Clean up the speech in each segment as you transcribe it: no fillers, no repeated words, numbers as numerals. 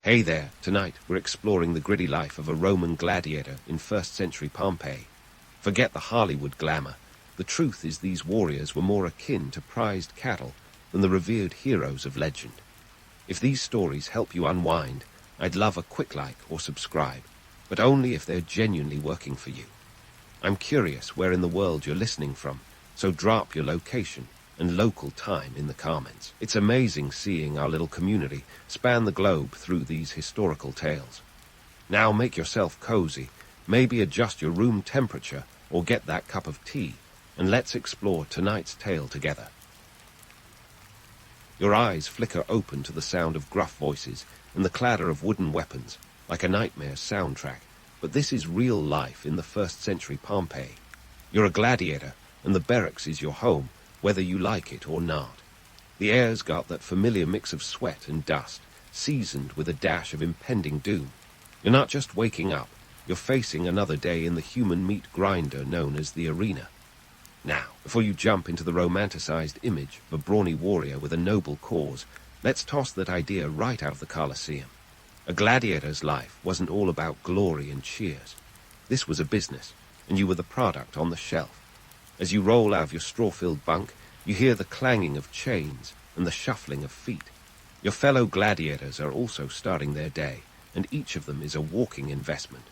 Hey there, tonight we're exploring the gritty life of a Roman gladiator in 1st-century Pompeii. Forget the Hollywood glamour. The truth is these warriors were more akin to prized cattle than the revered heroes of legend. If these stories help you unwind, I'd love a quick like or subscribe, but only if they're genuinely working for you. I'm curious where in the world you're listening from, so drop your location and local time in the comments. It's amazing seeing our little community span the globe through these historical tales. Now make yourself cozy, maybe adjust your room temperature or get that cup of tea, and let's explore tonight's tale together. Your eyes flicker open to the sound of gruff voices and the clatter of wooden weapons, like a nightmare soundtrack, but this is real life in the 1st-century Pompeii. You're a gladiator, and the barracks is your home, whether you like it or not. The air's got that familiar mix of sweat and dust, seasoned with a dash of impending doom. You're not just waking up, you're facing another day in the human meat grinder known as the arena. Now, before you jump into the romanticized image of a brawny warrior with a noble cause, let's toss that idea right out of the Colosseum. A gladiator's life wasn't all about glory and cheers. This was a business, and you were the product on the shelf. As you roll out of your straw-filled bunk, you hear the clanging of chains and the shuffling of feet. Your fellow gladiators are also starting their day, and each of them is a walking investment.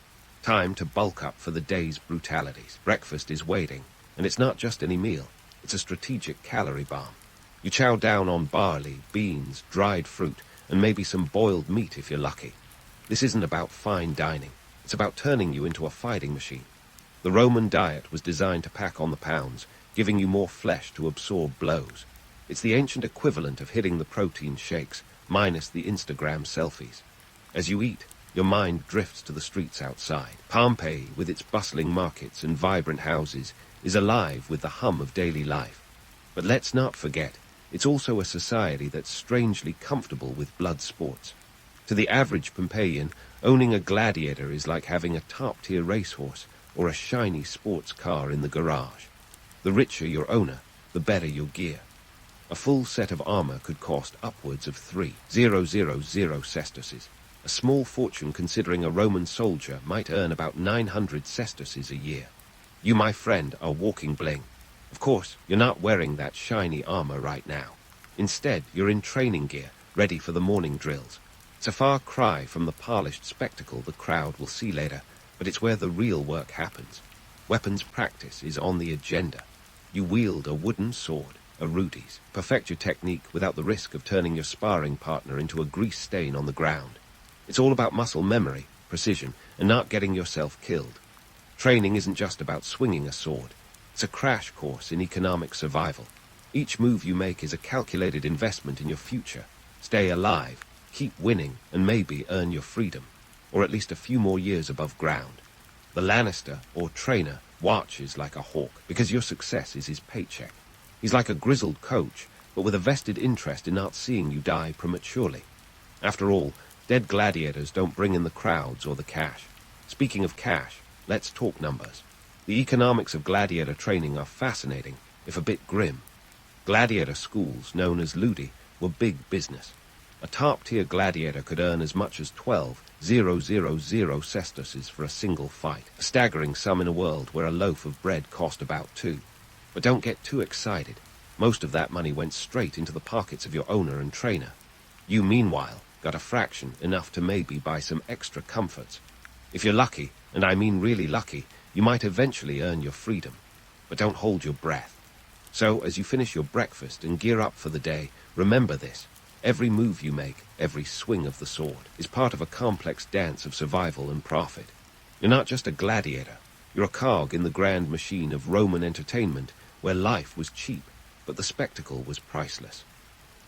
Time to bulk up for the day's brutalities. Breakfast is waiting, and it's not just any meal, it's a strategic calorie bomb. You chow down on barley, beans, dried fruit, and maybe some boiled meat if you're lucky. This isn't about fine dining, it's about turning you into a fighting machine. The Roman diet was designed to pack on the pounds, giving you more flesh to absorb blows. It's the ancient equivalent of hitting the protein shakes, minus the Instagram selfies. As you eat, your mind drifts to the streets outside. Pompeii, with its bustling markets and vibrant houses, is alive with the hum of daily life. But let's not forget, it's also a society that's strangely comfortable with blood sports. To the average Pompeian, owning a gladiator is like having a top-tier racehorse or a shiny sports car in the garage. The richer your owner, the better your gear. A full set of armor could cost upwards of 3,000 sesterces. A small fortune considering a Roman soldier might earn about 900 sesterces a year. You, my friend, are walking bling. Of course, you're not wearing that shiny armor right now. Instead, you're in training gear, ready for the morning drills. It's a far cry from the polished spectacle the crowd will see later, but it's where the real work happens. Weapons practice is on the agenda. You wield a wooden sword, a rudies. Perfect your technique without the risk of turning your sparring partner into a grease stain on the ground. It's all about muscle memory, precision, and not getting yourself killed. Training isn't just about swinging a sword. It's a crash course in economic survival. Each move you make is a calculated investment in your future. Stay alive, keep winning, and maybe earn your freedom, or at least a few more years above ground. The Lannister, or trainer, watches like a hawk, because your success is his paycheck. He's like a grizzled coach, but with a vested interest in not seeing you die prematurely. After all, dead gladiators don't bring in the crowds or the cash. Speaking of cash, let's talk numbers. The economics of gladiator training are fascinating, if a bit grim. Gladiator schools, known as ludi, were big business. A top-tier gladiator could earn as much as 12,000 sesterces for a single fight, a staggering sum in a world where a loaf of bread cost about 2. But don't get too excited. Most of that money went straight into the pockets of your owner and trainer. You, meanwhile, got a fraction, enough to maybe buy some extra comforts. If you're lucky, and I mean really lucky, you might eventually earn your freedom. But don't hold your breath. So, as you finish your breakfast and gear up for the day, remember this. Every move you make, every swing of the sword, is part of a complex dance of survival and profit. You're not just a gladiator. You're a cog in the grand machine of Roman entertainment, where life was cheap, but the spectacle was priceless.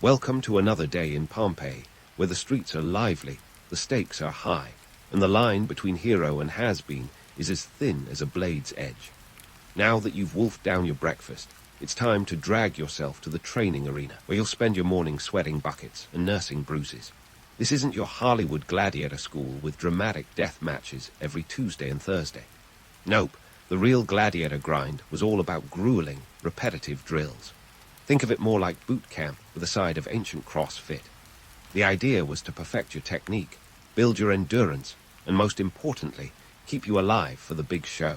Welcome to another day in Pompeii, where the streets are lively, the stakes are high, and the line between hero and has-been is as thin as a blade's edge. Now that you've wolfed down your breakfast, it's time to drag yourself to the training arena, where you'll spend your morning sweating buckets and nursing bruises. This isn't your Hollywood gladiator school with dramatic death matches every Tuesday and Thursday. Nope, the real gladiator grind was all about grueling, repetitive drills. Think of it more like boot camp with a side of ancient CrossFit. The idea was to perfect your technique, build your endurance, and most importantly, keep you alive for the big show.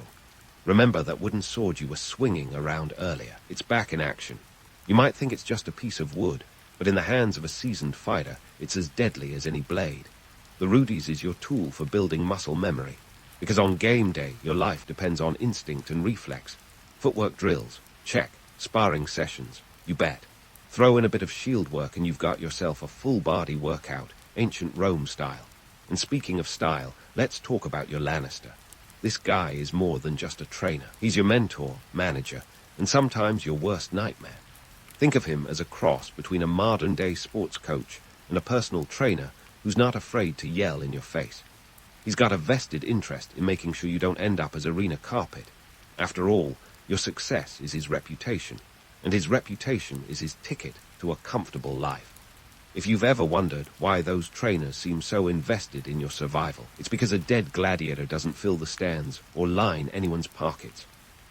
Remember that wooden sword you were swinging around earlier. It's back in action. You might think it's just a piece of wood, but in the hands of a seasoned fighter, it's as deadly as any blade. The Rudies is your tool for building muscle memory, because on game day, your life depends on instinct and reflex. Footwork drills, check. Sparring sessions, you bet. Throw in a bit of shield work and you've got yourself a full-body workout, ancient Rome style. And speaking of style, let's talk about your Lannister. This guy is more than just a trainer. He's your mentor, manager, and sometimes your worst nightmare. Think of him as a cross between a modern-day sports coach and a personal trainer who's not afraid to yell in your face. He's got a vested interest in making sure you don't end up as arena carpet. After all, your success is his reputation, and his reputation is his ticket to a comfortable life. If you've ever wondered why those trainers seem so invested in your survival, it's because a dead gladiator doesn't fill the stands or line anyone's pockets.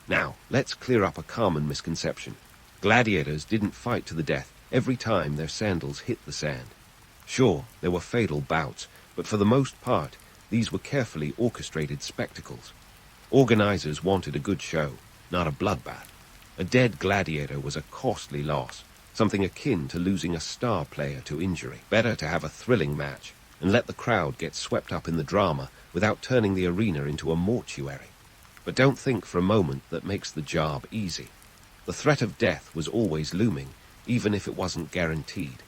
Now, let's clear up a common misconception. Gladiators didn't fight to the death every time their sandals hit the sand. Sure, there were fatal bouts, but for the most part, these were carefully orchestrated spectacles. Organizers wanted a good show, not a bloodbath. A dead gladiator was a costly loss, something akin to losing a star player to injury. Better to have a thrilling match and let the crowd get swept up in the drama without turning the arena into a mortuary. But don't think for a moment that makes the job easy. The threat of death was always looming, even if it wasn't guaranteed.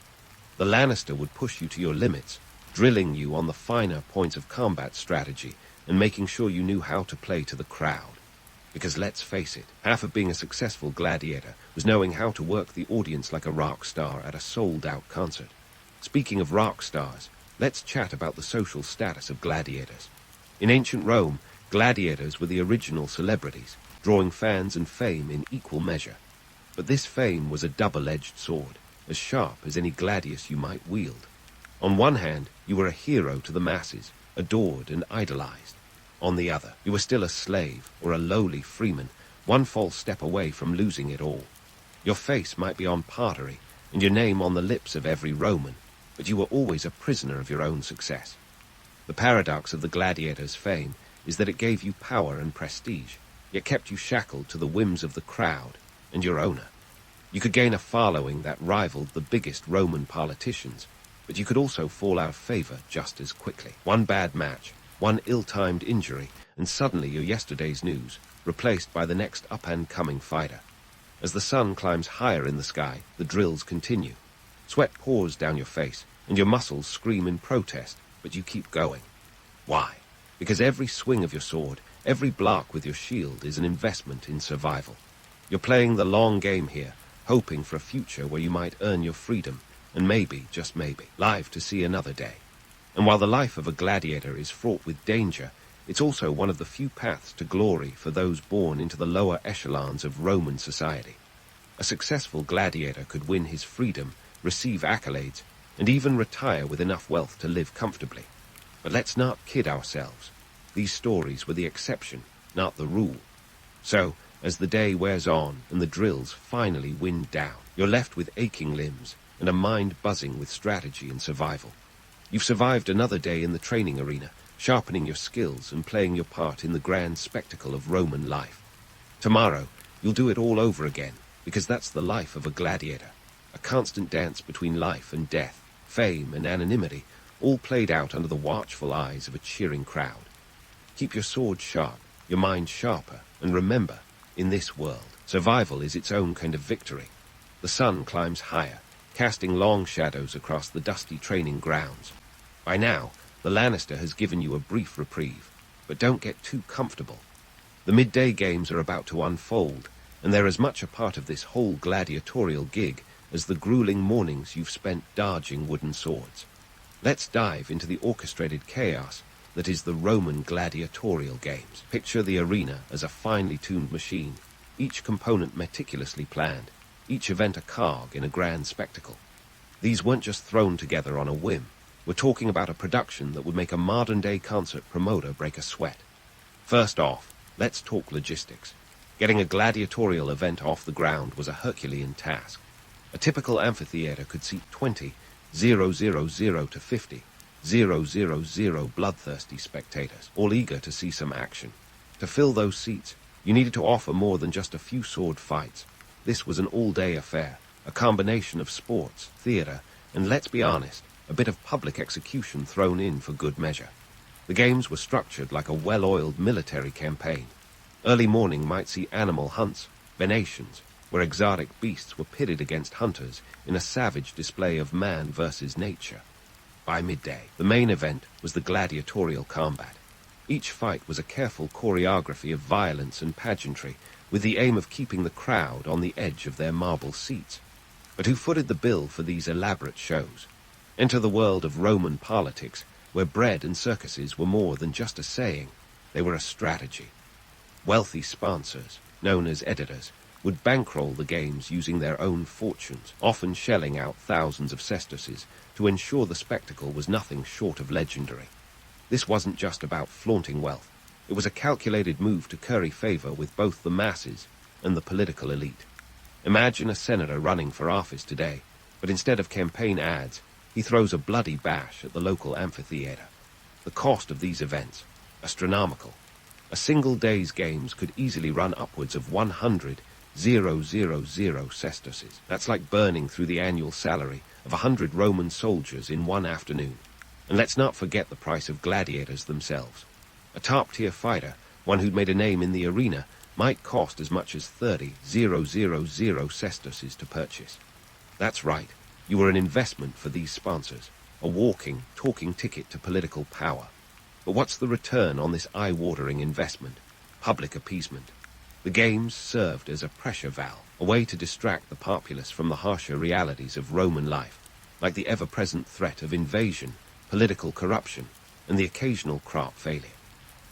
The Lannister would push you to your limits, drilling you on the finer points of combat strategy and making sure you knew how to play to the crowd. Because let's face it, half of being a successful gladiator was knowing how to work the audience like a rock star at a sold-out concert. Speaking of rock stars, let's chat about the social status of gladiators. In ancient Rome, gladiators were the original celebrities, drawing fans and fame in equal measure. But this fame was a double-edged sword, as sharp as any gladius you might wield. On one hand, you were a hero to the masses, adored and idolized. On the other, you were still a slave or a lowly freeman, one false step away from losing it all. Your face might be on pottery and your name on the lips of every Roman, but you were always a prisoner of your own success. The paradox of the gladiator's fame is that it gave you power and prestige, yet kept you shackled to the whims of the crowd and your owner. You could gain a following that rivaled the biggest Roman politicians, but you could also fall out of favor just as quickly. One bad match, one ill-timed injury, and suddenly you're yesterday's news, replaced by the next up-and-coming fighter. As the sun climbs higher in the sky, the drills continue. Sweat pours down your face, and your muscles scream in protest, but you keep going. Why? Because every swing of your sword, every block with your shield is an investment in survival. You're playing the long game here, hoping for a future where you might earn your freedom, and maybe, just maybe, live to see another day. And while the life of a gladiator is fraught with danger, it's also one of the few paths to glory for those born into the lower echelons of Roman society. A successful gladiator could win his freedom, receive accolades, and even retire with enough wealth to live comfortably. But let's not kid ourselves. These stories were the exception, not the rule. So, as the day wears on and the drills finally wind down, you're left with aching limbs and a mind buzzing with strategy and survival. You've survived another day in the training arena, sharpening your skills and playing your part in the grand spectacle of Roman life. Tomorrow, you'll do it all over again, because that's the life of a gladiator, a constant dance between life and death, fame and anonymity, all played out under the watchful eyes of a cheering crowd. Keep your sword sharp, your mind sharper, and remember, in this world, survival is its own kind of victory. The sun climbs higher, casting long shadows across the dusty training grounds. By now, the Lannister has given you a brief reprieve, but don't get too comfortable. The midday games are about to unfold, and they're as much a part of this whole gladiatorial gig as the grueling mornings you've spent dodging wooden swords. Let's dive into the orchestrated chaos that is the Roman gladiatorial games. Picture the arena as a finely tuned machine, each component meticulously planned, each event a cog in a grand spectacle. These weren't just thrown together on a whim. We're talking about a production that would make a modern-day concert promoter break a sweat. First off, let's talk logistics. Getting a gladiatorial event off the ground was a Herculean task. A typical amphitheater could seat 20, 000 to 50, bloodthirsty spectators, all eager to see some action. To fill those seats, you needed to offer more than just a few sword fights. This was an all-day affair, a combination of sports, theater, and, let's be honest, a bit of public execution thrown in for good measure. The games were structured like a well-oiled military campaign. Early morning might see animal hunts, venations, where exotic beasts were pitted against hunters in a savage display of man versus nature. By midday, the main event was the gladiatorial combat. Each fight was a careful choreography of violence and pageantry, with the aim of keeping the crowd on the edge of their marble seats. But who footed the bill for these elaborate shows? Enter the world of Roman politics, where bread and circuses were more than just a saying. They were a strategy. Wealthy sponsors, known as editors, would bankroll the games using their own fortunes, often shelling out thousands of sesterces to ensure the spectacle was nothing short of legendary. This wasn't just about flaunting wealth. It was a calculated move to curry favor with both the masses and the political elite. Imagine a senator running for office today, but instead of campaign ads, he throws a bloody bash at the local amphitheater. The cost of these events, astronomical. A single day's games could easily run upwards of 100,000 sesterces. That's like burning through the annual salary of 100 Roman soldiers in one afternoon. And let's not forget the price of gladiators themselves. A top-tier fighter, one who'd made a name in the arena, might cost as much as 30,000 sesterces to purchase. That's right, you were an investment for these sponsors, a walking, talking ticket to political power. But what's the return on this eye-watering investment? Public appeasement. The games served as a pressure valve, a way to distract the populace from the harsher realities of Roman life, like the ever-present threat of invasion, political corruption, and the occasional crop failure.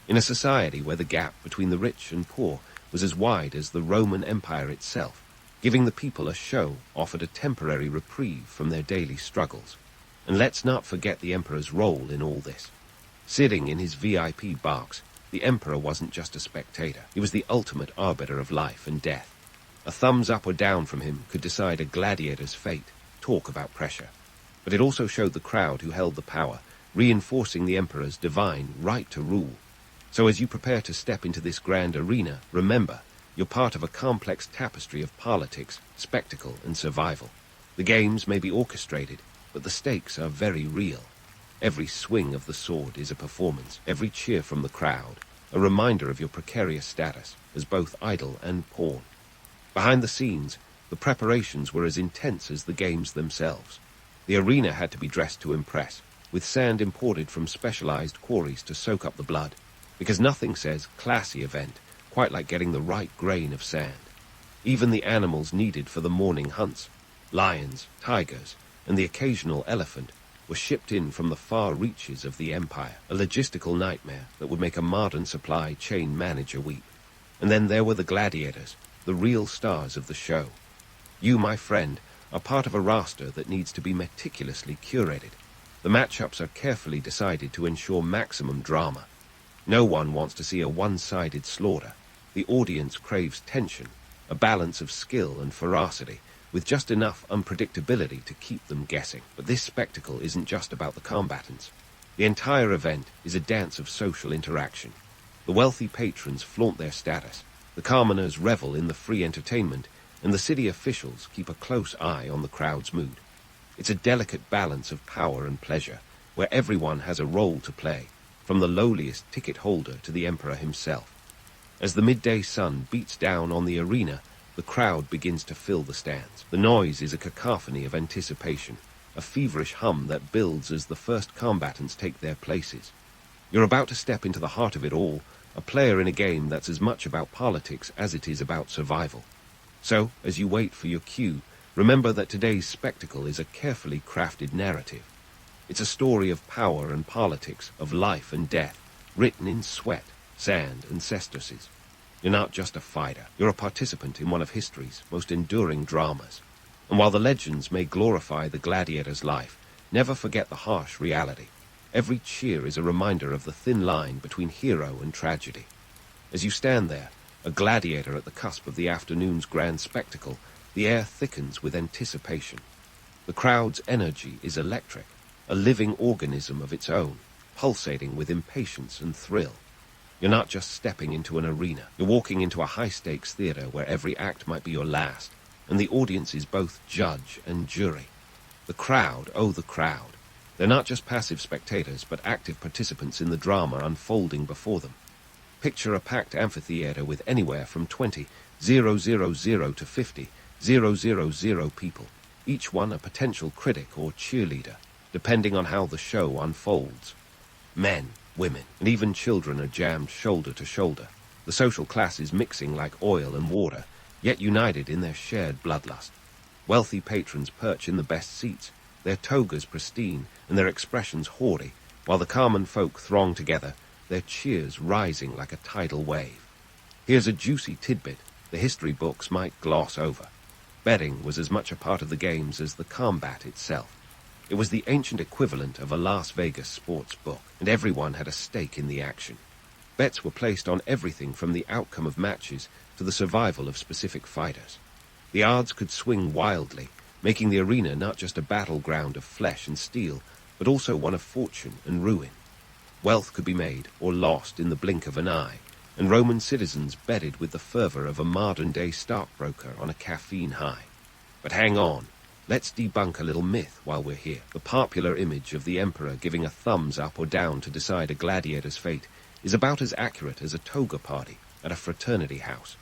In a society where the gap between the rich and poor was as wide as the Roman Empire itself, giving the people a show offered a temporary reprieve from their daily struggles. And let's not forget the emperor's role in all this. Sitting in his VIP box, the emperor wasn't just a spectator. He was the ultimate arbiter of life and death. A thumbs up or down from him could decide a gladiator's fate. Talk about pressure. But it also showed the crowd who held the power, reinforcing the emperor's divine right to rule. So as you prepare to step into this grand arena, remember, you're part of a complex tapestry of politics, spectacle, and survival. The games may be orchestrated, but the stakes are very real. Every swing of the sword is a performance, every cheer from the crowd, a reminder of your precarious status as both idol and pawn. Behind the scenes, the preparations were as intense as the games themselves. The arena had to be dressed to impress, with sand imported from specialized quarries to soak up the blood, because nothing says classy event quite like getting the right grain of sand. Even the animals needed for the morning hunts, lions, tigers, and the occasional elephant, were shipped in from the far reaches of the empire, a logistical nightmare that would make a modern supply chain manager weep. And then there were the gladiators, the real stars of the show. You, my friend, are part of a roster that needs to be meticulously curated. The matchups are carefully decided to ensure maximum drama. No one wants to see a one-sided slaughter. The audience craves tension, a balance of skill and ferocity, with just enough unpredictability to keep them guessing. But this spectacle isn't just about the combatants. The entire event is a dance of social interaction. The wealthy patrons flaunt their status, the commoners revel in the free entertainment, and the city officials keep a close eye on the crowd's mood. It's a delicate balance of power and pleasure, where everyone has a role to play, from the lowliest ticket holder to the emperor himself. As the midday sun beats down on the arena, the crowd begins to fill the stands. The noise is a cacophony of anticipation, a feverish hum that builds as the first combatants take their places. You're about to step into the heart of it all, a player in a game that's as much about politics as it is about survival. So, as you wait for your cue, remember that today's spectacle is a carefully crafted narrative. It's a story of power and politics, of life and death, written in sweat, sand, and sesterces. You're not just a fighter. You're a participant in one of history's most enduring dramas. And while the legends may glorify the gladiator's life, never forget the harsh reality. Every cheer is a reminder of the thin line between hero and tragedy. As you stand there, a gladiator at the cusp of the afternoon's grand spectacle, the air thickens with anticipation. The crowd's energy is electric. a living organism of its own, pulsating with impatience and thrill. You're not just stepping into an arena, you're walking into a high-stakes theater where every act might be your last, and the audience is both judge and jury. The crowd, oh the crowd. They're not just passive spectators, but active participants in the drama unfolding before them. Picture a packed amphitheater with anywhere from 20,000 to 50,000 people, each one a potential critic or cheerleader, depending on how the show unfolds. Men, women, and even children are jammed shoulder to shoulder. The social classes mixing like oil and water, yet united in their shared bloodlust. Wealthy patrons perch in the best seats, their togas pristine and their expressions haughty, while the common folk throng together, their cheers rising like a tidal wave. Here's a juicy tidbit the history books might gloss over. Betting was as much a part of the games as the combat itself. It was the ancient equivalent of a Las Vegas sports book, and everyone had a stake in the action. Bets were placed on everything from the outcome of matches to the survival of specific fighters. The odds could swing wildly, making the arena not just a battleground of flesh and steel, but also one of fortune and ruin. Wealth could be made or lost in the blink of an eye, and Roman citizens betted with the fervor of a modern-day stockbroker on a caffeine high. But hang on, let's debunk a little myth while we're here. The popular image of the emperor giving a thumbs up or down to decide a gladiator's fate is about as accurate as a toga party at a fraternity house.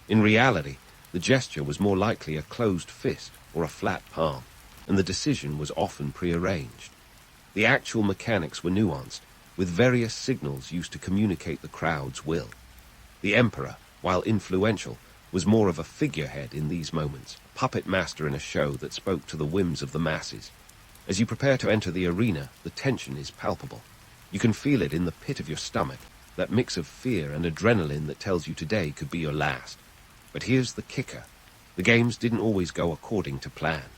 In reality, the gesture was more likely a closed fist or a flat palm, and the decision was often prearranged. The actual mechanics were nuanced, with various signals used to communicate the crowd's will. The emperor, while influential, was more of a figurehead in these moments, a puppet master in a show that spoke to the whims of the masses. As you prepare to enter the arena, the tension is palpable. You can feel it in the pit of your stomach, that mix of fear and adrenaline that tells you today could be your last. But here's the kicker. The games didn't always go according to plan.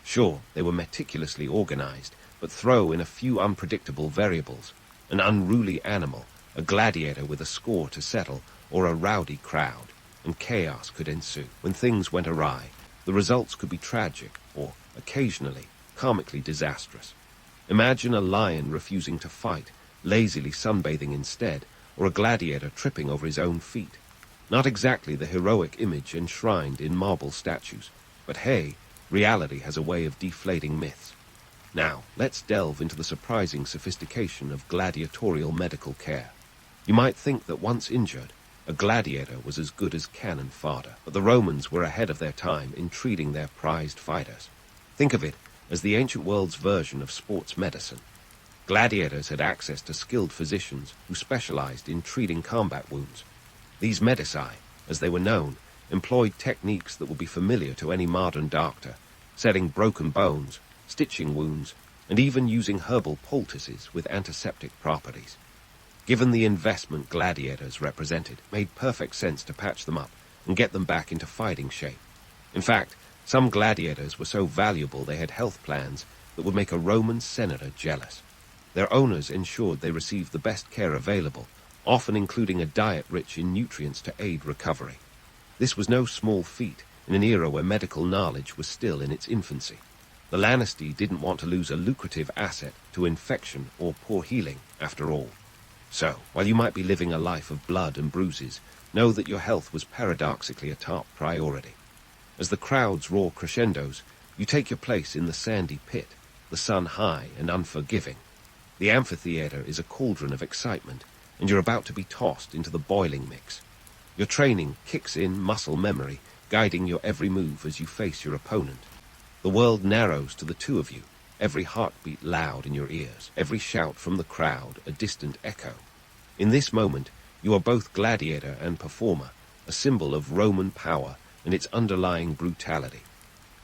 Sure, they were meticulously organized, but throw in a few unpredictable variables. An unruly animal, a gladiator with a score to settle, or a rowdy crowd, and chaos could ensue. When things went awry, the results could be tragic, or, occasionally, comically disastrous. Imagine a lion refusing to fight, lazily sunbathing instead, or a gladiator tripping over his own feet. Not exactly the heroic image enshrined in marble statues, but hey, reality has a way of deflating myths. Now, let's delve into the surprising sophistication of gladiatorial medical care. You might think that once injured, a gladiator was as good as cannon fodder, but the Romans were ahead of their time in treating their prized fighters. Think of it as the ancient world's version of sports medicine. Gladiators had access to skilled physicians who specialized in treating combat wounds. These medici, as they were known, employed techniques that would be familiar to any modern doctor, setting broken bones, stitching wounds, and even using herbal poultices with antiseptic properties. Given the investment gladiators represented, it made perfect sense to patch them up and get them back into fighting shape. In fact, some gladiators were so valuable they had health plans that would make a Roman senator jealous. Their owners ensured they received the best care available, often including a diet rich in nutrients to aid recovery. This was no small feat in an era where medical knowledge was still in its infancy. The Lanisti didn't want to lose a lucrative asset to infection or poor healing, after all. So, while you might be living a life of blood and bruises, know that your health was paradoxically a top priority. As the crowds roar crescendos, you take your place in the sandy pit, the sun high and unforgiving. The amphitheater is a cauldron of excitement, and you're about to be tossed into the boiling mix. Your training kicks in muscle memory, guiding your every move as you face your opponent. The world narrows to the two of you, every heartbeat loud in your ears, every shout from the crowd a distant echo. In this moment, you are both gladiator and performer, a symbol of Roman power and its underlying brutality.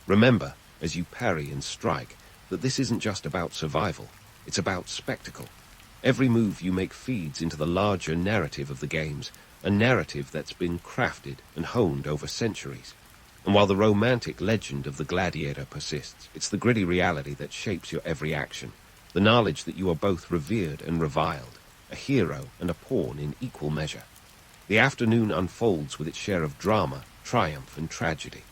Remember, as you parry and strike, that this isn't just about survival, it's about spectacle. Every move you make feeds into the larger narrative of the games, a narrative that's been crafted and honed over centuries. And while the romantic legend of the gladiator persists, it's the gritty reality that shapes your every action, the knowledge that you are both revered and reviled, a hero and a pawn in equal measure. The afternoon unfolds with its share of drama, triumph, and tragedy.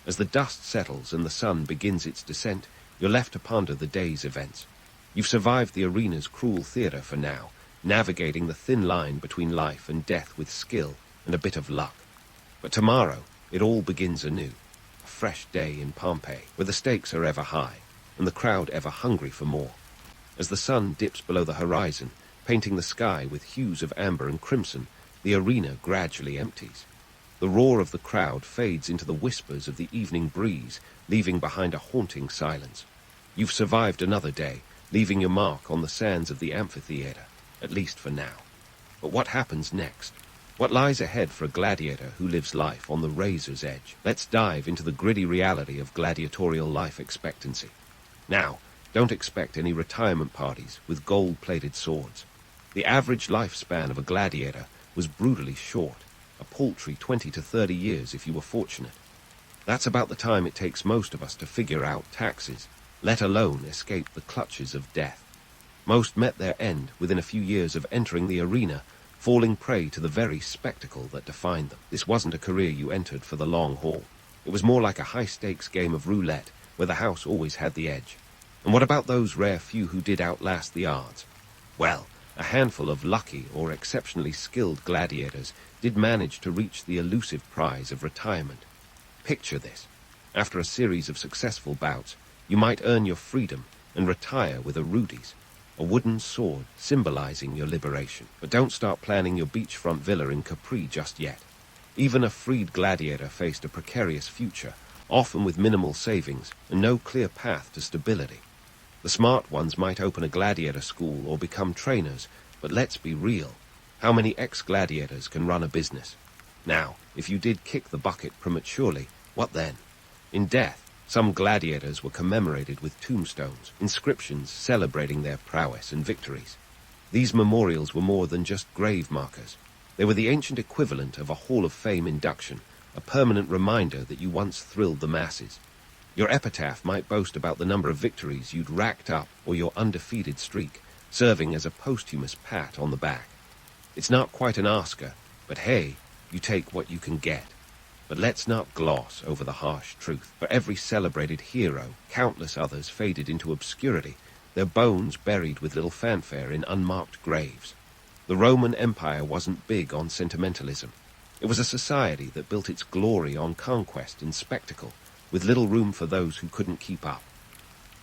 As the dust settles and the sun begins its descent, you're left to ponder the day's events. You've survived the arena's cruel theater for now, navigating the thin line between life and death with skill and a bit of luck. But tomorrow, it all begins anew. A fresh day in Pompeii, where the stakes are ever high, and the crowd ever hungry for more. As the sun dips below the horizon, painting the sky with hues of amber and crimson, the arena gradually empties. The roar of the crowd fades into the whispers of the evening breeze, leaving behind a haunting silence. You've survived another day, leaving your mark on the sands of the amphitheater, at least for now. But what happens next? What lies ahead for a gladiator who lives life on the razor's edge? Let's dive into the gritty reality of gladiatorial life expectancy. Now, don't expect any retirement parties with gold-plated swords. The average lifespan of a gladiator was brutally short, a paltry 20 to 30 years if you were fortunate. That's about the time it takes most of us to figure out taxes, let alone escape the clutches of death. Most met their end within a few years of entering the arena, falling prey to the very spectacle that defined them. This wasn't a career you entered for the long haul. It was more like a high-stakes game of roulette, where the house always had the edge. And what about those rare few who did outlast the odds? Well, a handful of lucky or exceptionally skilled gladiators did manage to reach the elusive prize of retirement. Picture this. After a series of successful bouts, you might earn your freedom and retire with a Rudy's, a wooden sword symbolizing your liberation. But don't start planning your beachfront villa in Capri just yet. Even a freed gladiator faced a precarious future, often with minimal savings and no clear path to stability. The smart ones might open a gladiator school or become trainers, but let's be real. How many ex-gladiators can run a business? Now, if you did kick the bucket prematurely, what then? In death, some gladiators were commemorated with tombstones, inscriptions celebrating their prowess and victories. These memorials were more than just grave markers. They were the ancient equivalent of a Hall of Fame induction, a permanent reminder that you once thrilled the masses. Your epitaph might boast about the number of victories you'd racked up or your undefeated streak, serving as a posthumous pat on the back. It's not quite an Oscar, but hey, you take what you can get. But let's not gloss over the harsh truth. For every celebrated hero, countless others faded into obscurity, their bones buried with little fanfare in unmarked graves. The Roman Empire wasn't big on sentimentalism. It was a society that built its glory on conquest and spectacle, with little room for those who couldn't keep up.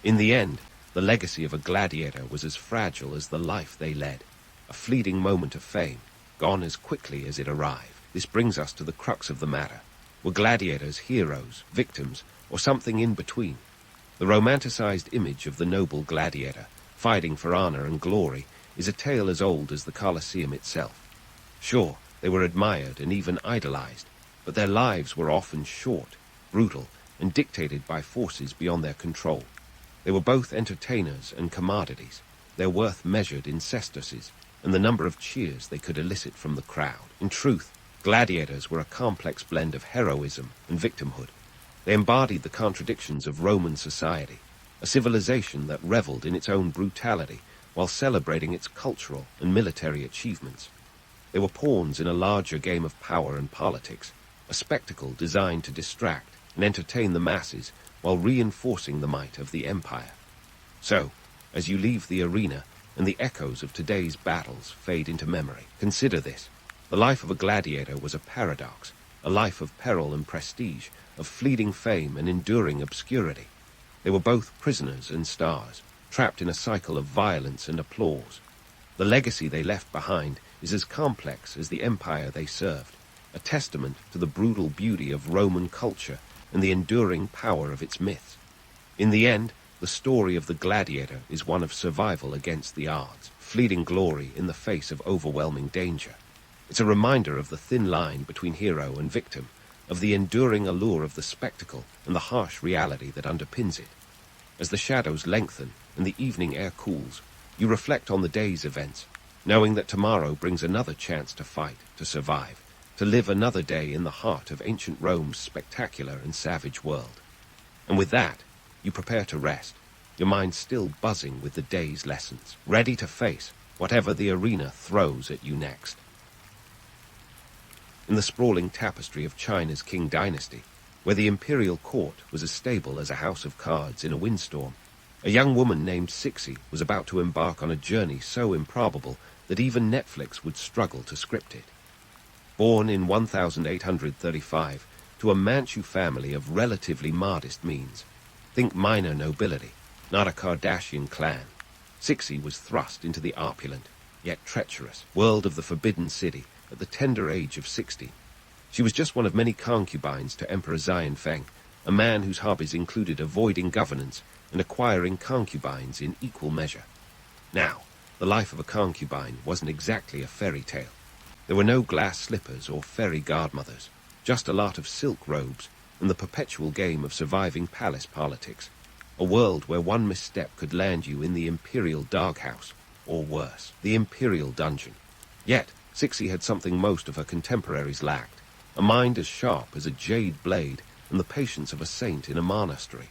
In the end, the legacy of a gladiator was as fragile as the life they led, a fleeting moment of fame, gone as quickly as it arrived. This brings us to the crux of the matter. Were gladiators heroes, victims, or something in between? The romanticized image of the noble gladiator, fighting for honor and glory, is a tale as old as the Colosseum itself. Sure, they were admired and even idolized, but their lives were often short, brutal, and dictated by forces beyond their control. They were both entertainers and commodities, their worth measured in sesterces and the number of cheers they could elicit from the crowd. In truth, gladiators were a complex blend of heroism and victimhood. They embodied the contradictions of Roman society, a civilization that reveled in its own brutality while celebrating its cultural and military achievements. They were pawns in a larger game of power and politics, a spectacle designed to distract and entertain the masses while reinforcing the might of the empire. So, as you leave the arena and the echoes of today's battles fade into memory, consider this. The life of a gladiator was a paradox, a life of peril and prestige, of fleeting fame and enduring obscurity. They were both prisoners and stars, trapped in a cycle of violence and applause. The legacy they left behind is as complex as the empire they served, a testament to the brutal beauty of Roman culture and the enduring power of its myths. In the end, the story of the gladiator is one of survival against the odds, fleeting glory in the face of overwhelming danger. It's a reminder of the thin line between hero and victim, of the enduring allure of the spectacle and the harsh reality that underpins it. As the shadows lengthen and the evening air cools, you reflect on the day's events, knowing that tomorrow brings another chance to fight, to survive, to live another day in the heart of ancient Rome's spectacular and savage world. And with that, you prepare to rest, your mind still buzzing with the day's lessons, ready to face whatever the arena throws at you next. In the sprawling tapestry of China's Qing dynasty, where the imperial court was as stable as a house of cards in a windstorm, A young woman named Cixi was about to embark on a journey so improbable that even Netflix would struggle to script it. Born in 1835 to a Manchu family of relatively modest means, think minor nobility, not a Kardashian clan, Cixi was thrust into the opulent, yet treacherous, world of the Forbidden City at the tender age of 16. She was just one of many concubines to Emperor Xianfeng, a man whose hobbies included avoiding governance and acquiring concubines in equal measure. Now, the life of a concubine wasn't exactly a fairy tale. There were no glass slippers or fairy godmothers, just a lot of silk robes and the perpetual game of surviving palace politics, a world where one misstep could land you in the imperial doghouse, or worse, the imperial dungeon. Yet, Cixi had something most of her contemporaries lacked, a mind as sharp as a jade blade and the patience of a saint in a monastery.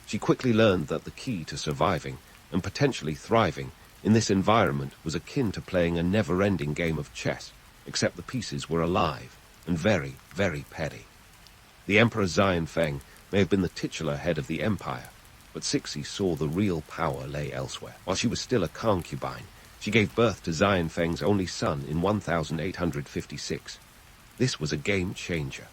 She quickly learned that the key to surviving, and potentially thriving, in this environment was akin to playing a never-ending game of chess, except the pieces were alive and very, very petty. The Emperor Xianfeng may have been the titular head of the empire, but Cixi saw the real power lay elsewhere. While she was still a concubine, she gave birth to Xianfeng's only son in 1856. This was a game-changer.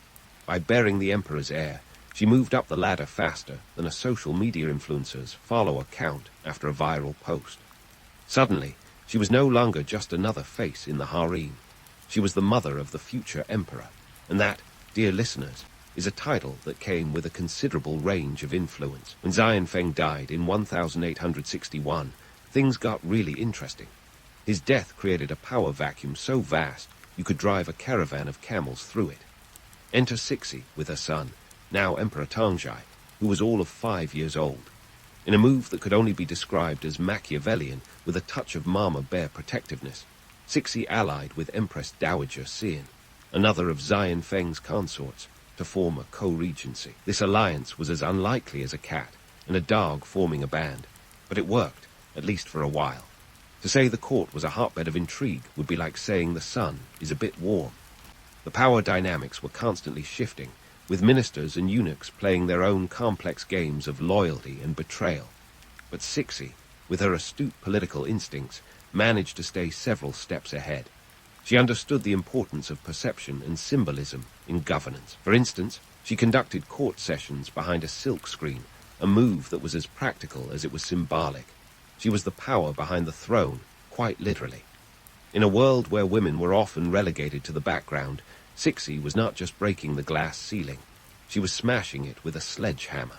By bearing the emperor's heir, she moved up the ladder faster than a social media influencer's follower count after a viral post. Suddenly, she was no longer just another face in the harem. She was the mother of the future emperor, and that, dear listeners, is a title that came with a considerable range of influence. When Xianfeng died in 1861, things got really interesting. His death created a power vacuum so vast you could drive a caravan of camels through it. Enter Cixi with her son, now Emperor Tongzhai, who was all of 5 years old. In a move that could only be described as Machiavellian with a touch of mama bear protectiveness, Cixi allied with Empress Dowager Xian, another of Xianfeng's consorts, to form a co-regency. This alliance was as unlikely as a cat and a dog forming a band, but it worked, at least for a while. To say the court was a hotbed of intrigue would be like saying the sun is a bit warm. The power dynamics were constantly shifting, with ministers and eunuchs playing their own complex games of loyalty and betrayal. But Cixi, with her astute political instincts, managed to stay several steps ahead. She understood the importance of perception and symbolism in governance. For instance, she conducted court sessions behind a silk screen, a move that was as practical as it was symbolic. She was the power behind the throne, quite literally. In a world where women were often relegated to the background, Cixi was not just breaking the glass ceiling. She was smashing it with a sledgehammer.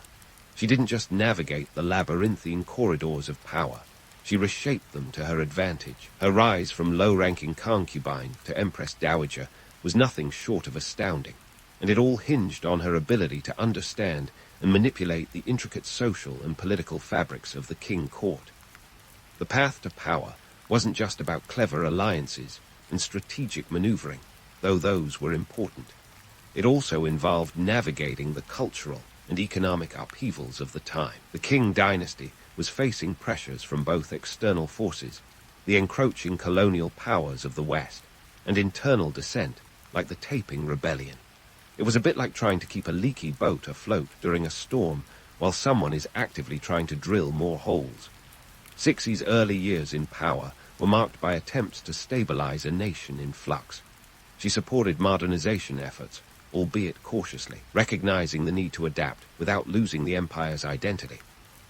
She didn't just navigate the labyrinthine corridors of power. She reshaped them to her advantage. Her rise from low-ranking concubine to Empress Dowager was nothing short of astounding, and it all hinged on her ability to understand and manipulate the intricate social and political fabrics of the king court. The path to power wasn't just about clever alliances and strategic maneuvering, though those were important. It also involved navigating the cultural and economic upheavals of the time. The Qing dynasty was facing pressures from both external forces, the encroaching colonial powers of the West, and internal dissent, like the Taiping Rebellion. It was a bit like trying to keep a leaky boat afloat during a storm while someone is actively trying to drill more holes. Cixi's early years in power were marked by attempts to stabilize a nation in flux. She supported modernization efforts, albeit cautiously, recognizing the need to adapt without losing the empire's identity.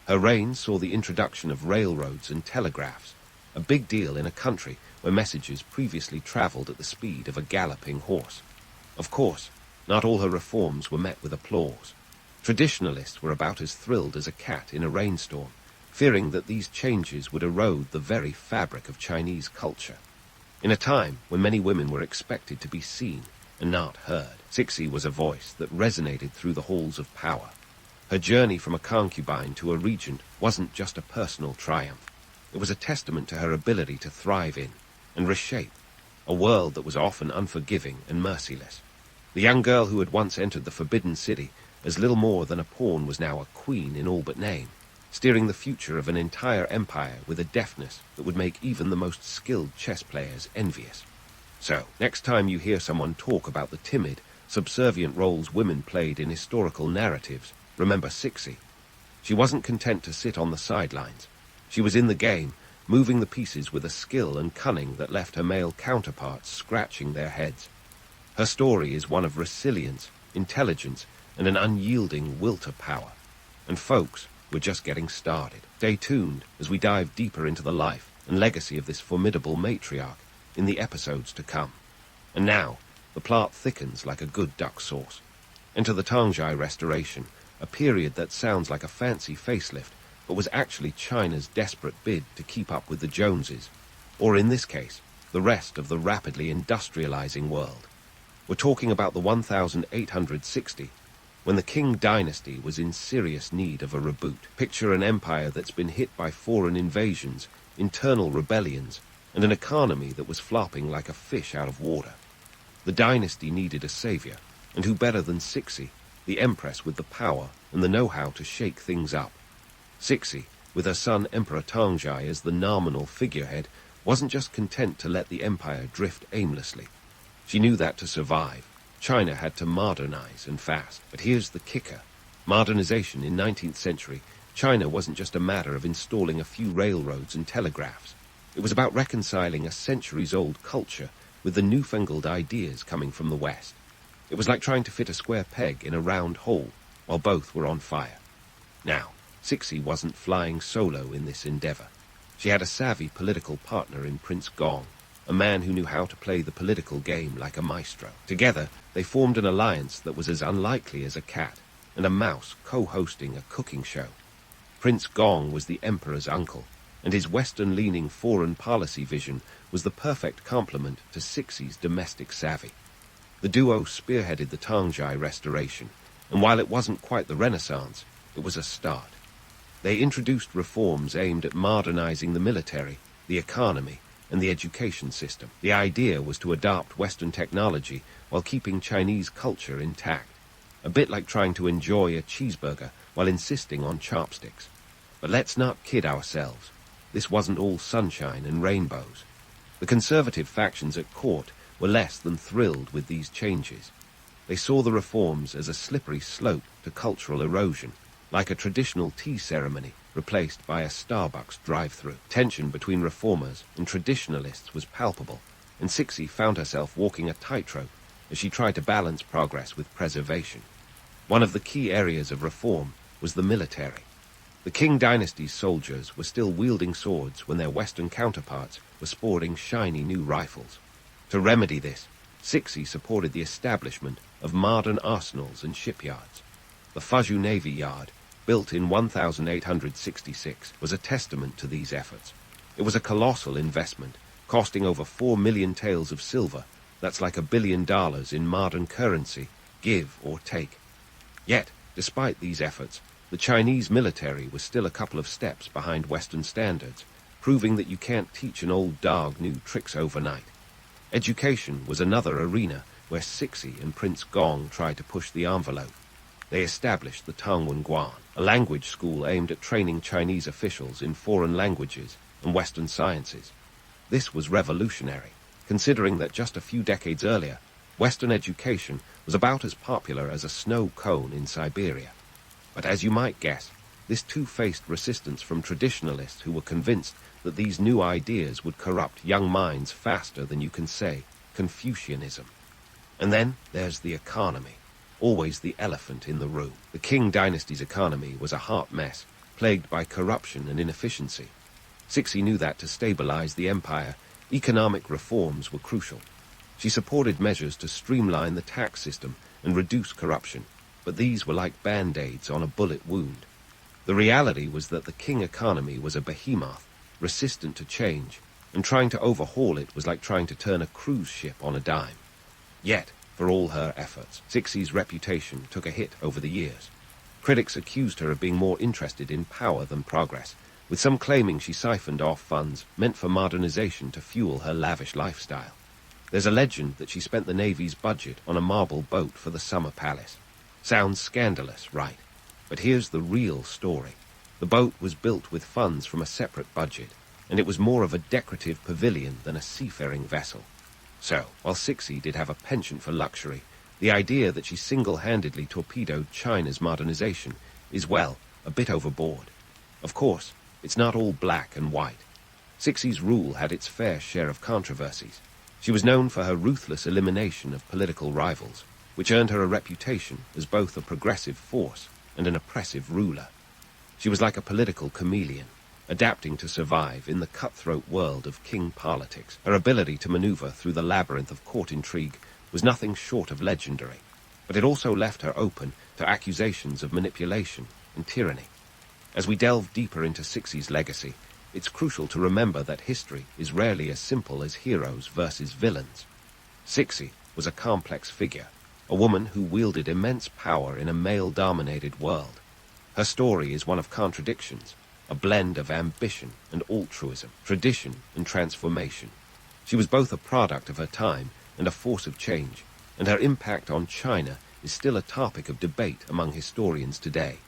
Her reign saw the introduction of railroads and telegraphs, a big deal in a country where messages previously traveled at the speed of a galloping horse. Of course, not all her reforms were met with applause. Traditionalists were about as thrilled as a cat in a rainstorm, fearing that these changes would erode the very fabric of Chinese culture. In a time when many women were expected to be seen and not heard, Cixi was a voice that resonated through the halls of power. Her journey from a concubine to a regent wasn't just a personal triumph. It was a testament to her ability to thrive in and reshape a world that was often unforgiving and merciless. The young girl who had once entered the Forbidden City as little more than a pawn was now a queen in all but name, steering the future of an entire empire with a deftness that would make even the most skilled chess players envious. So, next time you hear someone talk about the timid, subservient roles women played in historical narratives, remember Cixi. She wasn't content to sit on the sidelines. She was in the game, moving the pieces with a skill and cunning that left her male counterparts scratching their heads. Her story is one of resilience, intelligence, and an unyielding will to power. And folks, we're just getting started. Stay tuned as we dive deeper into the life and legacy of this formidable matriarch in the episodes to come. And now, the plot thickens like a good duck sauce. Enter the Tangzhai Restoration, a period that sounds like a fancy facelift, but was actually China's desperate bid to keep up with the Joneses, or in this case, the rest of the rapidly industrializing world. We're talking about the 1860, when the Qing dynasty was in serious need of a reboot. Picture an empire that's been hit by foreign invasions, internal rebellions, and an economy that was flopping like a fish out of water. The dynasty needed a savior, and who better than Cixi, the Empress with the power and the know-how to shake things up. Cixi, with her son Emperor Tangzhai as the nominal figurehead, wasn't just content to let the empire drift aimlessly. She knew that to survive, China had to modernize and fast. But here's the kicker. Modernization in 19th century, China wasn't just a matter of installing a few railroads and telegraphs. It was about reconciling a centuries-old culture with the newfangled ideas coming from the West. It was like trying to fit a square peg in a round hole, while both were on fire. Now, Cixi wasn't flying solo in this endeavor. She had a savvy political partner in Prince Gong, a man who knew how to play the political game like a maestro. Together, they formed an alliance that was as unlikely as a cat and a mouse co-hosting a cooking show. Prince Gong was the emperor's uncle, and his Western-leaning foreign policy vision was the perfect complement to Cixi's domestic savvy. The duo spearheaded the Tangzhai Restoration, and while it wasn't quite the Renaissance, it was a start. They introduced reforms aimed at modernizing the military, the economy, and the education system. The idea was to adopt Western technology while keeping Chinese culture intact, a bit like trying to enjoy a cheeseburger while insisting on chopsticks. But let's not kid ourselves. This wasn't all sunshine and rainbows. The conservative factions at court were less than thrilled with these changes. They saw the reforms as a slippery slope to cultural erosion, like a traditional tea ceremony replaced by a Starbucks drive-thru. Tension between reformers and traditionalists was palpable, and Cixi found herself walking a tightrope as she tried to balance progress with preservation. One of the key areas of reform was the military. The Qing dynasty's soldiers were still wielding swords when their Western counterparts were sporting shiny new rifles. To remedy this, Cixi supported the establishment of modern arsenals and shipyards. The Fuzhou Navy Yard, built in 1866, was a testament to these efforts. It was a colossal investment, costing over 4 million taels of silver. That's like $1 billion in modern currency, give or take. Yet, despite these efforts, the Chinese military was still a couple of steps behind Western standards, proving that you can't teach an old dog new tricks overnight. Education was another arena where Cixi and Prince Gong tried to push the envelope. They established the Tongwenguan, a language school aimed at training Chinese officials in foreign languages and Western sciences. This was revolutionary, considering that just a few decades earlier, Western education was about as popular as a snow cone in Siberia. But as you might guess, this two-faced resistance from traditionalists who were convinced that these new ideas would corrupt young minds faster than you can say Confucianism. And then there's the economy, always the elephant in the room. The Qing dynasty's economy was a hot mess, plagued by corruption and inefficiency. Cixi knew that to stabilize the empire, economic reforms were crucial. She supported measures to streamline the tax system and reduce corruption, but these were like band-aids on a bullet wound. The reality was that the Qing economy was a behemoth, resistant to change, and trying to overhaul it was like trying to turn a cruise ship on a dime. Yet, for all her efforts, Cixi's reputation took a hit over the years. Critics accused her of being more interested in power than progress, with some claiming she siphoned off funds meant for modernization to fuel her lavish lifestyle. There's a legend that she spent the Navy's budget on a marble boat for the summer palace. Sounds scandalous, right? But here's the real story. The boat was built with funds from a separate budget, and it was more of a decorative pavilion than a seafaring vessel. So, while Cixi did have a penchant for luxury, the idea that she single-handedly torpedoed China's modernization is, well, a bit overboard. Of course, it's not all black and white. Cixi's rule had its fair share of controversies. She was known for her ruthless elimination of political rivals, which earned her a reputation as both a progressive force and an oppressive ruler. She was like a political chameleon, adapting to survive in the cutthroat world of king politics. Her ability to maneuver through the labyrinth of court intrigue was nothing short of legendary, but it also left her open to accusations of manipulation and tyranny. As we delve deeper into Cixi's legacy, it's crucial to remember that history is rarely as simple as heroes versus villains. Cixi was a complex figure, a woman who wielded immense power in a male-dominated world. Her story is one of contradictions, a blend of ambition and altruism, tradition and transformation. She was both a product of her time and a force of change, and her impact on China is still a topic of debate among historians today.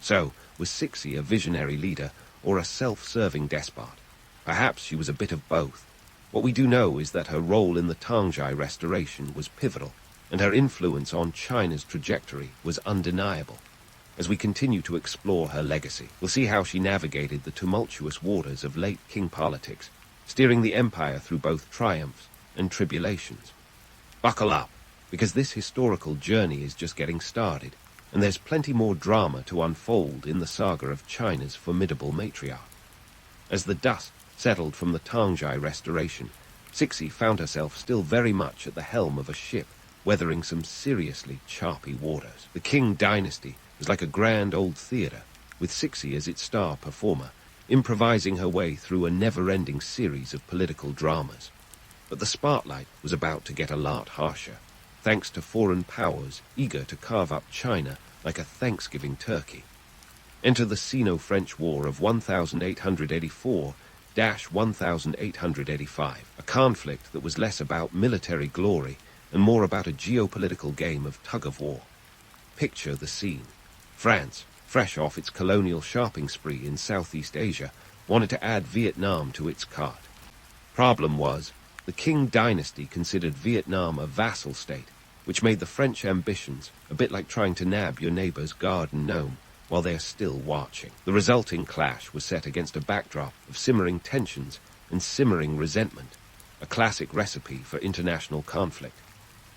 So, was Cixi a visionary leader or a self-serving despot? Perhaps she was a bit of both. What we do know is that her role in the Tangjai restoration was pivotal, and her influence on China's trajectory was undeniable. As we continue to explore her legacy, we'll see how she navigated the tumultuous waters of late king politics, steering the empire through both triumphs and tribulations. Buckle up, because this historical journey is just getting started, and there's plenty more drama to unfold in the saga of China's formidable matriarch. As the dust settled from the Tangjai restoration, Cixi found herself still very much at the helm of a ship, weathering some seriously choppy waters. The Qing dynasty was like a grand old theatre, with Cixi as its star performer, improvising her way through a never-ending series of political dramas. But the spotlight was about to get a lot harsher, thanks to foreign powers eager to carve up China like a Thanksgiving turkey. Enter the Sino-French War of 1884-1885, a conflict that was less about military glory and more about a geopolitical game of tug-of-war. Picture the scene. France, fresh off its colonial shopping spree in Southeast Asia, wanted to add Vietnam to its cart. Problem was, the Qing dynasty considered Vietnam a vassal state, which made the French ambitions a bit like trying to nab your neighbor's garden gnome while they're still watching. The resulting clash was set against a backdrop of simmering tensions and simmering resentment, a classic recipe for international conflict.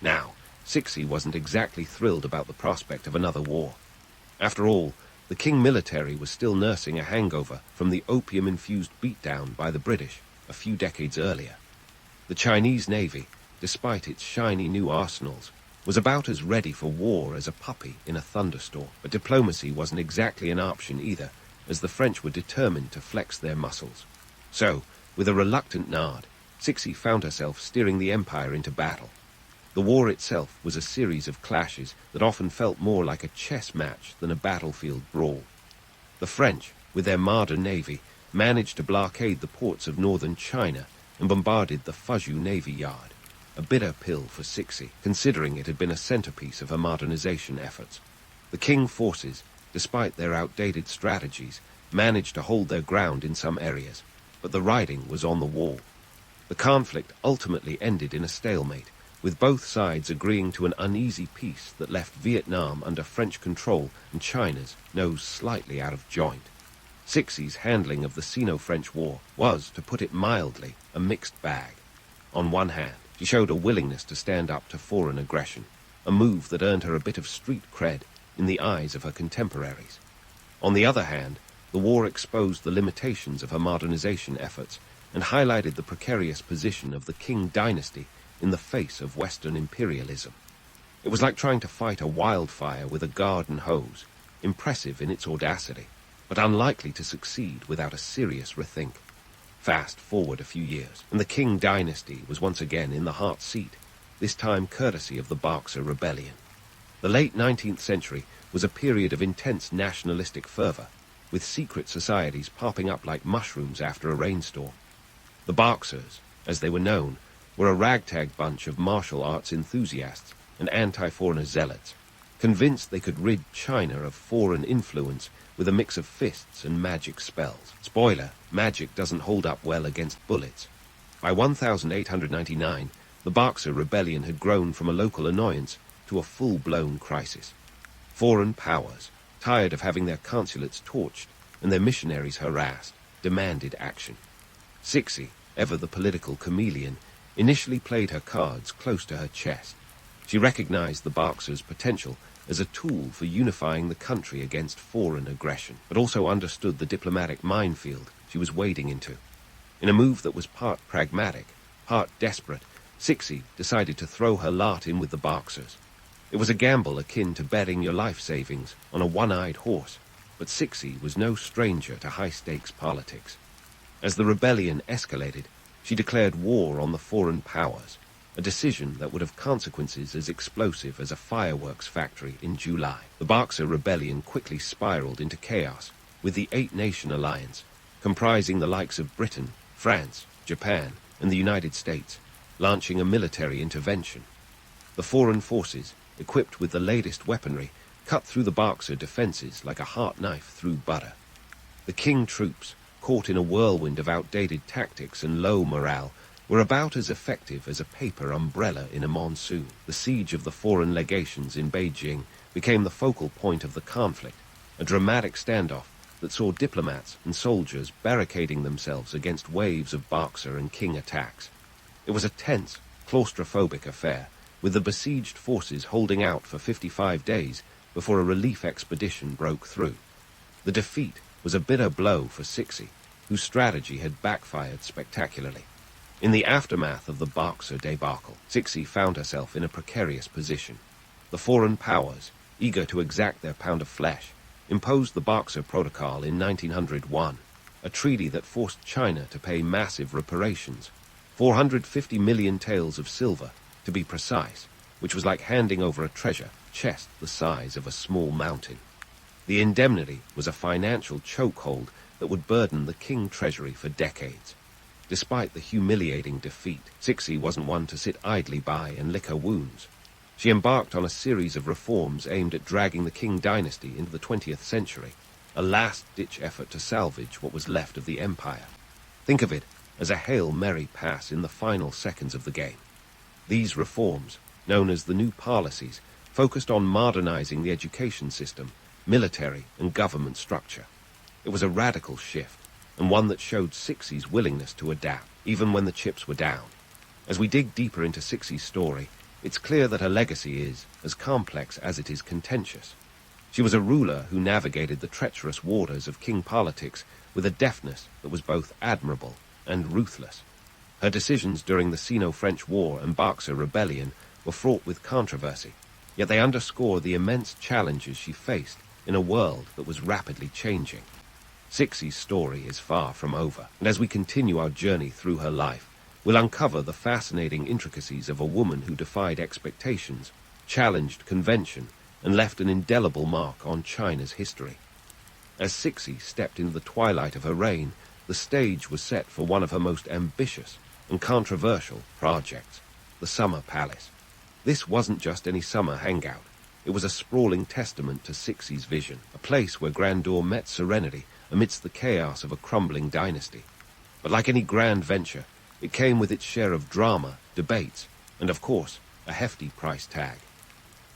Now, Cixi wasn't exactly thrilled about the prospect of another war. After all, the Qing military was still nursing a hangover from the opium-infused beatdown by the British a few decades earlier. The Chinese Navy, despite its shiny new arsenals, was about as ready for war as a puppy in a thunderstorm. But diplomacy wasn't exactly an option either, as the French were determined to flex their muscles. So, with a reluctant nod, Cixi found herself steering the empire into battle. The war itself was a series of clashes that often felt more like a chess match than a battlefield brawl. The French, with their modern navy, managed to blockade the ports of northern China and bombarded the Fuzhou Navy Yard, a bitter pill for Cixi, considering it had been a centerpiece of her modernization efforts. The Qing forces, despite their outdated strategies, managed to hold their ground in some areas, but the writing was on the wall. The conflict ultimately ended in a stalemate, with both sides agreeing to an uneasy peace that left Vietnam under French control and China's nose slightly out of joint. Cixi's handling of the Sino-French War was, to put it mildly, a mixed bag. On one hand, she showed a willingness to stand up to foreign aggression, a move that earned her a bit of street cred in the eyes of her contemporaries. On the other hand, the war exposed the limitations of her modernization efforts and highlighted the precarious position of the Qing dynasty in the face of Western imperialism. It was like trying to fight a wildfire with a garden hose, impressive in its audacity, but unlikely to succeed without a serious rethink. Fast forward a few years, and the Qing dynasty was once again in the hot seat, this time courtesy of the Boxer Rebellion. The late 19th century was a period of intense nationalistic fervor, with secret societies popping up like mushrooms after a rainstorm. The Boxers, as they were known, were a ragtag bunch of martial arts enthusiasts and anti-foreigner zealots, convinced they could rid China of foreign influence with a mix of fists and magic spells. Spoiler, magic doesn't hold up well against bullets. By 1899, the Boxer Rebellion had grown from a local annoyance to a full-blown crisis. Foreign powers, tired of having their consulates torched and their missionaries harassed, demanded action. Cixi, ever the political chameleon, initially played her cards close to her chest. She recognized the Boxers' potential as a tool for unifying the country against foreign aggression, but also understood the diplomatic minefield she was wading into. In a move that was part pragmatic, part desperate, Cixi decided to throw her lot in with the Boxers. It was a gamble akin to betting your life savings on a one-eyed horse, but Cixi was no stranger to high-stakes politics. As the rebellion escalated, she declared war on the foreign powers, a decision that would have consequences as explosive as a fireworks factory in July. The Boxer rebellion quickly spiraled into chaos, with the Eight-Nation Alliance, comprising the likes of Britain, France, Japan, and the United States, launching a military intervention. The foreign forces, equipped with the latest weaponry, cut through the Boxer defenses like a hot knife through butter. The King troops, caught in a whirlwind of outdated tactics and low morale, were about as effective as a paper umbrella in a monsoon. The siege of the foreign legations in Beijing became the focal point of the conflict, a dramatic standoff that saw diplomats and soldiers barricading themselves against waves of Boxer and King attacks. It was a tense, claustrophobic affair, with the besieged forces holding out for 55 days before a relief expedition broke through. The defeat was a bitter blow for Cixi, whose strategy had backfired spectacularly. In the aftermath of the Boxer debacle, Cixi found herself in a precarious position. The foreign powers, eager to exact their pound of flesh, imposed the Boxer Protocol in 1901, a treaty that forced China to pay massive reparations, 450 million taels of silver, to be precise, which was like handing over a treasure chest the size of a small mountain. The indemnity was a financial chokehold that would burden the King treasury for decades. Despite the humiliating defeat, Cixi wasn't one to sit idly by and lick her wounds. She embarked on a series of reforms aimed at dragging the Qing dynasty into the 20th century, a last-ditch effort to salvage what was left of the empire. Think of it as a Hail Mary pass in the final seconds of the game. These reforms, known as the New Policies, focused on modernizing the education system, military and government structure. It was a radical shift, and one that showed Cixi's willingness to adapt, even when the chips were down. As we dig deeper into Cixi's story, it's clear that her legacy is as complex as it is contentious. She was a ruler who navigated the treacherous waters of King politics with a deftness that was both admirable and ruthless. Her decisions during the Sino-French War and Boxer Rebellion were fraught with controversy, yet they underscore the immense challenges she faced in a world that was rapidly changing. Cixi's story is far from over, and as we continue our journey through her life, we'll uncover the fascinating intricacies of a woman who defied expectations, challenged convention, and left an indelible mark on China's history. As Cixi stepped into the twilight of her reign, the stage was set for one of her most ambitious and controversial projects, the Summer Palace. This wasn't just any summer hangout. It was a sprawling testament to Cixi's vision, a place where grandeur met serenity amidst the chaos of a crumbling dynasty. But like any grand venture, it came with its share of drama, debates, and of course, a hefty price tag.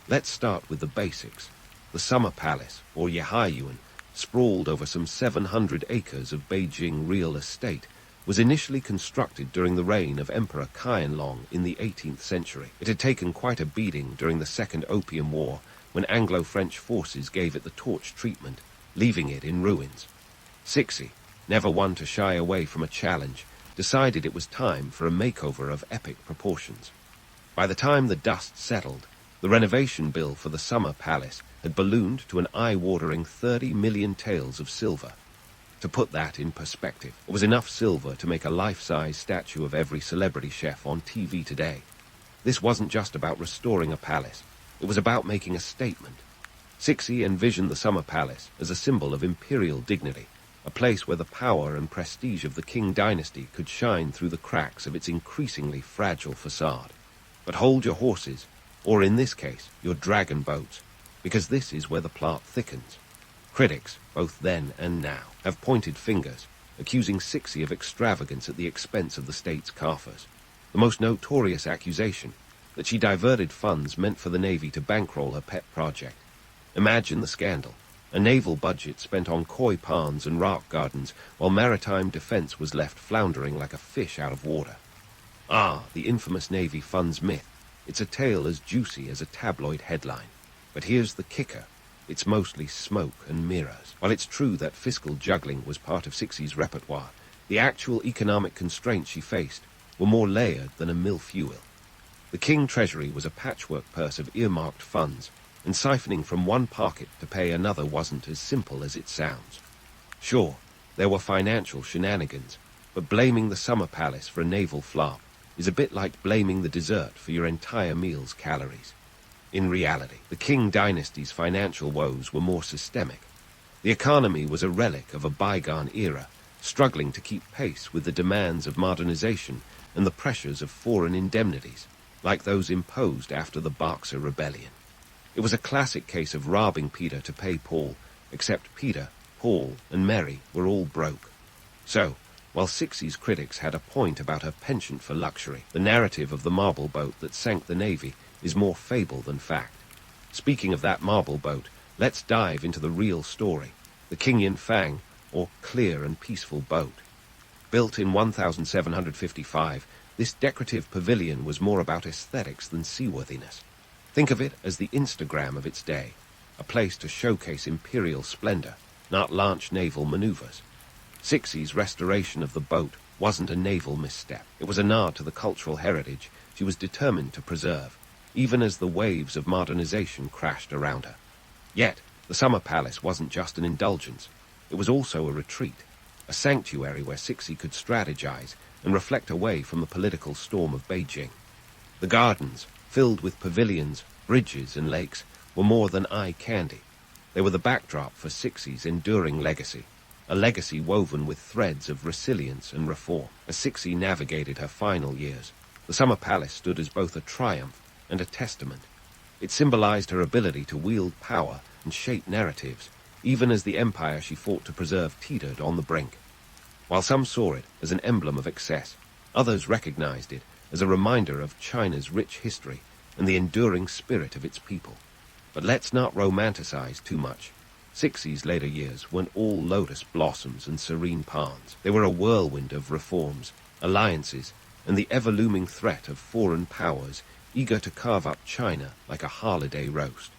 Let's start with the basics. The Summer Palace, or Yehaiyuan, sprawled over some 700 acres of Beijing real estate, was initially constructed during the reign of Emperor Qianlong in the 18th century. It had taken quite a beating during the Second Opium War, when Anglo-French forces gave it the torch treatment, leaving it in ruins. Cixi, never one to shy away from a challenge, decided it was time for a makeover of epic proportions. By the time the dust settled, the renovation bill for the Summer Palace had ballooned to an eye-watering 30 million taels of silver. To put that in perspective, it was enough silver to make a life-size statue of every celebrity chef on TV today. This wasn't just about restoring a palace. It was about making a statement. Cixi envisioned the Summer Palace as a symbol of imperial dignity, a place where the power and prestige of the Qing dynasty could shine through the cracks of its increasingly fragile facade. But hold your horses, or in this case, your dragon boats, because this is where the plot thickens. Critics, both then and now, have pointed fingers, accusing Cixi of extravagance at the expense of the state's coffers. The most notorious accusation, that she diverted funds meant for the Navy to bankroll her pet project. Imagine the scandal. a naval budget spent on koi ponds and rock gardens, while maritime defense was left floundering like a fish out of water. Ah, the infamous Navy funds myth. It's a tale as juicy as a tabloid headline. But here's the kicker. It's mostly smoke and mirrors. While it's true that fiscal juggling was part of Cixi's repertoire, the actual economic constraints she faced were more layered than a millefeuille. The King Treasury was a patchwork purse of earmarked funds, and siphoning from one pocket to pay another wasn't as simple as it sounds. Sure, there were financial shenanigans, but blaming the summer palace for a naval flop is a bit like blaming the dessert for your entire meal's calories. In reality, the Qing dynasty's financial woes were more systemic. The economy was a relic of a bygone era, struggling to keep pace with the demands of modernization and the pressures of foreign indemnities, like those imposed after the Boxer Rebellion. It was a classic case of robbing Peter to pay Paul, except Peter, Paul, and Mary were all broke. So, while Cixi's critics had a point about her penchant for luxury, the narrative of the marble boat that sank the Navy is more fable than fact. Speaking of that marble boat, let's dive into the real story, the Qingyan Fang, or clear and peaceful boat. Built in 1755, this decorative pavilion was more about aesthetics than seaworthiness. Think of it as the Instagram of its day, a place to showcase imperial splendor, not launch naval maneuvers. Cixi's restoration of the boat wasn't a naval misstep. It was a nod to the cultural heritage she was determined to preserve, even as the waves of modernization crashed around her. Yet, the summer palace wasn't just an indulgence. It was also a retreat, a sanctuary where Cixi could strategize and reflect away from the political storm of Beijing. The gardens, filled with pavilions, bridges, and lakes, were more than eye candy. They were the backdrop for Cixi's enduring legacy, a legacy woven with threads of resilience and reform. As Cixi navigated her final years, the summer palace stood as both a triumph and a testament. It symbolized her ability to wield power and shape narratives, even as the empire she fought to preserve teetered on the brink. While some saw it as an emblem of excess, others recognized it as a reminder of China's rich history and the enduring spirit of its people. But let's not romanticize too much. Cixi's later years weren't all lotus blossoms and serene ponds. They were a whirlwind of reforms, alliances, and the ever-looming threat of foreign powers eager to carve up China like a holiday roast.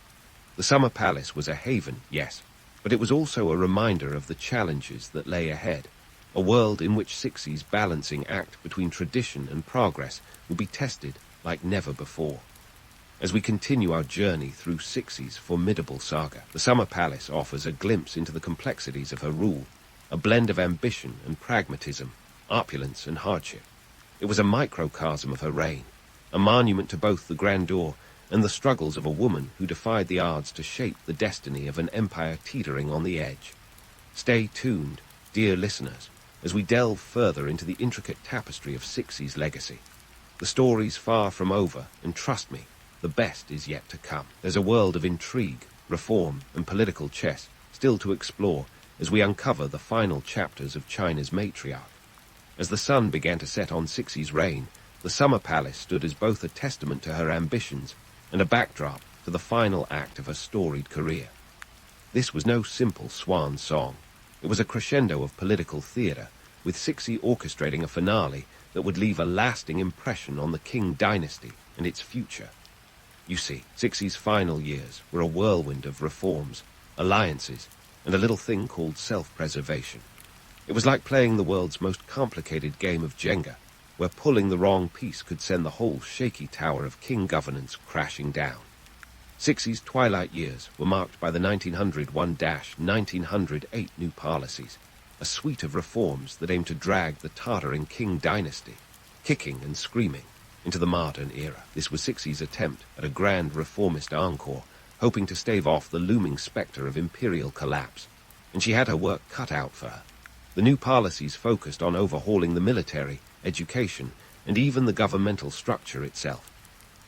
The summer palace was a haven, yes, but it was also a reminder of the challenges that lay ahead, a world in which Cixi's balancing act between tradition and progress will be tested like never before. As we continue our journey through Cixi's formidable saga, the Summer Palace offers a glimpse into the complexities of her rule, a blend of ambition and pragmatism, opulence and hardship. It was a microcosm of her reign, a monument to both the grandeur and the struggles of a woman who defied the odds to shape the destiny of an empire teetering on the edge. Stay tuned, dear listeners, as we delve further into the intricate tapestry of Cixi's legacy. The story's far from over, and trust me, the best is yet to come. There's a world of intrigue, reform, and political chess still to explore as we uncover the final chapters of China's matriarch. As the sun began to set on Cixi's reign, the Summer Palace stood as both a testament to her ambitions and a backdrop to the final act of her storied career. This was no simple swan song. It was a crescendo of political theater, with Cixi orchestrating a finale that would leave a lasting impression on the Qing dynasty and its future. You see, Cixi's final years were a whirlwind of reforms, alliances, and a little thing called self-preservation. It was like playing the world's most complicated game of Jenga, where pulling the wrong piece could send the whole shaky tower of Qing governance crashing down. Cixi's twilight years were marked by the 1901-1908 new policies, a suite of reforms that aimed to drag the tottering Qing dynasty, kicking and screaming, into the modern era. This was Cixi's attempt at a grand reformist encore, hoping to stave off the looming specter of imperial collapse. And she had her work cut out for her. The new policies focused on overhauling the military, education, and even the governmental structure itself.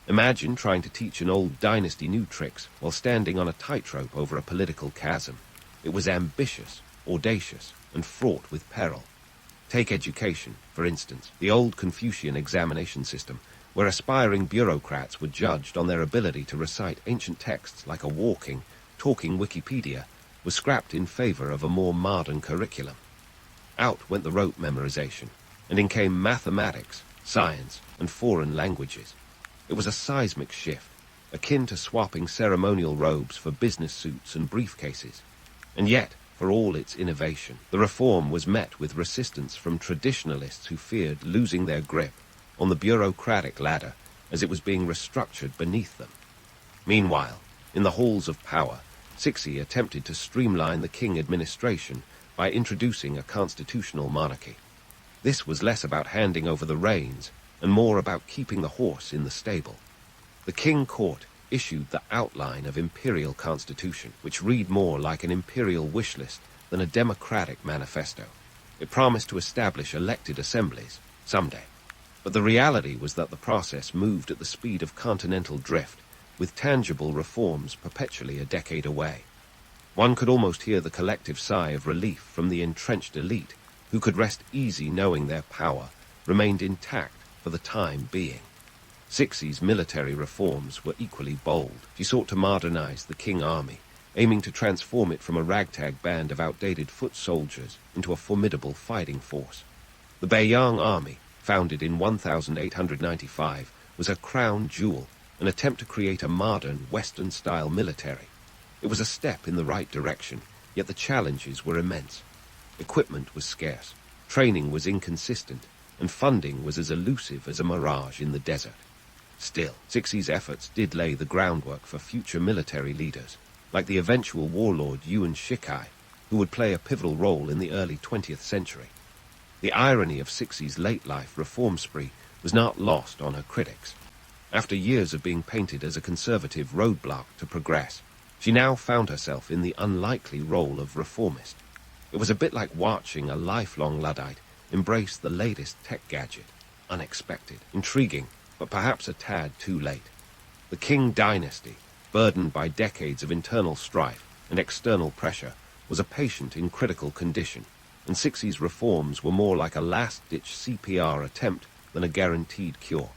Imagine trying to teach an old dynasty new tricks while standing on a tightrope over a political chasm. It was ambitious, audacious, and fraught with peril. Take education, for instance, the old Confucian examination system, where aspiring bureaucrats were judged on their ability to recite ancient texts like a walking, talking Wikipedia, was scrapped in favor of a more modern curriculum. Out went the rote memorization, and in came mathematics, science, and foreign languages. It was a seismic shift, akin to swapping ceremonial robes for business suits and briefcases. And yet, for all its innovation, the reform was met with resistance from traditionalists who feared losing their grip on the bureaucratic ladder as it was being restructured beneath them. Meanwhile, in the halls of power, Cixi attempted to streamline the king administration by introducing a constitutional monarchy. This was less about handing over the reins and more about keeping the horse in the stable. The king court issued the outline of imperial constitution, which read more like an imperial wish list than a democratic manifesto. It promised to establish elected assemblies someday. But the reality was that the process moved at the speed of continental drift, with tangible reforms perpetually a decade away. One could almost hear the collective sigh of relief from the entrenched elite, who could rest easy knowing their power remained intact for the time being. Cixi's military reforms were equally bold. She sought to modernize the King army, aiming to transform it from a ragtag band of outdated foot soldiers into a formidable fighting force. The Beiyang army, founded in 1895, was a crown jewel, an attempt to create a modern, Western-style military. It was a step in the right direction, yet the challenges were immense. Equipment was scarce, training was inconsistent, and funding was as elusive as a mirage in the desert. Still, Cixi's efforts did lay the groundwork for future military leaders, like the eventual warlord Yuan Shikai, who would play a pivotal role in the early 20th century. The irony of Cixi's late-life reform spree was not lost on her critics. After years of being painted as a conservative roadblock to progress, she now found herself in the unlikely role of reformist. It was a bit like watching a lifelong Luddite embrace the latest tech gadget. Unexpected, intriguing, but perhaps a tad too late. The Qing dynasty, burdened by decades of internal strife and external pressure, was a patient in critical condition, and Cixi's reforms were more like a last-ditch CPR attempt than a guaranteed cure.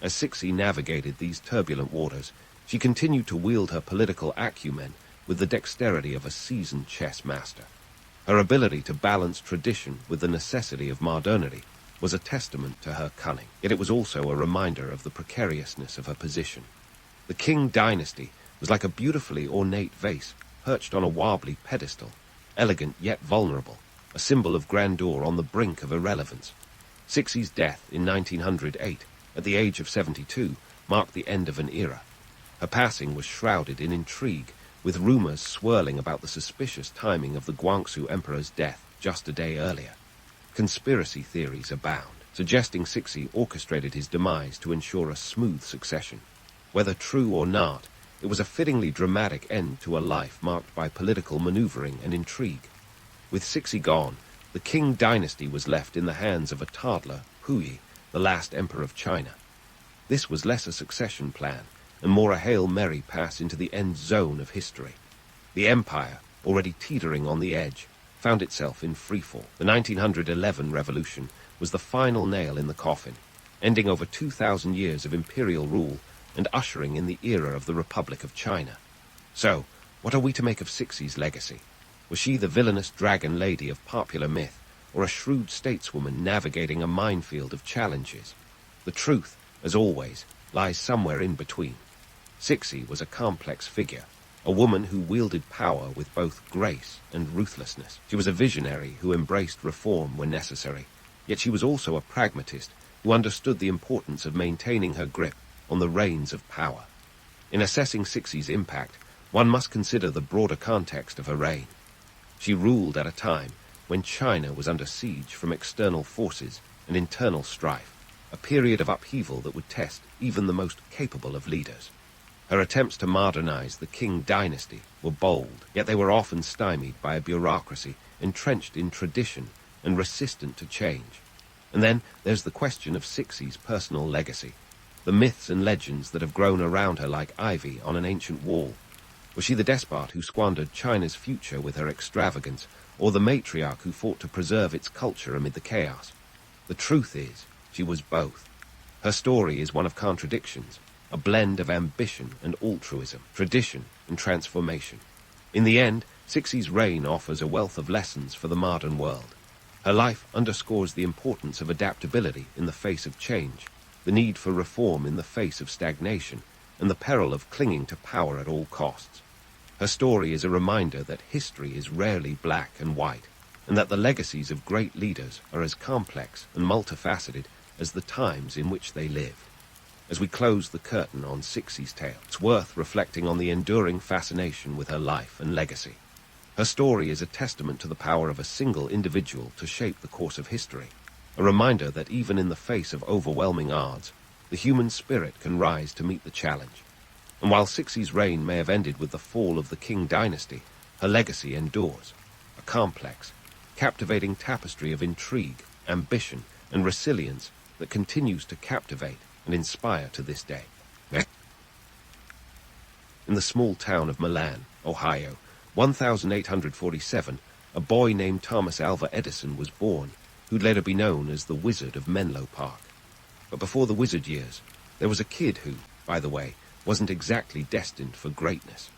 As Cixi navigated these turbulent waters, she continued to wield her political acumen with the dexterity of a seasoned chess master. Her ability to balance tradition with the necessity of modernity was a testament to her cunning, yet it was also a reminder of the precariousness of her position. The Qing dynasty was like a beautifully ornate vase perched on a wobbly pedestal, elegant yet vulnerable, a symbol of grandeur on the brink of irrelevance. Cixi's death in 1908, at the age of 72, marked the end of an era. Her passing was shrouded in intrigue, with rumors swirling about the suspicious timing of the Guangxu emperor's death just a day earlier. Conspiracy theories abound, suggesting Cixi orchestrated his demise to ensure a smooth succession. Whether true or not, it was a fittingly dramatic end to a life marked by political maneuvering and intrigue. With Cixi gone, the Qing dynasty was left in the hands of a toddler, Puyi, the last emperor of China. This was less a succession plan, and more a Hail Mary pass into the end zone of history. The empire, already teetering on the edge, found itself in freefall. The 1911 revolution was the final nail in the coffin, ending over 2,000 years of imperial rule and ushering in the era of the Republic of China. So, what are we to make of Cixi's legacy? Was she the villainous dragon lady of popular myth, or a shrewd stateswoman navigating a minefield of challenges? The truth, as always, lies somewhere in between. Cixi was a complex figure, a woman who wielded power with both grace and ruthlessness. She was a visionary who embraced reform when necessary, yet she was also a pragmatist who understood the importance of maintaining her grip on the reins of power. In assessing Cixi's impact, one must consider the broader context of her reign. She ruled at a time when China was under siege from external forces and internal strife, a period of upheaval that would test even the most capable of leaders. Her attempts to modernize the Qing dynasty were bold, yet they were often stymied by a bureaucracy entrenched in tradition and resistant to change. And then there's the question of Cixi's personal legacy, the myths and legends that have grown around her like ivy on an ancient wall. Was she the despot who squandered China's future with her extravagance, or the matriarch who fought to preserve its culture amid the chaos? The truth is, she was both. Her story is one of contradictions, a blend of ambition and altruism, tradition and transformation. In the end, Cixi's reign offers a wealth of lessons for the modern world. Her life underscores the importance of adaptability in the face of change, the need for reform in the face of stagnation, and the peril of clinging to power at all costs. Her story is a reminder that history is rarely black and white, and that the legacies of great leaders are as complex and multifaceted as the times in which they lived. As we close the curtain on Cixi's tale, it's worth reflecting on the enduring fascination with her life and legacy. Her story is a testament to the power of a single individual to shape the course of history, a reminder that even in the face of overwhelming odds, the human spirit can rise to meet the challenge. And while Cixi's reign may have ended with the fall of the Qing dynasty, her legacy endures, a complex, captivating tapestry of intrigue, ambition, and resilience that continues to captivate and inspire to this day. In the small town of Milan, Ohio, 1847, a boy named Thomas Alva Edison was born, who'd later be known as the Wizard of Menlo Park. But before the wizard years, there was a kid who, by the way, wasn't exactly destined for greatness.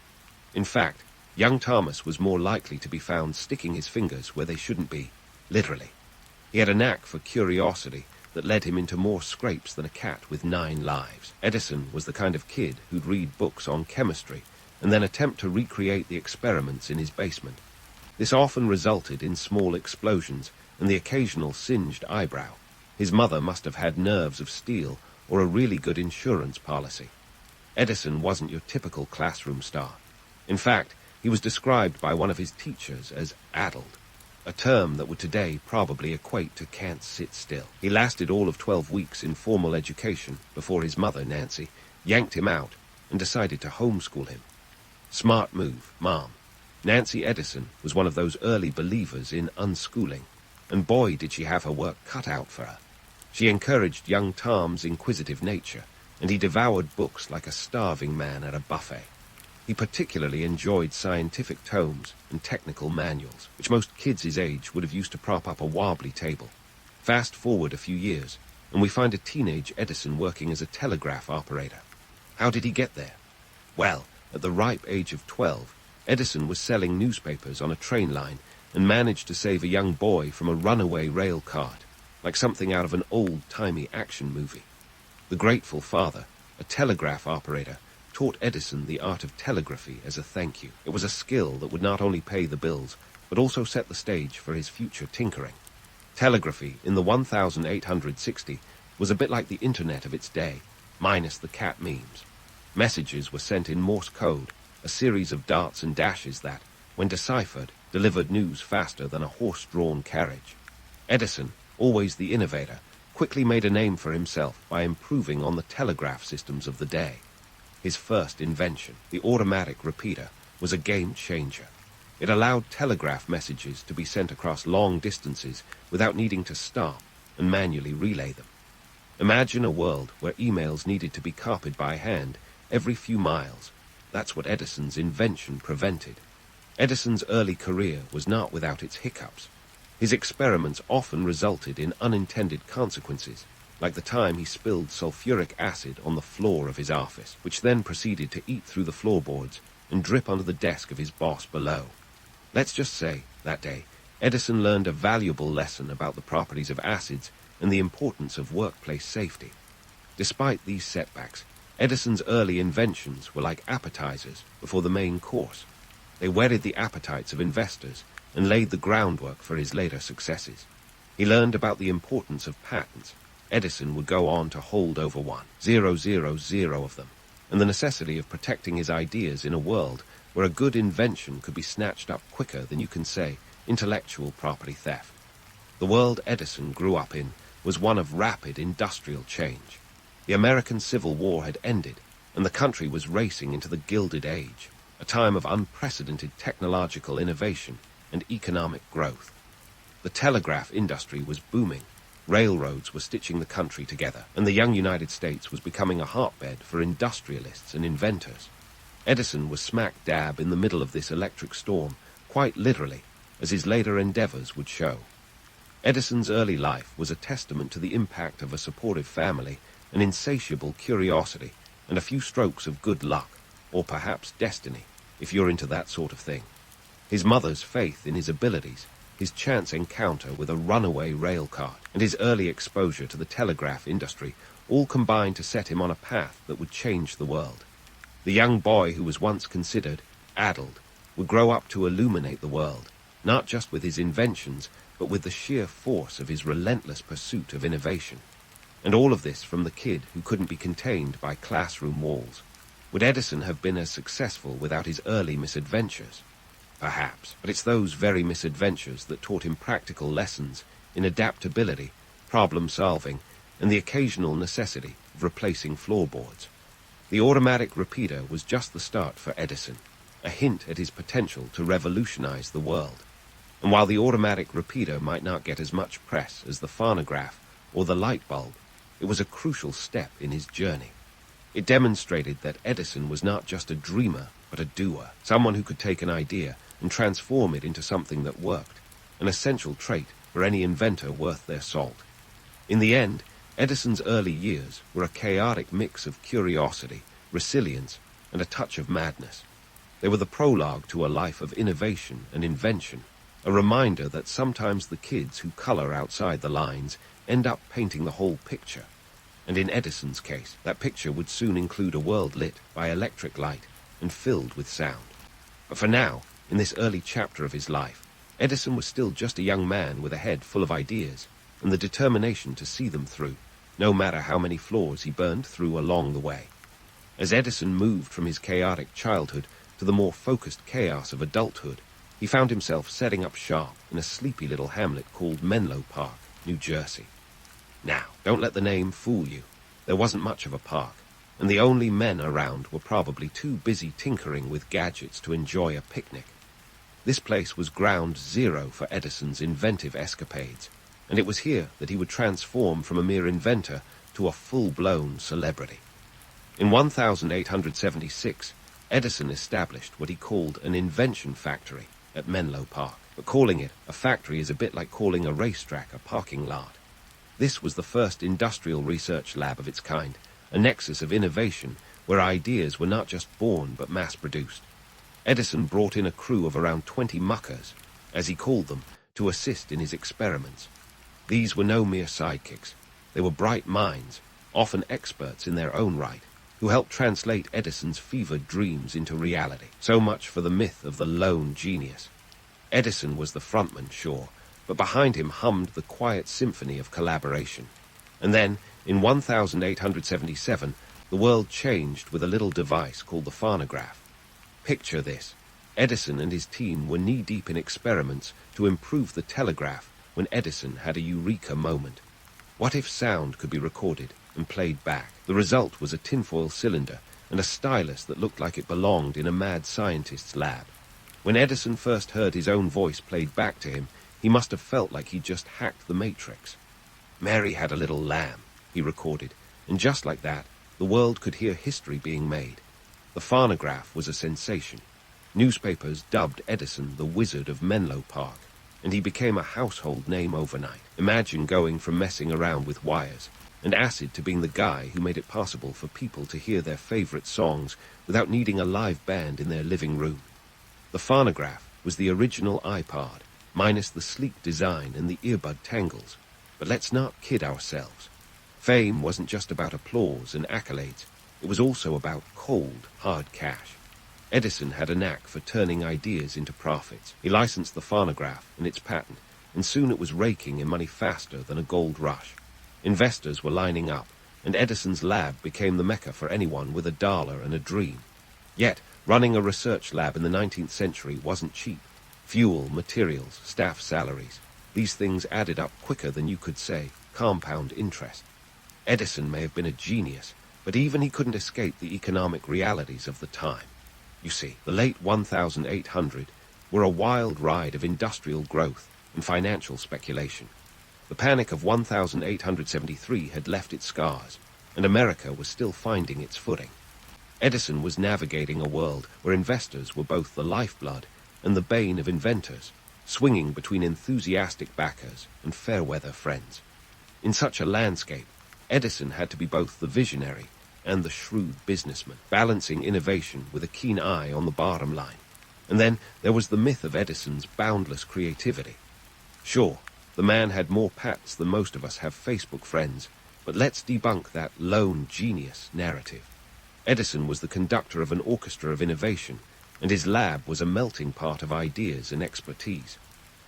In fact, young Thomas was more likely to be found sticking his fingers where they shouldn't be, literally. He had a knack for curiosity that led him into more scrapes than a cat with 9 lives. Edison was the kind of kid who'd read books on chemistry and then attempt to recreate the experiments in his basement. This often resulted in small explosions and the occasional singed eyebrow. His mother must have had nerves of steel or a really good insurance policy. Edison wasn't your typical classroom star. In fact, he was described by one of his teachers as addled, a term that would today probably equate to can't sit still. He lasted all of 12 weeks in formal education before his mother, Nancy, yanked him out and decided to homeschool him. Smart move, Mom. Nancy Edison was one of those early believers in unschooling, and boy did she have her work cut out for her. She encouraged young Tom's inquisitive nature, and he devoured books like a starving man at a buffet. He particularly enjoyed scientific tomes and technical manuals, which most kids his age would have used to prop up a wobbly table. Fast forward a few years, and we find a teenage Edison working as a telegraph operator. How did he get there? Well, at the ripe age of 12, Edison was selling newspapers on a train line and managed to save a young boy from a runaway rail cart, like something out of an old-timey action movie. The grateful father, a telegraph operator, taught Edison the art of telegraphy as a thank you. It was a skill that would not only pay the bills, but also set the stage for his future tinkering. Telegraphy in the 1860 was a bit like the internet of its day, minus the cat memes. Messages were sent in Morse code, a series of darts and dashes that, when deciphered, delivered news faster than a horse-drawn carriage. Edison, always the innovator, quickly made a name for himself by improving on the telegraph systems of the day. His first invention, the automatic repeater, was a game-changer. It allowed telegraph messages to be sent across long distances without needing to stop and manually relay them. Imagine a world where emails needed to be copied by hand every few miles. That's what Edison's invention prevented. Edison's early career was not without its hiccups. His experiments often resulted in unintended consequences, like the time he spilled sulfuric acid on the floor of his office, which then proceeded to eat through the floorboards and drip onto the desk of his boss below. Let's just say, that day, Edison learned a valuable lesson about the properties of acids and the importance of workplace safety. Despite these setbacks, Edison's early inventions were like appetizers before the main course. They whetted the appetites of investors and laid the groundwork for his later successes. He learned about the importance of patents. Edison would go on to hold over 1,000 of them, and the necessity of protecting his ideas in a world where a good invention could be snatched up quicker than you can say intellectual property theft. The world Edison grew up in was one of rapid industrial change. The American Civil War had ended, and the country was racing into the Gilded Age, a time of unprecedented technological innovation and economic growth. The telegraph industry was booming, railroads were stitching the country together, and the young United States was becoming a hotbed for industrialists and inventors. Edison was smack dab in the middle of this electric storm, quite literally, as his later endeavors would show. Edison's early life was a testament to the impact of a supportive family, an insatiable curiosity, and a few strokes of good luck, or perhaps destiny, if you're into that sort of thing. His mother's faith in his abilities, his chance encounter with a runaway rail cart, and his early exposure to the telegraph industry all combined to set him on a path that would change the world. The young boy who was once considered addled would grow up to illuminate the world, not just with his inventions, but with the sheer force of his relentless pursuit of innovation. And all of this from the kid who couldn't be contained by classroom walls. Would Edison have been as successful without his early misadventures? Perhaps, but it's those very misadventures that taught him practical lessons in adaptability, problem-solving, and the occasional necessity of replacing floorboards. The automatic repeater was just the start for Edison, a hint at his potential to revolutionize the world. And while the automatic repeater might not get as much press as the phonograph or the light bulb, it was a crucial step in his journey. It demonstrated that Edison was not just a dreamer, but a doer, someone who could take an idea and transform it into something that worked, an essential trait for any inventor worth their salt. In the end, Edison's early years were a chaotic mix of curiosity, resilience, and a touch of madness. They were the prologue to a life of innovation and invention, a reminder that sometimes the kids who color outside the lines end up painting the whole picture. And in Edison's case, that picture would soon include a world lit by electric light and filled with sound. But for now, in this early chapter of his life, Edison was still just a young man with a head full of ideas and the determination to see them through, no matter how many floors he burned through along the way. As Edison moved from his chaotic childhood to the more focused chaos of adulthood, he found himself setting up shop in a sleepy little hamlet called Menlo Park, New Jersey. Now, don't let the name fool you. There wasn't much of a park, and the only men around were probably too busy tinkering with gadgets to enjoy a picnic. This place was ground zero for Edison's inventive escapades, and it was here that he would transform from a mere inventor to a full-blown celebrity. In 1876, Edison established what he called an invention factory at Menlo Park, but calling it a factory is a bit like calling a racetrack a parking lot. This was the first industrial research lab of its kind, a nexus of innovation where ideas were not just born but mass-produced. Edison brought in a crew of around 20 muckers, as he called them, to assist in his experiments. These were no mere sidekicks. They were bright minds, often experts in their own right, who helped translate Edison's fevered dreams into reality. So much for the myth of the lone genius. Edison was the frontman, sure, but behind him hummed the quiet symphony of collaboration. And then, in 1877, the world changed with a little device called the phonograph. Picture this. Edison and his team were knee-deep in experiments to improve the telegraph when Edison had a eureka moment. What if sound could be recorded and played back? The result was a tinfoil cylinder and a stylus that looked like it belonged in a mad scientist's lab. When Edison first heard his own voice played back to him, he must have felt like he'd just hacked the Matrix. "Mary had a little lamb," he recorded, and just like that, the world could hear history being made. The phonograph was a sensation. Newspapers dubbed Edison the Wizard of Menlo Park, and he became a household name overnight. Imagine going from messing around with wires and acid to being the guy who made it possible for people to hear their favorite songs without needing a live band in their living room. The phonograph was the original iPod, minus the sleek design and the earbud tangles. But let's not kid ourselves. Fame wasn't just about applause and accolades. It was also about cold, hard cash. Edison had a knack for turning ideas into profits. He licensed the phonograph and its patent, and soon it was raking in money faster than a gold rush. Investors were lining up, and Edison's lab became the mecca for anyone with a dollar and a dream. Yet, running a research lab in the 19th century wasn't cheap. Fuel, materials, staff salaries. These things added up quicker than you could say compound interest. Edison may have been a genius, but even he couldn't escape the economic realities of the time. You see, the late 1800 were a wild ride of industrial growth and financial speculation. The panic of 1873 had left its scars, and America was still finding its footing. Edison was navigating a world where investors were both the lifeblood and the bane of inventors, swinging between enthusiastic backers and fair-weather friends. In such a landscape, Edison had to be both the visionary and the shrewd businessman, balancing innovation with a keen eye on the bottom line. And then there was the myth of Edison's boundless creativity. Sure, the man had more pats than most of us have Facebook friends, but let's debunk that lone genius narrative. Edison was the conductor of an orchestra of innovation, and his lab was a melting pot of ideas and expertise.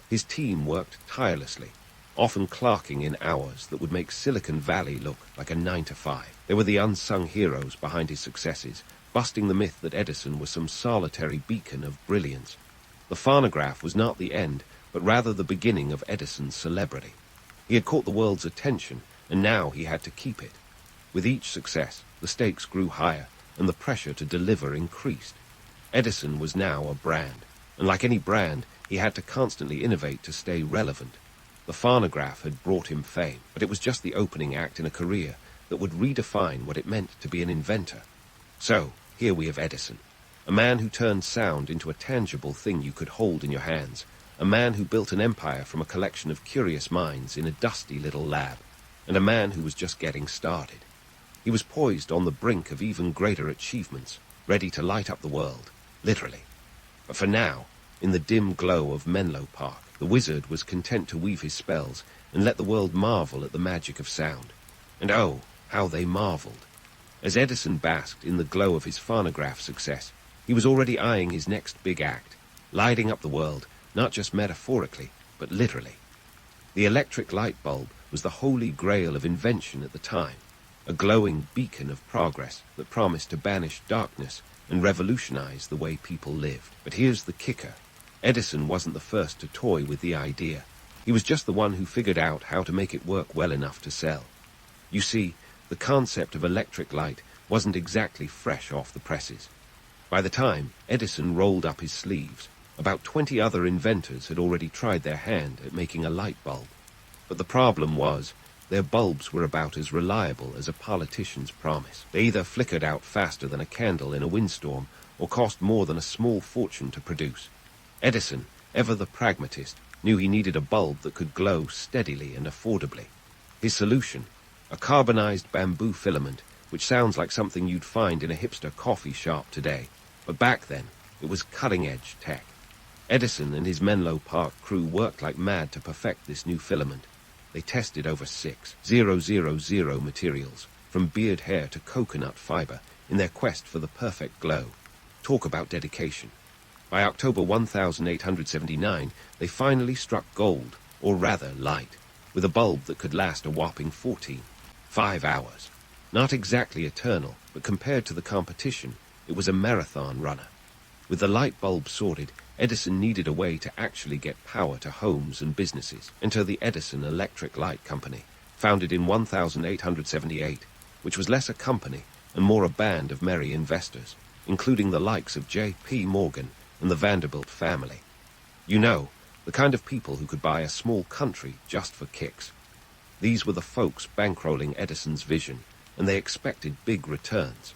His team worked tirelessly, often clerking in hours that would make Silicon Valley look like a 9-to-5. They were the unsung heroes behind his successes, busting the myth that Edison was some solitary beacon of brilliance. The phonograph was not the end, but rather the beginning of Edison's celebrity. He had caught the world's attention, and now he had to keep it. With each success, the stakes grew higher, and the pressure to deliver increased. Edison was now a brand, and like any brand, he had to constantly innovate to stay relevant. The phonograph had brought him fame, but it was just the opening act in a career that would redefine what it meant to be an inventor. So, here we have Edison, a man who turned sound into a tangible thing you could hold in your hands, a man who built an empire from a collection of curious minds in a dusty little lab, and a man who was just getting started. He was poised on the brink of even greater achievements, ready to light up the world, literally. But for now, in the dim glow of Menlo Park, the wizard was content to weave his spells and let the world marvel at the magic of sound. And oh, how they marveled. As Edison basked in the glow of his phonograph success, he was already eyeing his next big act, lighting up the world, not just metaphorically, but literally. The electric light bulb was the holy grail of invention at the time, a glowing beacon of progress that promised to banish darkness and revolutionize the way people lived. But here's the kicker. Edison wasn't the first to toy with the idea. He was just the one who figured out how to make it work well enough to sell. You see, the concept of electric light wasn't exactly fresh off the presses. By the time Edison rolled up his sleeves, about 20 other inventors had already tried their hand at making a light bulb. But the problem was, their bulbs were about as reliable as a politician's promise. They either flickered out faster than a candle in a windstorm, or cost more than a small fortune to produce. Edison, ever the pragmatist, knew he needed a bulb that could glow steadily and affordably. His solution, a carbonized bamboo filament, which sounds like something you'd find in a hipster coffee shop today. But back then, it was cutting-edge tech. Edison and his Menlo Park crew worked like mad to perfect this new filament. They tested over 6,000 materials, from beard hair to coconut fiber, in their quest for the perfect glow. Talk about dedication. By October 1879, they finally struck gold, or rather light, with a bulb that could last a whopping 5 hours. Not exactly eternal, but compared to the competition, it was a marathon runner. With the light bulb sorted, Edison needed a way to actually get power to homes and businesses. Enter the Edison Electric Light Company, founded in 1878, which was less a company and more a band of merry investors, including the likes of J.P. Morgan and the Vanderbilt family. You know, the kind of people who could buy a small country just for kicks. These were the folks bankrolling Edison's vision, and they expected big returns.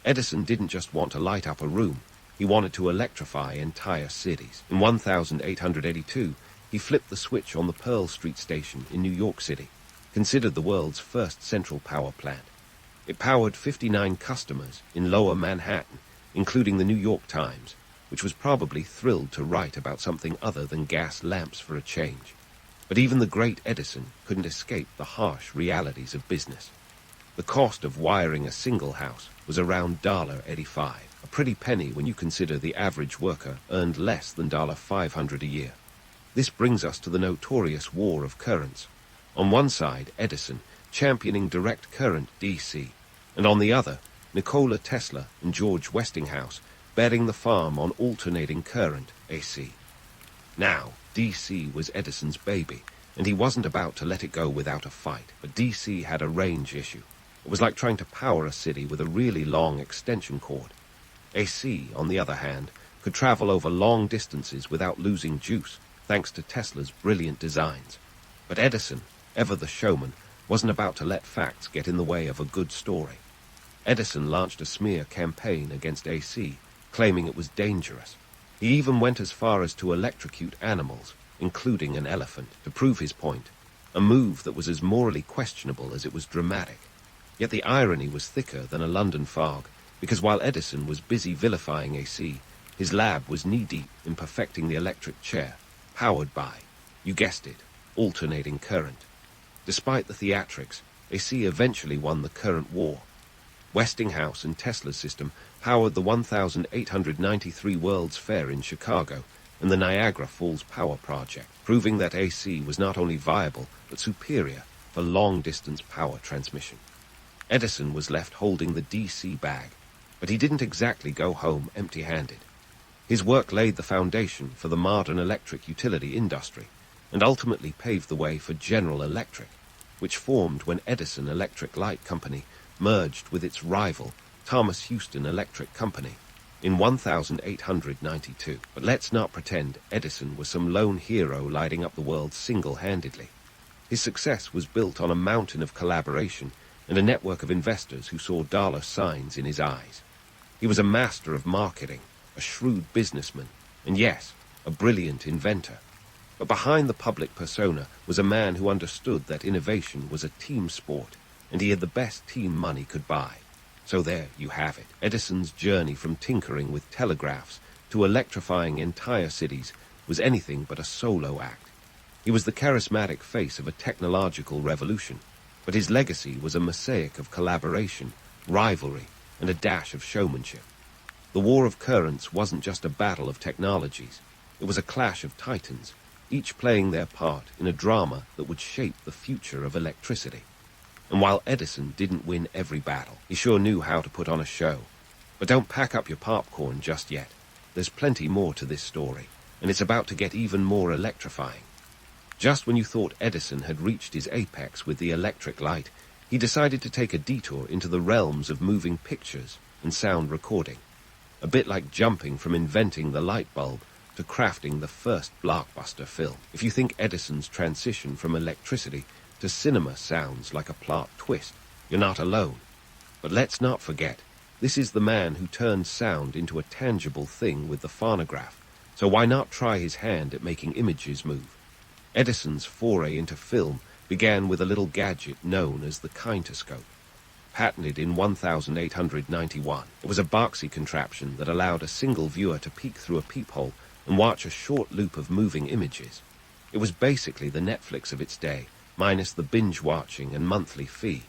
Edison didn't just want to light up a room. He wanted to electrify entire cities. In 1882, he flipped the switch on the Pearl Street station in New York City, considered the world's first central power plant. It powered 59 customers in lower Manhattan, including the New York Times, which was probably thrilled to write about something other than gas lamps for a change. But even the great Edison couldn't escape the harsh realities of business. The cost of wiring a single house was around $85, a pretty penny when you consider the average worker earned less than $500 a year. This brings us to the notorious war of currents. On one side, Edison, championing direct current DC, and on the other, Nikola Tesla and George Westinghouse, betting the farm on alternating current, AC. Now, DC was Edison's baby, and he wasn't about to let it go without a fight. But DC had a range issue. It was like trying to power a city with a really long extension cord. AC, on the other hand, could travel over long distances without losing juice, thanks to Tesla's brilliant designs. But Edison, ever the showman, wasn't about to let facts get in the way of a good story. Edison launched a smear campaign against AC, claiming it was dangerous. He even went as far as to electrocute animals, including an elephant, to prove his point, a move that was as morally questionable as it was dramatic. Yet the irony was thicker than a London fog, because while Edison was busy vilifying AC, His lab was knee-deep in perfecting the electric chair, powered by, you guessed it, alternating current. Despite the theatrics, AC eventually won the current war. Westinghouse and Tesla's system powered the 1893 World's Fair in Chicago and the Niagara Falls Power Project, proving that AC was not only viable but superior for long-distance power transmission. Edison was left holding the DC bag, but he didn't exactly go home empty-handed. His work laid the foundation for the modern electric utility industry and ultimately paved the way for General Electric, which formed when Edison Electric Light Company merged with its rival, Thomas Houston Electric Company, in 1892. But let's not pretend Edison was some lone hero lighting up the world single-handedly. His success was built on a mountain of collaboration and a network of investors who saw dollar signs in his eyes. He was a master of marketing, a shrewd businessman, and yes, a brilliant inventor. But behind the public persona was a man who understood that innovation was a team sport, and he had the best team money could buy. So there you have it. Edison's journey from tinkering with telegraphs to electrifying entire cities was anything but a solo act. He was the charismatic face of a technological revolution, but his legacy was a mosaic of collaboration, rivalry, and a dash of showmanship. The War of Currents wasn't just a battle of technologies. It was a clash of titans, each playing their part in a drama that would shape the future of electricity. And while Edison didn't win every battle, he sure knew how to put on a show. But don't pack up your popcorn just yet. There's plenty more to this story, and it's about to get even more electrifying. Just when you thought Edison had reached his apex with the electric light, he decided to take a detour into the realms of moving pictures and sound recording. A bit like jumping from inventing the light bulb to crafting the first blockbuster film. If you think Edison's transition from electricity to cinema sounds like a plot twist, you're not alone. But let's not forget, this is the man who turned sound into a tangible thing with the phonograph, so why not try his hand at making images move? Edison's foray into film began with a little gadget known as the kinetoscope. Patented in 1891, it was a boxy contraption that allowed a single viewer to peek through a peephole and watch a short loop of moving images. It was basically the Netflix of its day, minus the binge-watching and monthly fee.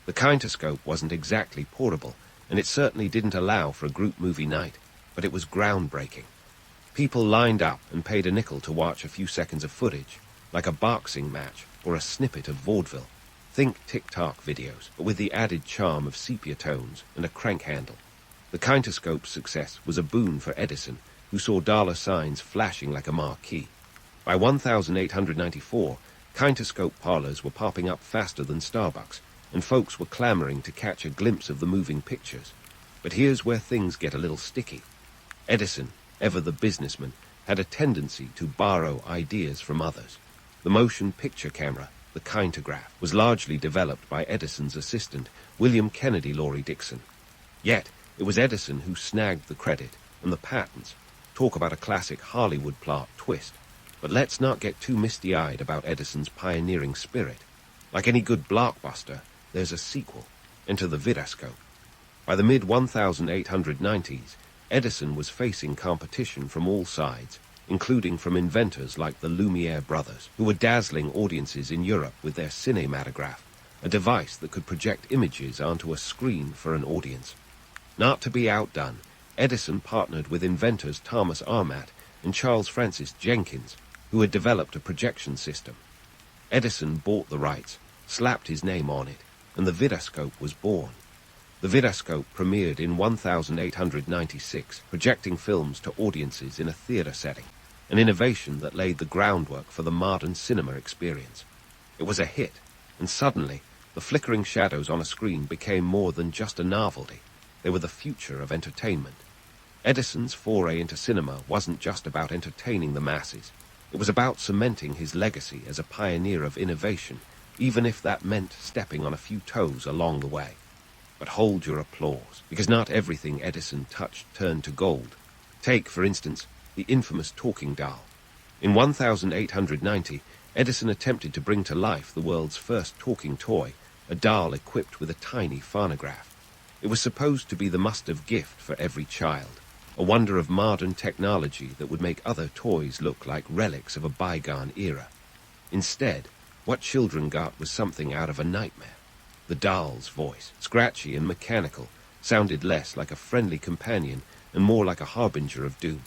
The kinetoscope wasn't exactly portable, and it certainly didn't allow for a group movie night, but it was groundbreaking. People lined up and paid a nickel to watch a few seconds of footage, like a boxing match or a snippet of vaudeville. Think TikTok videos, but with the added charm of sepia tones and a crank handle. The kinetoscope's success was a boon for Edison, who saw dollar signs flashing like a marquee. By 1894, kinetoscope parlors were popping up faster than Starbucks, and folks were clamoring to catch a glimpse of the moving pictures. But here's where things get a little sticky. Edison, ever the businessman, had a tendency to borrow ideas from others. The motion picture camera, the kinetograph, was largely developed by Edison's assistant, William Kennedy Laurie Dixon. Yet, it was Edison who snagged the credit and the patents. Talk about a classic Hollywood plot twist. But let's not get too misty-eyed about Edison's pioneering spirit. Like any good blockbuster, there's a sequel, Enter the Vidascope. By the mid-1890s, Edison was facing competition from all sides, including from inventors like the Lumiere brothers, who were dazzling audiences in Europe with their cinematograph, a device that could project images onto a screen for an audience. Not to be outdone, Edison partnered with inventors Thomas Armat and Charles Francis Jenkins, who had developed a projection system. Edison bought the rights, slapped his name on it, and the Vidascope was born. The Vidascope premiered in 1896, projecting films to audiences in a theater setting, an innovation that laid the groundwork for the modern cinema experience. It was a hit, and suddenly, the flickering shadows on a screen became more than just a novelty. They were the future of entertainment. Edison's foray into cinema wasn't just about entertaining the masses. It was about cementing his legacy as a pioneer of innovation, even if that meant stepping on a few toes along the way. But hold your applause, because not everything Edison touched turned to gold. Take, for instance, the infamous talking doll. In 1890, Edison attempted to bring to life the world's first talking toy, a doll equipped with a tiny phonograph. It was supposed to be the must-have gift for every child. a wonder of modern technology that would make other toys look like relics of a bygone era. Instead, what children got was something out of a nightmare. The doll's voice, scratchy and mechanical, sounded less like a friendly companion and more like a harbinger of doom.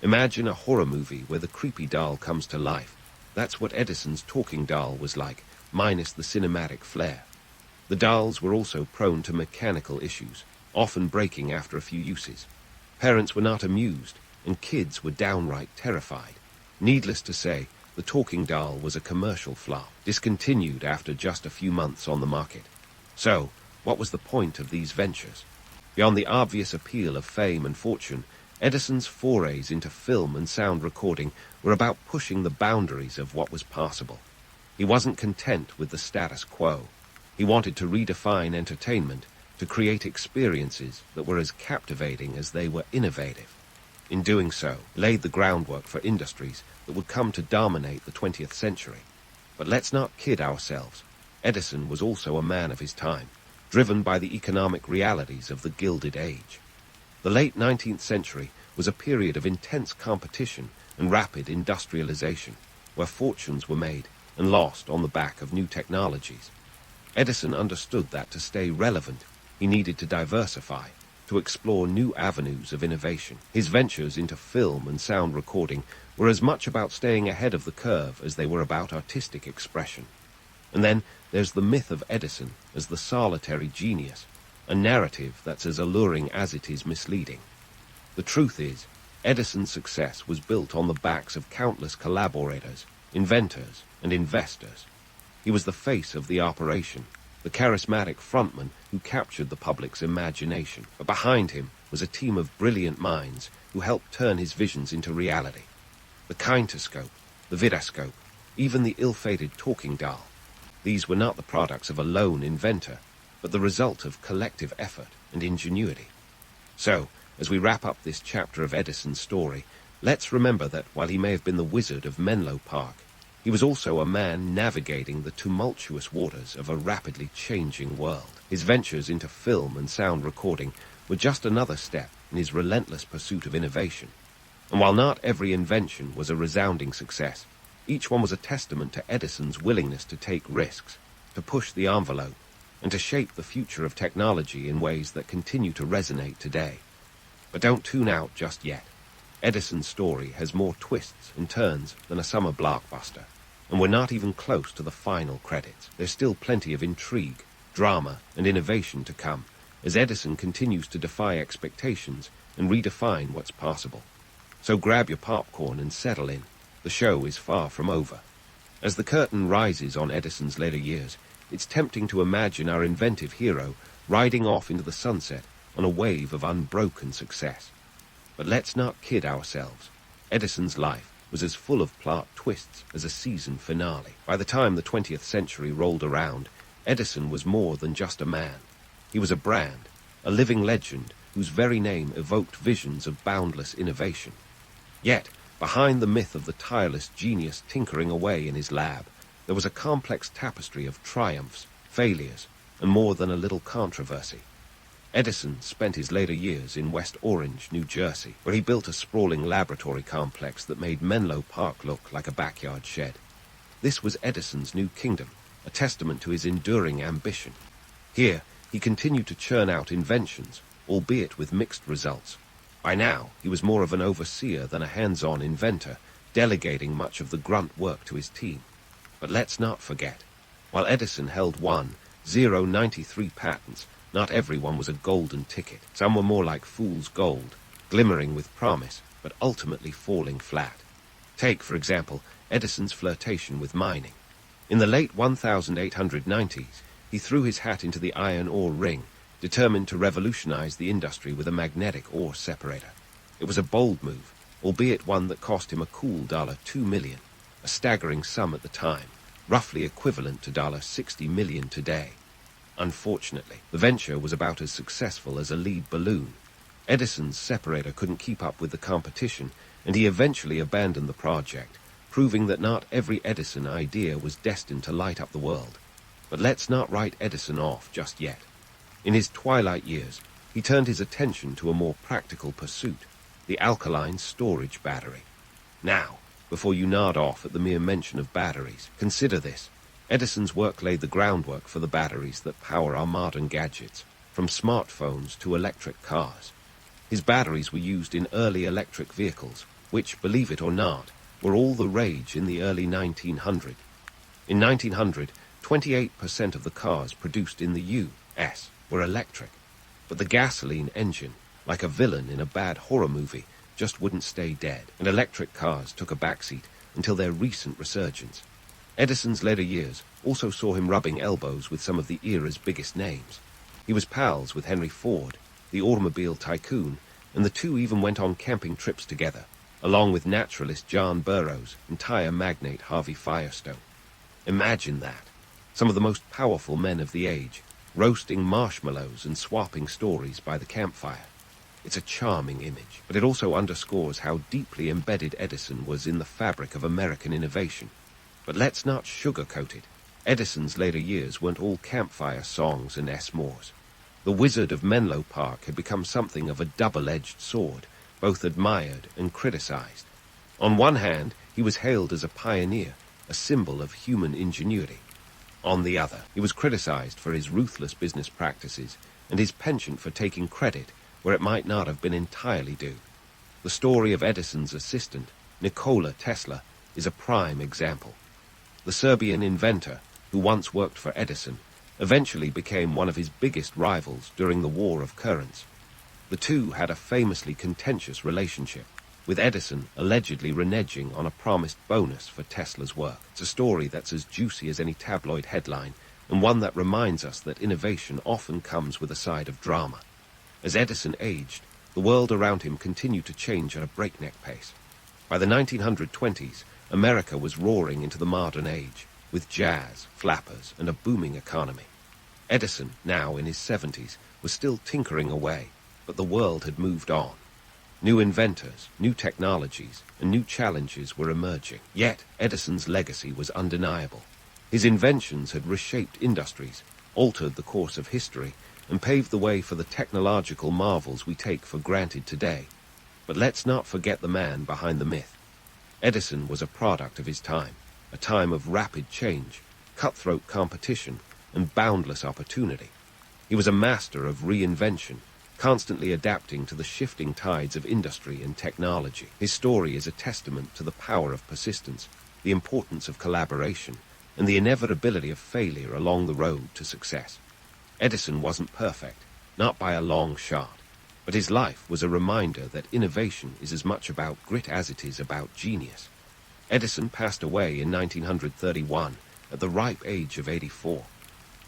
Imagine a horror movie where the creepy doll comes to life. That's what Edison's talking doll was like, minus the cinematic flair. The dolls were also prone to mechanical issues, often breaking after a few uses. Parents were not amused, and kids were downright terrified. Needless to say, the talking doll was a commercial flop, discontinued after just a few months on the market. So, what was the point of these ventures? Beyond the obvious appeal of fame and fortune, Edison's forays into film and sound recording were about pushing the boundaries of what was possible. He wasn't content with the status quo. He wanted to redefine entertainment, to create experiences that were as captivating as they were innovative. In doing so, laid the groundwork for industries that would come to dominate the 20th century. But let's not kid ourselves. Edison was also a man of his time, driven by the economic realities of the Gilded Age. The late 19th century was a period of intense competition and rapid industrialization, where fortunes were made and lost on the back of new technologies. Edison understood that to stay relevant, he needed to diversify, to explore new avenues of innovation. His ventures into film and sound recording were as much about staying ahead of the curve as they were about artistic expression. And then there's the myth of Edison as the solitary genius, a narrative that's as alluring as it is misleading. The truth is, Edison's success was built on the backs of countless collaborators, inventors, and investors. He was the face of the operation, the charismatic frontman who captured the public's imagination. But behind him was a team of brilliant minds who helped turn his visions into reality. The kinetoscope, the vidoscope, even the ill-fated talking doll. These were not the products of a lone inventor, but the result of collective effort and ingenuity. So, as we wrap up this chapter of Edison's story, let's remember that while he may have been the wizard of Menlo Park, he was also a man navigating the tumultuous waters of a rapidly changing world. His ventures into film and sound recording were just another step in his relentless pursuit of innovation. And while not every invention was a resounding success, each one was a testament to Edison's willingness to take risks, to push the envelope, and to shape the future of technology in ways that continue to resonate today. But don't tune out just yet. Edison's story has more twists and turns than a summer blockbuster, and we're not even close to the final credits. There's still plenty of intrigue, drama, and innovation to come, as Edison continues to defy expectations and redefine what's possible. So grab your popcorn and settle in. The show is far from over. As the curtain rises on Edison's later years, it's tempting to imagine our inventive hero riding off into the sunset on a wave of unbroken success. But let's not kid ourselves. Edison's life was as full of plot twists as a season finale. By the time the 20th century rolled around, Edison was more than just a man. He was a brand, a living legend whose very name evoked visions of boundless innovation. Yet, behind the myth of the tireless genius tinkering away in his lab, there was a complex tapestry of triumphs, failures, and more than a little controversy. Edison spent his later years in West Orange, New Jersey, where he built a sprawling laboratory complex that made Menlo Park look like a backyard shed. This was Edison's new kingdom, a testament to his enduring ambition. Here, he continued to churn out inventions, albeit with mixed results. By now, he was more of an overseer than a hands-on inventor, delegating much of the grunt work to his team. But let's not forget, while Edison held 93 patents, not everyone was a golden ticket. Some were more like fool's gold, glimmering with promise, but ultimately falling flat. Take, for example, Edison's flirtation with mining. In the late 1890s, he threw his hat into the iron ore ring, determined to revolutionize the industry with a magnetic ore separator. It was a bold move, albeit one that cost him a cool $2 million, a staggering sum at the time, roughly equivalent to $60 million today. Unfortunately, the venture was about as successful as a lead balloon. Edison's separator couldn't keep up with the competition, and he eventually abandoned the project, proving that not every Edison idea was destined to light up the world. But let's not write Edison off just yet. In his twilight years, he turned his attention to a more practical pursuit, the alkaline storage battery. Now, before you nod off at the mere mention of batteries, consider this. Edison's work laid the groundwork for the batteries that power our modern gadgets, from smartphones to electric cars. His batteries were used in early electric vehicles, which, believe it or not, were all the rage in the early 1900s. In 1900, 28% of the cars produced in the U.S. were electric. But the gasoline engine, like a villain in a bad horror movie, just wouldn't stay dead, and electric cars took a backseat until their recent resurgence. Edison's later years also saw him rubbing elbows with some of the era's biggest names. He was pals with Henry Ford, the automobile tycoon, and the two even went on camping trips together, along with naturalist John Burroughs and tire magnate Harvey Firestone. Imagine that. Some of the most powerful men of the age, roasting marshmallows and swapping stories by the campfire. It's a charming image, but it also underscores how deeply embedded Edison was in the fabric of American innovation. But let's not sugarcoat it. Edison's later years weren't all campfire songs and s'mores. The Wizard of Menlo Park had become something of a double-edged sword, both admired and criticized. On one hand, he was hailed as a pioneer, a symbol of human ingenuity. On the other, he was criticized for his ruthless business practices and his penchant for taking credit where it might not have been entirely due. The story of Edison's assistant, Nikola Tesla, is a prime example. The Serbian inventor, who once worked for Edison, eventually became one of his biggest rivals during the War of Currents. The two had a famously contentious relationship, with Edison allegedly reneging on a promised bonus for Tesla's work. It's a story that's as juicy as any tabloid headline, and one that reminds us that innovation often comes with a side of drama. As Edison aged, the world around him continued to change at a breakneck pace. By the 1920s, America was roaring into the modern age, with jazz, flappers, and a booming economy. Edison, now in his 70s, was still tinkering away, but the world had moved on. New inventors, new technologies, and new challenges were emerging. Yet Edison's legacy was undeniable. His inventions had reshaped industries, altered the course of history, and paved the way for the technological marvels we take for granted today. But let's not forget the man behind the myth. Edison was a product of his time, a time of rapid change, cutthroat competition, and boundless opportunity. He was a master of reinvention, constantly adapting to the shifting tides of industry and technology. His story is a testament to the power of persistence, the importance of collaboration, and the inevitability of failure along the road to success. Edison wasn't perfect, not by a long shot, but his life was a reminder that innovation is as much about grit as it is about genius. Edison passed away in 1931 at the ripe age of 84.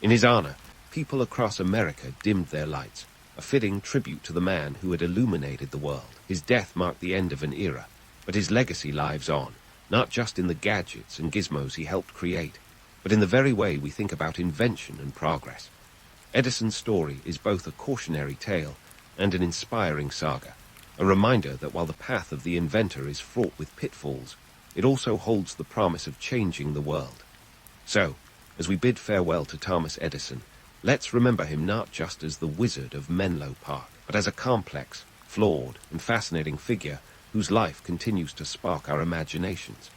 In his honor, people across America dimmed their lights, a fitting tribute to the man who had illuminated the world. His death marked the end of an era, but his legacy lives on, not just in the gadgets and gizmos he helped create, but in the very way we think about invention and progress. Edison's story is both a cautionary tale and an inspiring saga, a reminder that while the path of the inventor is fraught with pitfalls, it also holds the promise of changing the world. So, as we bid farewell to Thomas Edison, let's remember him not just as the Wizard of Menlo Park, but as a complex, flawed, and fascinating figure whose life continues to spark our imaginations.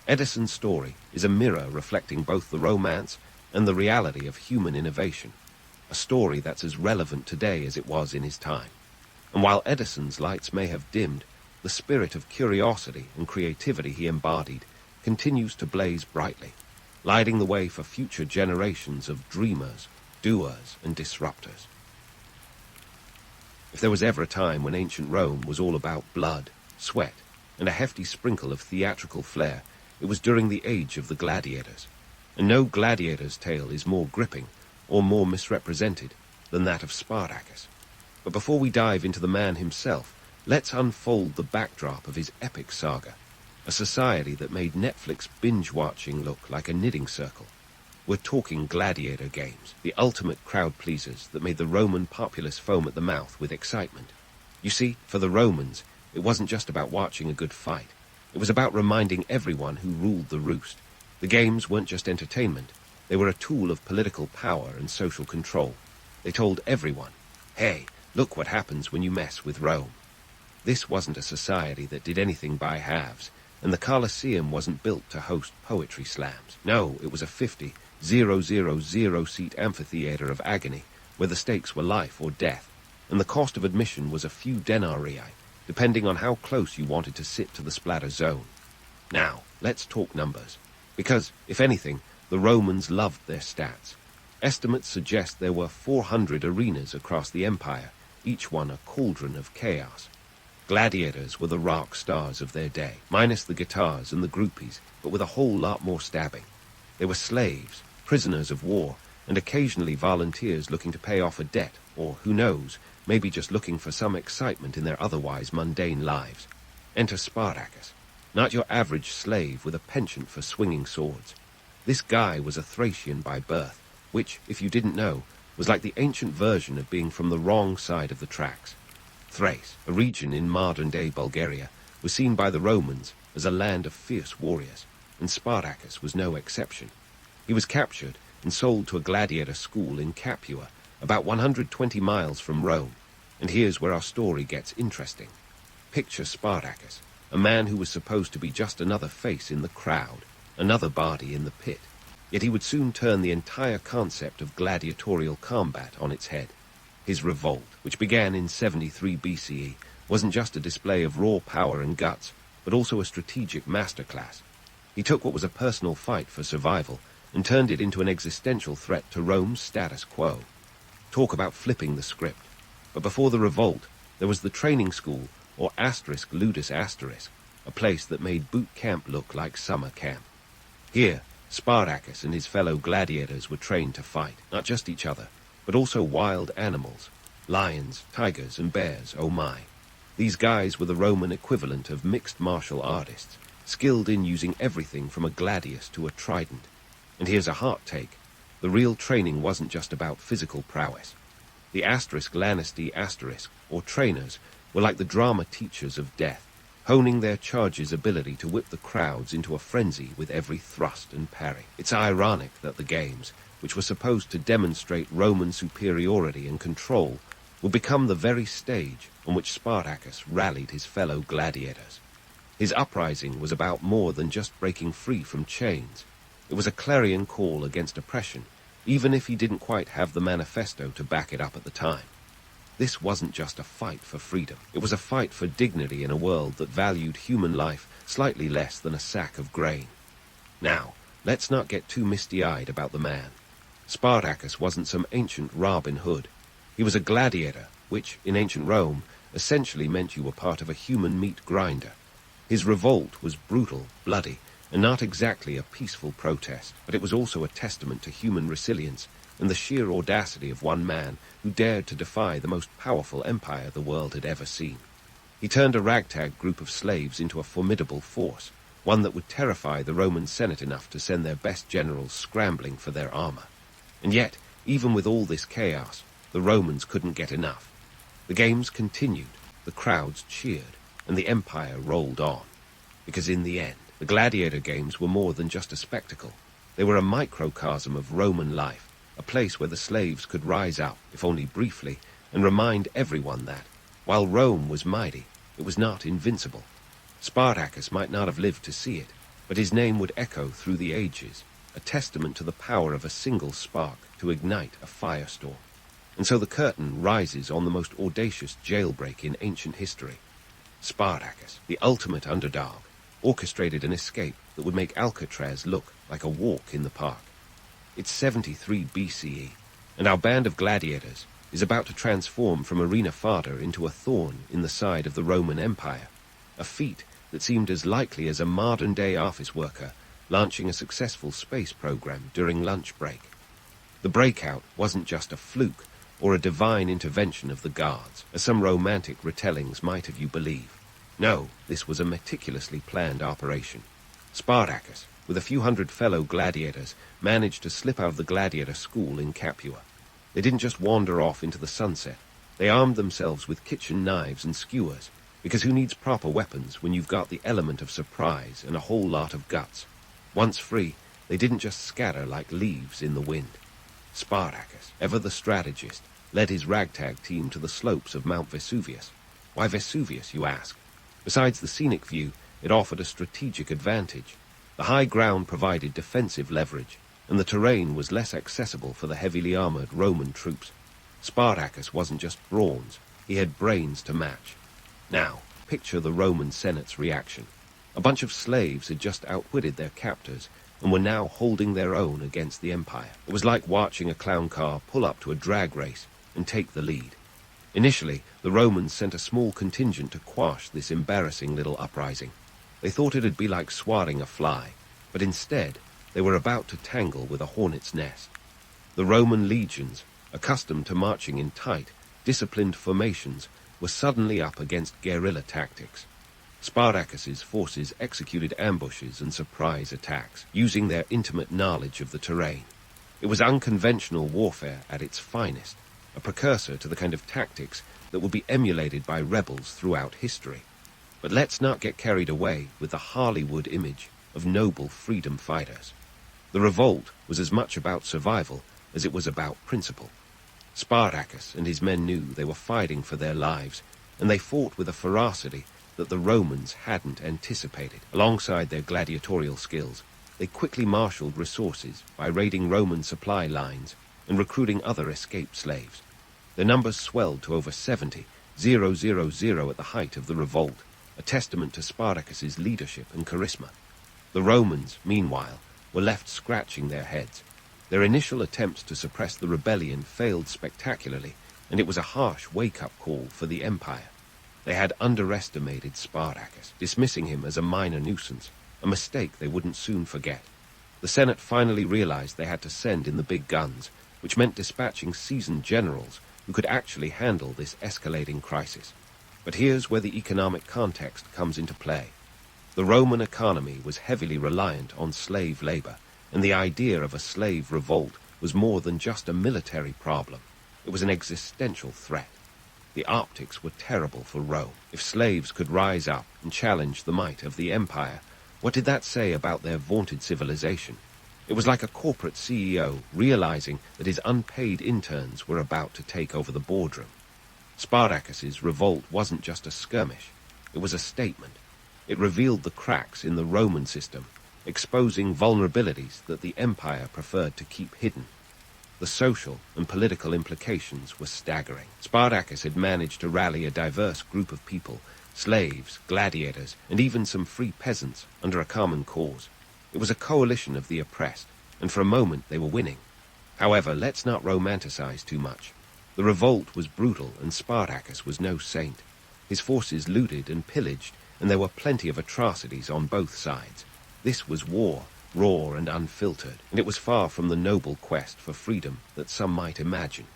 Edison's story is a mirror reflecting both the romance and the reality of human innovation, a story that's as relevant today as it was in his time. And while Edison's lights may have dimmed, the spirit of curiosity and creativity he embodied continues to blaze brightly, lighting the way for future generations of dreamers, doers, and disruptors. If there was ever a time when ancient Rome was all about blood, sweat, and a hefty sprinkle of theatrical flair, it was during the age of the gladiators. And no gladiator's tale is more gripping or more misrepresented than that of Spartacus. But before we dive into the man himself, let's unfold the backdrop of his epic saga, a society that made Netflix binge-watching look like a knitting circle. We're talking gladiator games, the ultimate crowd pleasers that made the Roman populace foam at the mouth with excitement. You see, for the Romans, it wasn't just about watching a good fight. It was about reminding everyone who ruled the roost. The games weren't just entertainment. They were a tool of political power and social control. They told everyone, hey, look what happens when you mess with Rome. This wasn't a society that did anything by halves, and the Colosseum wasn't built to host poetry slams. No, it was a 50,000-seat amphitheater of agony, where the stakes were life or death, and the cost of admission was a few denarii, depending on how close you wanted to sit to the splatter zone. Now, let's talk numbers, because, if anything, the Romans loved their stats. Estimates suggest there were 400 arenas across the empire, each one a cauldron of chaos. Gladiators were the rock stars of their day, minus the guitars and the groupies, but with a whole lot more stabbing. They were slaves, prisoners of war, and occasionally volunteers looking to pay off a debt, or, who knows, maybe just looking for some excitement in their otherwise mundane lives. Enter Spartacus, not your average slave with a penchant for swinging swords. This guy was a Thracian by birth, which, if you didn't know, was like the ancient version of being from the wrong side of the tracks. Thrace, a region in modern-day Bulgaria, was seen by the Romans as a land of fierce warriors, and Spartacus was no exception. He was captured and sold to a gladiator school in Capua, about 120 miles from Rome, and here's where our story gets interesting. Picture Spartacus, a man who was supposed to be just another face in the crowd, another body in the pit, yet he would soon turn the entire concept of gladiatorial combat on its head. His revolt, which began in 73 BCE, wasn't just a display of raw power and guts, but also a strategic masterclass. He took what was a personal fight for survival and turned it into an existential threat to Rome's status quo. Talk about flipping the script. But before the revolt, there was the training school, or asterisk ludus asterisk, a place that made boot camp look like summer camp. Here, Spartacus and his fellow gladiators were trained to fight, not just each other, but also wild animals, lions, tigers, and bears, oh my. These guys were the Roman equivalent of mixed martial artists, skilled in using everything from a gladius to a trident. And here's a hot take. The real training wasn't just about physical prowess. The asterisk Lannisty asterisk, or trainers, were like the drama teachers of death, honing their charges' ability to whip the crowds into a frenzy with every thrust and parry. It's ironic that the games, which were supposed to demonstrate Roman superiority and control, would become the very stage on which Spartacus rallied his fellow gladiators. His uprising was about more than just breaking free from chains. It was a clarion call against oppression, even if he didn't quite have the manifesto to back it up at the time. This wasn't just a fight for freedom. It was a fight for dignity in a world that valued human life slightly less than a sack of grain. Now, let's not get too misty-eyed about the man. Spartacus wasn't some ancient Robin Hood. He was a gladiator, which, in ancient Rome, essentially meant you were part of a human meat grinder. His revolt was brutal, bloody, and not exactly a peaceful protest, but it was also a testament to human resilience and the sheer audacity of one man who dared to defy the most powerful empire the world had ever seen. He turned a ragtag group of slaves into a formidable force, one that would terrify the Roman Senate enough to send their best generals scrambling for their armor. And yet, even with all this chaos, the Romans couldn't get enough. The games continued, the crowds cheered, and the empire rolled on. Because in the end, the gladiator games were more than just a spectacle. They were a microcosm of Roman life, a place where the slaves could rise up, if only briefly, and remind everyone that, while Rome was mighty, it was not invincible. Spartacus might not have lived to see it, but his name would echo through the ages, a testament to the power of a single spark to ignite a firestorm. And so the curtain rises on the most audacious jailbreak in ancient history. Spartacus, the ultimate underdog, orchestrated an escape that would make Alcatraz look like a walk in the park. It's 73 BCE, and our band of gladiators is about to transform from arena fodder into a thorn in the side of the Roman Empire, a feat that seemed as likely as a modern-day office worker launching a successful space program during lunch break. The breakout wasn't just a fluke or a divine intervention of the gods, as some romantic retellings might have you believe. No, this was a meticulously planned operation. Spartacus, with a few hundred fellow gladiators, managed to slip out of the gladiator school in Capua. They didn't just wander off into the sunset. They armed themselves with kitchen knives and skewers, because who needs proper weapons when you've got the element of surprise and a whole lot of guts? Once free, they didn't just scatter like leaves in the wind. Spartacus, ever the strategist, led his ragtag team to the slopes of Mount Vesuvius. Why Vesuvius, you ask? Besides the scenic view, it offered a strategic advantage. The high ground provided defensive leverage, and the terrain was less accessible for the heavily armored Roman troops. Spartacus wasn't just brawns, he had brains to match. Now, picture the Roman Senate's reaction. A bunch of slaves had just outwitted their captors and were now holding their own against the empire. It was like watching a clown car pull up to a drag race and take the lead. Initially, the Romans sent a small contingent to quash this embarrassing little uprising. They thought it'd be like swatting a fly, but instead, they were about to tangle with a hornet's nest. The Roman legions, accustomed to marching in tight, disciplined formations, were suddenly up against guerrilla tactics. Spartacus's forces executed ambushes and surprise attacks, using their intimate knowledge of the terrain. It was unconventional warfare at its finest, a precursor to the kind of tactics that would be emulated by rebels throughout history. But let's not get carried away with the Hollywood image of noble freedom fighters. The revolt was as much about survival as it was about principle. Spartacus and his men knew they were fighting for their lives, and they fought with a ferocity that the Romans hadn't anticipated. Alongside their gladiatorial skills, they quickly marshaled resources by raiding Roman supply lines and recruiting other escaped slaves. Their numbers swelled to over 70,000 at the height of the revolt, a testament to Spartacus's leadership and charisma. The Romans, meanwhile, were left scratching their heads. Their initial attempts to suppress the rebellion failed spectacularly, and it was a harsh wake-up call for the empire. They had underestimated Spartacus, dismissing him as a minor nuisance, a mistake they wouldn't soon forget. The Senate finally realized they had to send in the big guns, which meant dispatching seasoned generals who could actually handle this escalating crisis. But here's where the economic context comes into play. The Roman economy was heavily reliant on slave labor, and the idea of a slave revolt was more than just a military problem. It was an existential threat. The optics were terrible for Rome. If slaves could rise up and challenge the might of the empire, what did that say about their vaunted civilization? It was like a corporate CEO realizing that his unpaid interns were about to take over the boardroom. Spartacus's revolt wasn't just a skirmish. It was a statement. It revealed the cracks in the Roman system, exposing vulnerabilities that the empire preferred to keep hidden. The social and political implications were staggering. Spartacus had managed to rally a diverse group of people, slaves, gladiators, and even some free peasants, under a common cause. It was a coalition of the oppressed, and for a moment they were winning. However, let's not romanticize too much. The revolt was brutal, and Spartacus was no saint. His forces looted and pillaged, and there were plenty of atrocities on both sides. This was war, raw and unfiltered, and it was far from the noble quest for freedom that some might imagine.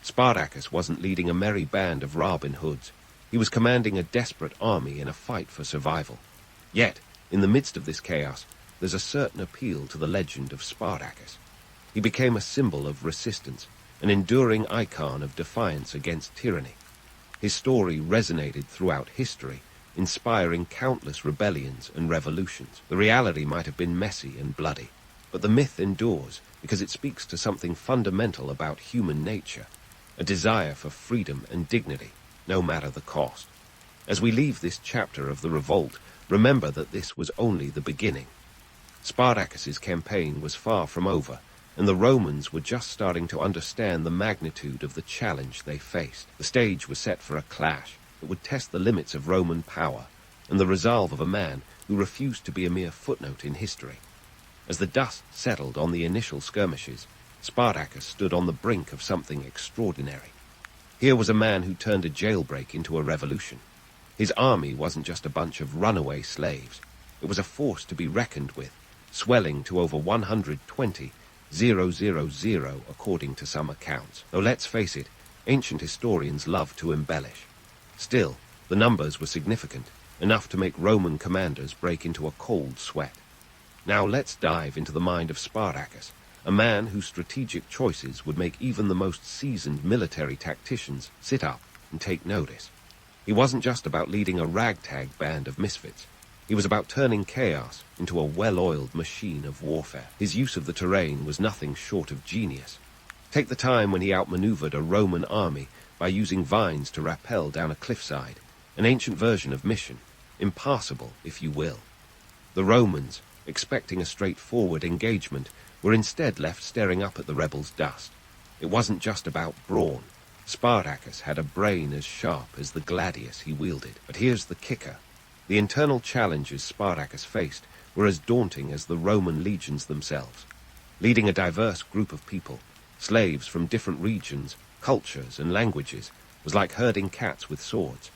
Spartacus wasn't leading a merry band of Robin Hoods. He was commanding a desperate army in a fight for survival. Yet, in the midst of this chaos, there's a certain appeal to the legend of Spartacus. He became a symbol of resistance, an enduring icon of defiance against tyranny. His story resonated throughout history, inspiring countless rebellions and revolutions. The reality might have been messy and bloody, but the myth endures because it speaks to something fundamental about human nature, a desire for freedom and dignity, no matter the cost. As we leave this chapter of the revolt, remember that this was only the beginning. Spartacus's campaign was far from over, and the Romans were just starting to understand the magnitude of the challenge they faced. The stage was set for a clash that would test the limits of Roman power and the resolve of a man who refused to be a mere footnote in history. As the dust settled on the initial skirmishes, Spartacus stood on the brink of something extraordinary. Here was a man who turned a jailbreak into a revolution. His army wasn't just a bunch of runaway slaves. It was a force to be reckoned with, swelling to over 120,000 according to some accounts. Though let's face it, ancient historians love to embellish. Still, the numbers were significant, enough to make Roman commanders break into a cold sweat. Now let's dive into the mind of Spartacus, a man whose strategic choices would make even the most seasoned military tacticians sit up and take notice. He wasn't just about leading a ragtag band of misfits. He was about turning chaos into a well-oiled machine of warfare. His use of the terrain was nothing short of genius. Take the time when he outmaneuvered a Roman army by using vines to rappel down a cliffside, an ancient version of mission, impassable, if you will. The Romans, expecting a straightforward engagement, were instead left staring up at the rebels' dust. It wasn't just about brawn. Spartacus had a brain as sharp as the gladius he wielded. But here's the kicker. The internal challenges Spartacus faced were as daunting as the Roman legions themselves. Leading a diverse group of people, slaves from different regions, cultures, and languages, was like herding cats with swords.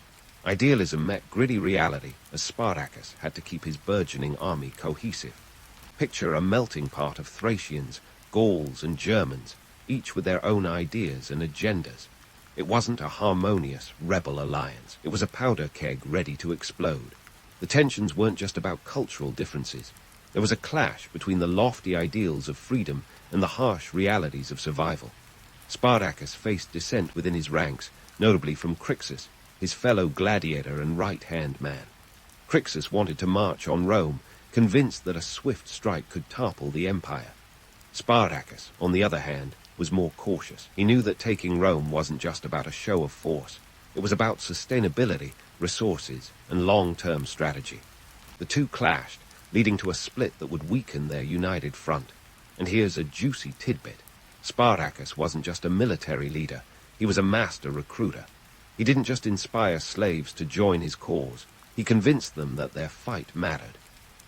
Idealism met gritty reality as Spartacus had to keep his burgeoning army cohesive. Picture a melting pot of Thracians, Gauls, and Germans, each with their own ideas and agendas. It wasn't a harmonious rebel alliance. It was a powder keg ready to explode. The tensions weren't just about cultural differences. There was a clash between the lofty ideals of freedom and the harsh realities of survival. Spartacus faced dissent within his ranks, notably from Cixi, his fellow gladiator and right-hand man. Cixi wanted to march on Rome, convinced that a swift strike could topple the empire. Spartacus, on the other hand, was more cautious. He knew that taking Rome wasn't just about a show of force. It was about sustainability, resources, and long-term strategy. The two clashed, leading to a split that would weaken their united front. And here's a juicy tidbit. Spartacus wasn't just a military leader. He was a master recruiter. He didn't just inspire slaves to join his cause. He convinced them that their fight mattered.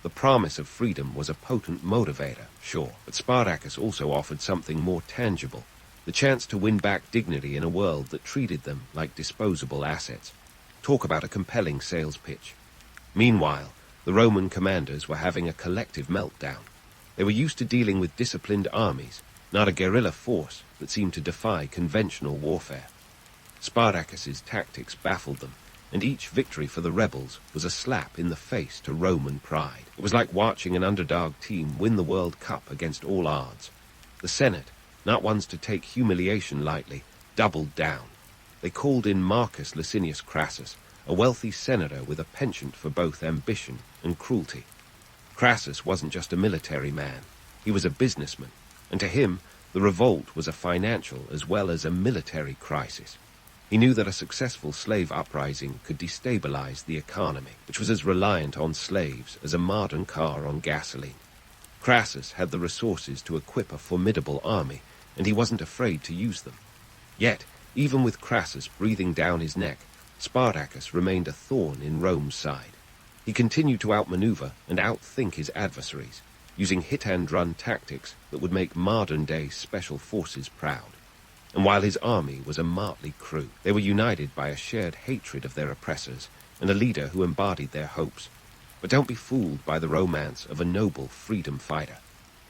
The promise of freedom was a potent motivator, sure, but Spartacus also offered something more tangible, the chance to win back dignity in a world that treated them like disposable assets. Talk about a compelling sales pitch. Meanwhile, the Roman commanders were having a collective meltdown. They were used to dealing with disciplined armies, not a guerrilla force that seemed to defy conventional warfare. Spartacus's tactics baffled them, and each victory for the rebels was a slap in the face to Roman pride. It was like watching an underdog team win the World Cup against all odds. The Senate, not ones to take humiliation lightly, doubled down. They called in Marcus Licinius Crassus, a wealthy senator with a penchant for both ambition and cruelty. Crassus wasn't just a military man, he was a businessman, and to him, the revolt was a financial as well as a military crisis. He knew that a successful slave uprising could destabilize the economy, which was as reliant on slaves as a modern car on gasoline. Crassus had the resources to equip a formidable army, and he wasn't afraid to use them. Yet, even with Crassus breathing down his neck, Spartacus remained a thorn in Rome's side. He continued to outmaneuver and outthink his adversaries, using hit-and-run tactics that would make modern-day special forces proud. And while his army was a motley crew, they were united by a shared hatred of their oppressors and a leader who embodied their hopes. But don't be fooled by the romance of a noble freedom fighter.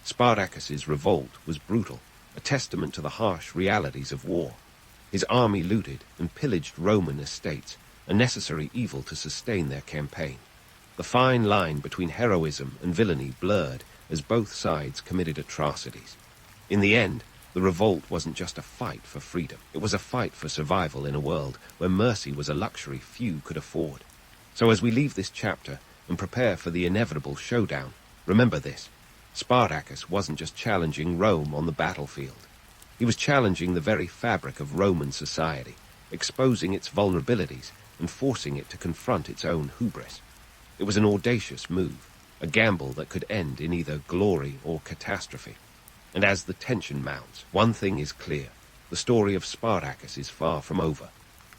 Spartacus's revolt was brutal, a testament to the harsh realities of war. His army looted and pillaged Roman estates, a necessary evil to sustain their campaign. The fine line between heroism and villainy blurred as both sides committed atrocities. In the end, the revolt wasn't just a fight for freedom. It was a fight for survival in a world where mercy was a luxury few could afford. So as we leave this chapter and prepare for the inevitable showdown, remember this. Spartacus wasn't just challenging Rome on the battlefield. He was challenging the very fabric of Roman society, exposing its vulnerabilities and forcing it to confront its own hubris. It was an audacious move, a gamble that could end in either glory or catastrophe. And as the tension mounts, one thing is clear. The story of Spartacus is far from over.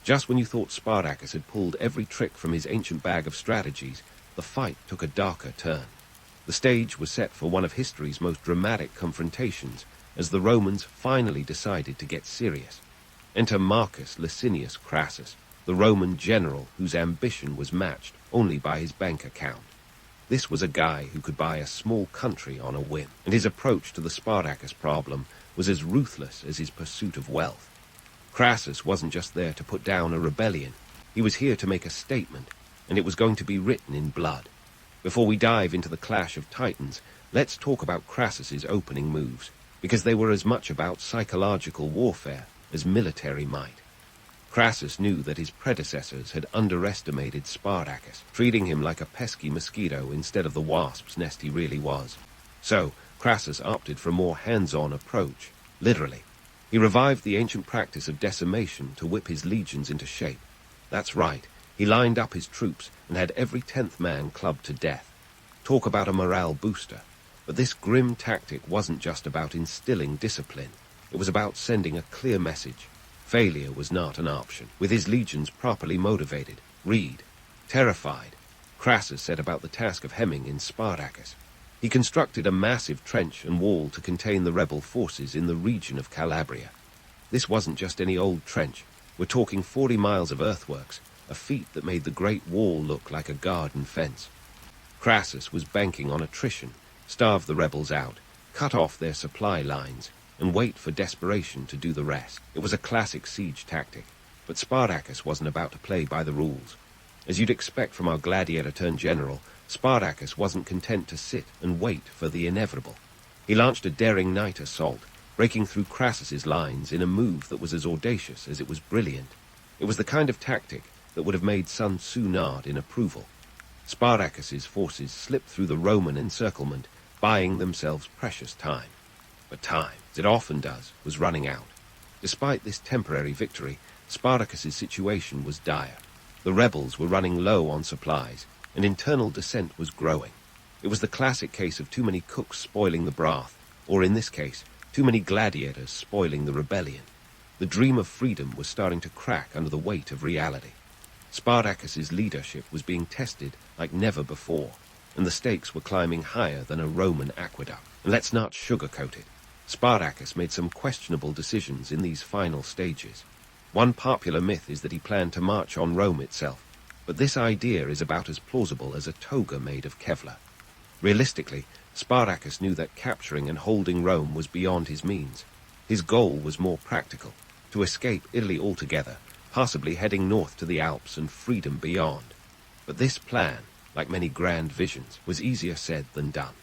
Just when you thought Spartacus had pulled every trick from his ancient bag of strategies, the fight took a darker turn. The stage was set for one of history's most dramatic confrontations, as the Romans finally decided to get serious. Enter Marcus Licinius Crassus, the Roman general whose ambition was matched only by his bank account. This was a guy who could buy a small country on a whim, and his approach to the Spartacus problem was as ruthless as his pursuit of wealth. Crassus wasn't just there to put down a rebellion. He was here to make a statement, and it was going to be written in blood. Before we dive into the clash of titans, let's talk about Crassus's opening moves, because they were as much about psychological warfare as military might. Crassus knew that his predecessors had underestimated Spartacus, treating him like a pesky mosquito instead of the wasp's nest he really was. So, Crassus opted for a more hands-on approach, literally. He revived the ancient practice of decimation to whip his legions into shape. That's right, He lined up his troops and had every 10th man clubbed to death. Talk about a morale booster. But this grim tactic wasn't just about instilling discipline. It was about sending a clear message. Failure was not an option. With his legions properly motivated, terrified, Crassus set about the task of hemming in Spartacus. He constructed a massive trench and wall to contain the rebel forces in the region of Calabria. This wasn't just any old trench. We're talking 40 miles of earthworks, a feat that made the Great Wall look like a garden fence. Crassus was banking on attrition, starve the rebels out, cut off their supply lines, and wait for desperation to do the rest. It was a classic siege tactic, but Spartacus wasn't about to play by the rules. As you'd expect from our gladiator-turned-general, Spartacus wasn't content to sit and wait for the inevitable. He launched a daring night assault, breaking through Crassus's lines in a move that was as audacious as it was brilliant. It was the kind of tactic that would have made Sun Tzu nod in approval. Spartacus's forces slipped through the Roman encirclement, buying themselves precious time. But time, as it often does, was running out. Despite this temporary victory, Spartacus's situation was dire. The rebels were running low on supplies, and internal dissent was growing. It was the classic case of too many cooks spoiling the broth, or in this case, too many gladiators spoiling the rebellion. The dream of freedom was starting to crack under the weight of reality. Spartacus's leadership was being tested like never before, and the stakes were climbing higher than a Roman aqueduct. And let's not sugarcoat it. Spartacus made some questionable decisions in these final stages. One popular myth is that he planned to march on Rome itself, but this idea is about as plausible as a toga made of Kevlar. Realistically, Spartacus knew that capturing and holding Rome was beyond his means. His goal was more practical, to escape Italy altogether, possibly heading north to the Alps and freedom beyond. But this plan, like many grand visions, was easier said than done.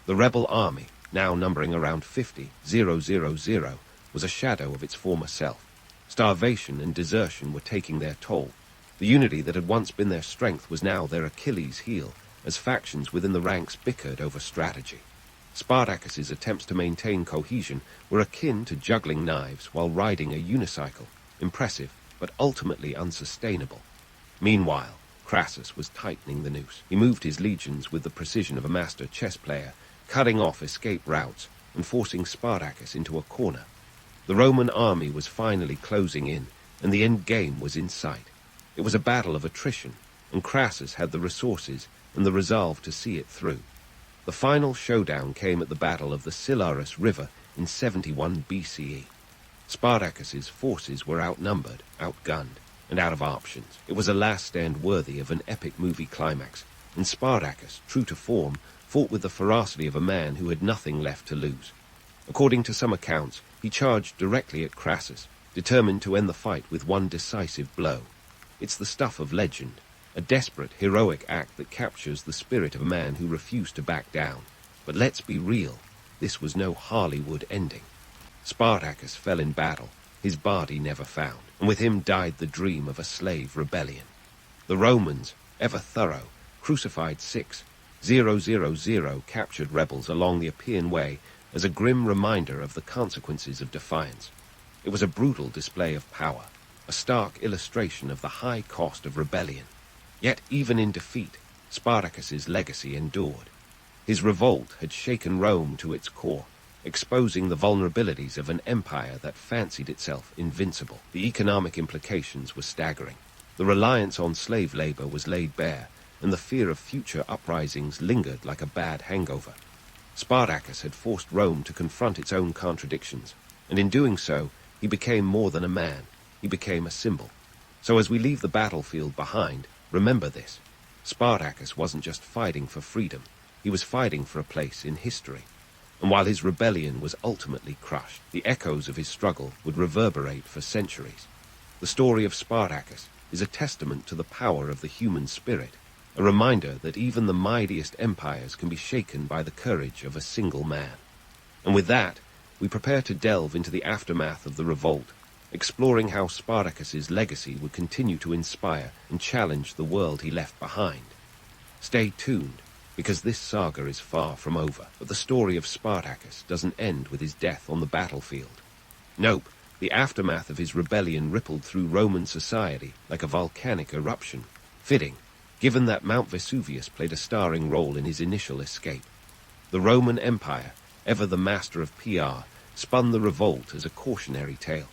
The rebel army, now numbering around 50,000, was a shadow of its former self. Starvation and desertion were taking their toll. The unity that had once been their strength was now their Achilles' heel, as factions within the ranks bickered over strategy. Spartacus's attempts to maintain cohesion were akin to juggling knives while riding a unicycle, impressive but ultimately unsustainable. Meanwhile, Crassus was tightening the noose. He moved his legions with the precision of a master chess player, cutting off escape routes and forcing Spartacus into a corner. The Roman army was finally closing in, and the end game was in sight. It was a battle of attrition, and Crassus had the resources and the resolve to see it through. The final showdown came at the Battle of the Silarus River in 71 BCE. Spartacus's forces were outnumbered, outgunned, and out of options. It was a last stand worthy of an epic movie climax, and Spartacus, true to form, fought with the ferocity of a man who had nothing left to lose. According to some accounts, he charged directly at Crassus, determined to end the fight with one decisive blow. It's the stuff of legend, a desperate, heroic act that captures the spirit of a man who refused to back down. But let's be real, this was no Hollywood ending. Spartacus fell in battle, his body never found, and with him died the dream of a slave rebellion. The Romans, ever thorough, crucified 6,000 captured rebels along the Appian Way as a grim reminder of the consequences of defiance. It was a brutal display of power, a stark illustration of the high cost of rebellion. Yet even in defeat, Spartacus's legacy endured. His revolt had shaken Rome to its core, exposing the vulnerabilities of an empire that fancied itself invincible. The economic implications were staggering. The reliance on slave labor was laid bare, and the fear of future uprisings lingered like a bad hangover. Spartacus had forced Rome to confront its own contradictions, and in doing so, he became more than a man. He became a symbol. So as we leave the battlefield behind, remember this. Spartacus wasn't just fighting for freedom. He was fighting for a place in history. And while his rebellion was ultimately crushed, the echoes of his struggle would reverberate for centuries. The story of Spartacus is a testament to the power of the human spirit, a reminder that even the mightiest empires can be shaken by the courage of a single man. And with that, we prepare to delve into the aftermath of the revolt, exploring how Spartacus's legacy would continue to inspire and challenge the world he left behind. Stay tuned, because this saga is far from over, but the story of Spartacus doesn't end with his death on the battlefield. Nope, The aftermath of his rebellion rippled through Roman society like a volcanic eruption. Fitting, given that Mount Vesuvius played a starring role in his initial escape. The Roman Empire, ever the master of PR, spun the revolt as a cautionary tale.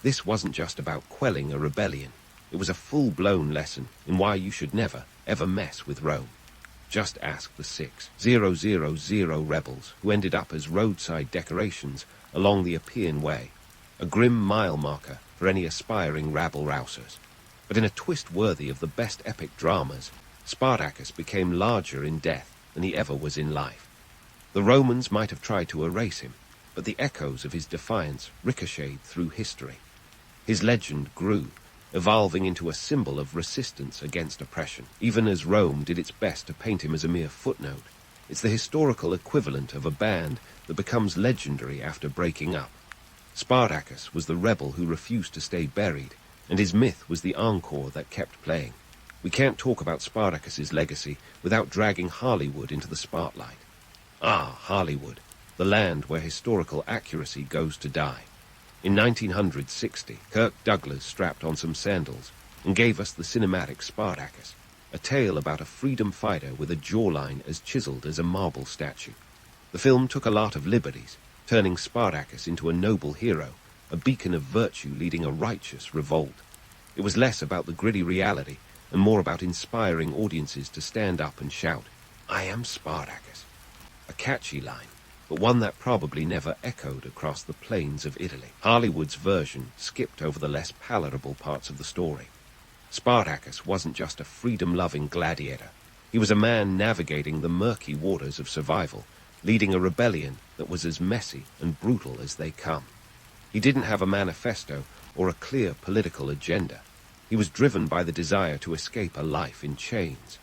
This wasn't just about quelling a rebellion. It was a full-blown lesson in why you should never, ever mess with Rome. Just ask the 6,000 rebels who ended up as roadside decorations along the Appian Way, a grim mile marker for any aspiring rabble-rousers. But in a twist worthy of the best epic dramas, Spartacus became larger in death than he ever was in life. The Romans might have tried to erase him, but the echoes of his defiance ricocheted through history. His legend grew, evolving into a symbol of resistance against oppression. Even as Rome did its best to paint him as a mere footnote, it's the historical equivalent of a band that becomes legendary after breaking up. Spartacus was the rebel who refused to stay buried, and his myth was the encore that kept playing. We can't talk about Spartacus's legacy without dragging Hollywood into the spotlight. Ah, Hollywood, the land where historical accuracy goes to die. In 1960, Kirk Douglas strapped on some sandals and gave us the cinematic Spartacus, a tale about a freedom fighter with a jawline as chiseled as a marble statue. The film took a lot of liberties, turning Spartacus into a noble hero, a beacon of virtue leading a righteous revolt. It was less about the gritty reality and more about inspiring audiences to stand up and shout, "I am Spartacus." A catchy line, but one that probably never echoed across the plains of Italy. Hollywood's version skipped over the less palatable parts of the story. Spartacus wasn't just a freedom-loving gladiator. He was a man navigating the murky waters of survival, leading a rebellion that was as messy and brutal as they come. He didn't have a manifesto or a clear political agenda. He was driven by the desire to escape a life in chains.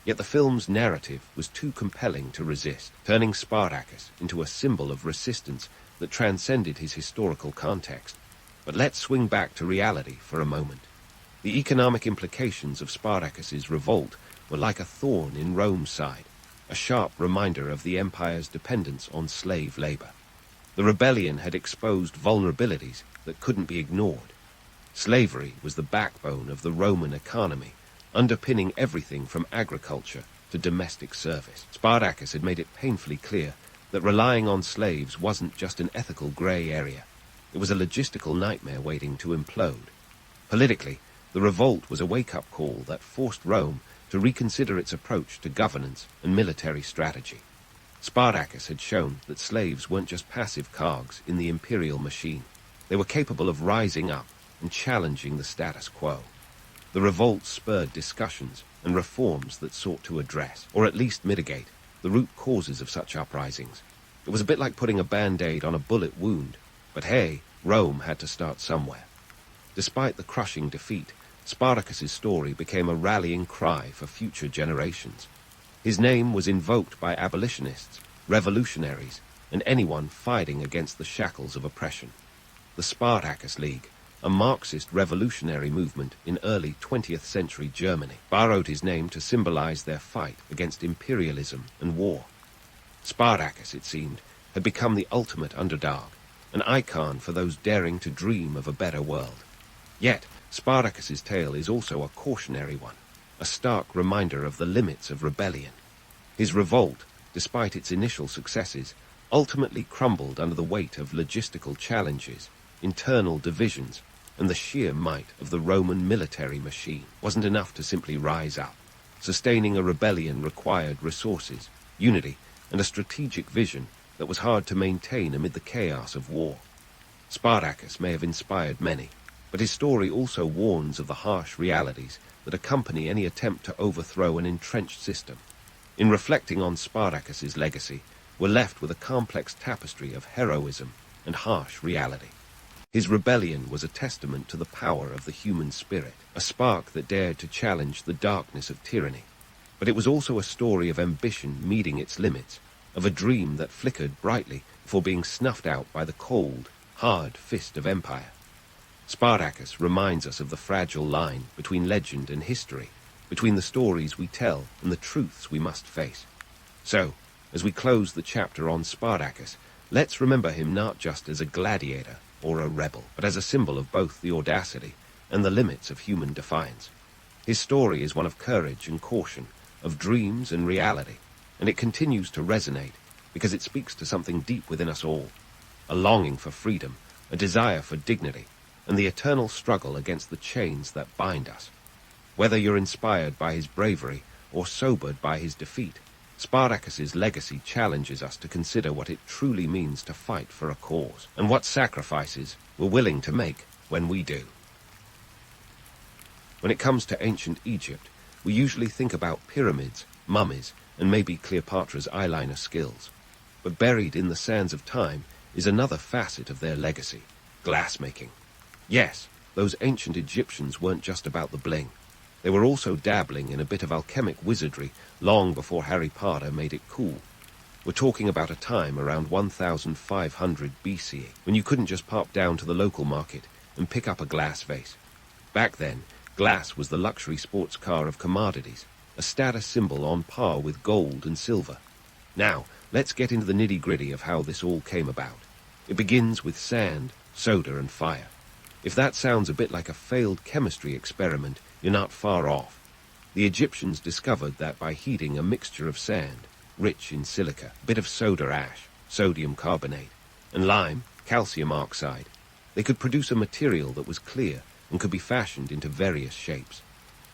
Yet the film's narrative was too compelling to resist, turning Spartacus into a symbol of resistance that transcended his historical context. But let's swing back to reality for a moment. The economic implications of Spartacus's revolt were like a thorn in Rome's side, a sharp reminder of the empire's dependence on slave labor. The rebellion had exposed vulnerabilities that couldn't be ignored. Slavery was the backbone of the Roman economy, underpinning everything from agriculture to domestic service. Spartacus had made it painfully clear that relying on slaves wasn't just an ethical grey area. It was a logistical nightmare waiting to implode. Politically, the revolt was a wake-up call that forced Rome to reconsider its approach to governance and military strategy. Spartacus had shown that slaves weren't just passive cogs in the imperial machine. They were capable of rising up and challenging the status quo. The revolt spurred discussions and reforms that sought to address, or at least mitigate, the root causes of such uprisings. It was a bit like putting a band-aid on a bullet wound, but hey, Rome had to start somewhere. Despite the crushing defeat, Spartacus's story became a rallying cry for future generations. His name was invoked by abolitionists, revolutionaries, and anyone fighting against the shackles of oppression. The Spartacus League, a Marxist revolutionary movement in early 20th century Germany, borrowed his name to symbolize their fight against imperialism and war. Spartacus, it seemed, had become the ultimate underdog, an icon for those daring to dream of a better world. Yet, Spartacus's tale is also a cautionary one, a stark reminder of the limits of rebellion. His revolt, despite its initial successes, ultimately crumbled under the weight of logistical challenges, internal divisions, and the sheer might of the Roman military machine. Wasn't enough to simply rise up. Sustaining a rebellion required resources, unity, and a strategic vision that was hard to maintain amid the chaos of war. Spartacus may have inspired many, but his story also warns of the harsh realities that accompany any attempt to overthrow an entrenched system. In reflecting on Spartacus's legacy, we're left with a complex tapestry of heroism and harsh reality. His rebellion was a testament to the power of the human spirit, a spark that dared to challenge the darkness of tyranny. But it was also a story of ambition meeting its limits, of a dream that flickered brightly before being snuffed out by the cold, hard fist of empire. Spartacus reminds us of the fragile line between legend and history, between the stories we tell and the truths we must face. So, as we close the chapter on Spartacus, let's remember him not just as a gladiator, or a rebel, but as a symbol of both the audacity and the limits of human defiance. His story is one of courage and caution, of dreams and reality, and it continues to resonate because it speaks to something deep within us all, a longing for freedom, a desire for dignity, and the eternal struggle against the chains that bind us. Whether you're inspired by his bravery or sobered by his defeat, Spartacus's legacy challenges us to consider what it truly means to fight for a cause, and what sacrifices we're willing to make when we do. When it comes to ancient Egypt, we usually think about pyramids, mummies, and maybe Cleopatra's eyeliner skills. But buried in the sands of time is another facet of their legacy, glassmaking. Yes, those ancient Egyptians weren't just about the bling. They were also dabbling in a bit of alchemic wizardry long before Harry Potter made it cool. We're talking about a time around 1500 BCE, when you couldn't just pop down to the local market and pick up a glass vase. Back then, glass was the luxury sports car of commodities, a status symbol on par with gold and silver. Now, let's get into the nitty-gritty of how this all came about. It begins with sand, soda, and fire. If that sounds a bit like a failed chemistry experiment, you're not far off. The Egyptians discovered that by heating a mixture of sand, rich in silica, a bit of soda ash, sodium carbonate, and lime, calcium oxide, they could produce a material that was clear and could be fashioned into various shapes.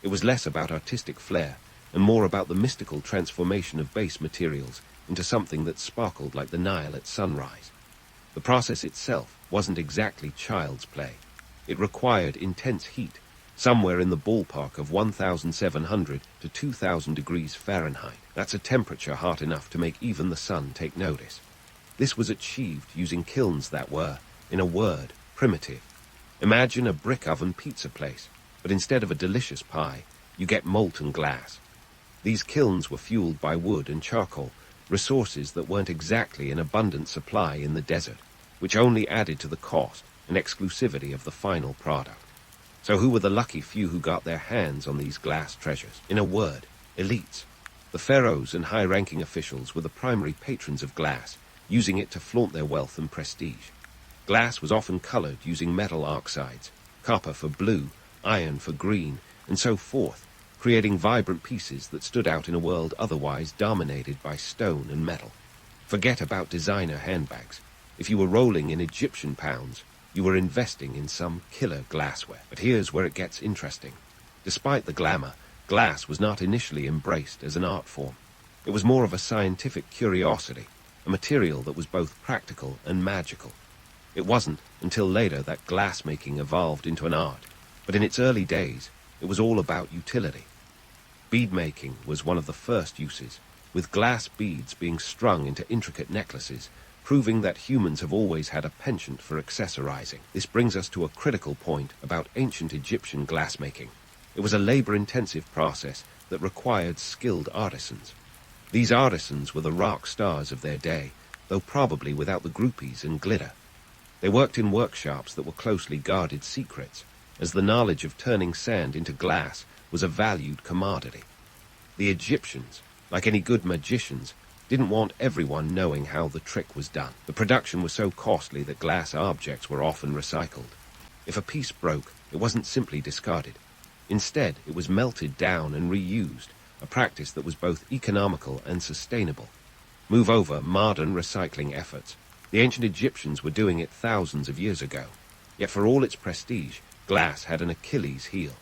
It was less about artistic flair and more about the mystical transformation of base materials into something that sparkled like the Nile at sunrise. The process itself wasn't exactly child's play. It required intense heat, somewhere in the ballpark of 1,700 to 2,000 degrees Fahrenheit. That's a temperature hot enough to make even the sun take notice. This was achieved using kilns that were, in a word, primitive. Imagine a brick oven pizza place, but instead of a delicious pie, you get molten glass. These kilns were fueled by wood and charcoal, resources that weren't exactly in abundant supply in the desert, which only added to the cost and exclusivity of the final product. So who were the lucky few who got their hands on these glass treasures? In a word, elites. The pharaohs and high-ranking officials were the primary patrons of glass, using it to flaunt their wealth and prestige. Glass was often colored using metal oxides, copper for blue, iron for green, and so forth, creating vibrant pieces that stood out in a world otherwise dominated by stone and metal. Forget about designer handbags. If you were rolling in Egyptian pounds, you were investing in some killer glassware. But here's where it gets interesting. Despite the glamour, glass was not initially embraced as an art form. It was more of a scientific curiosity, a material that was both practical and magical. It wasn't until later that glassmaking evolved into an art, but in its early days, it was all about utility. Bead-making was one of the first uses, with glass beads being strung into intricate necklaces, proving that humans have always had a penchant for accessorizing. This brings us to a critical point about ancient Egyptian glassmaking. It was a labor-intensive process that required skilled artisans. These artisans were the rock stars of their day, though probably without the groupies and glitter. They worked in workshops that were closely guarded secrets, as the knowledge of turning sand into glass was a valued commodity. The Egyptians, like any good magicians, didn't want everyone knowing how the trick was done. The production was so costly that glass objects were often recycled. If a piece broke, it wasn't simply discarded. Instead, it was melted down and reused, a practice that was both economical and sustainable. Move over modern recycling efforts. The ancient Egyptians were doing it thousands of years ago. Yet for all its prestige, glass had an Achilles heel.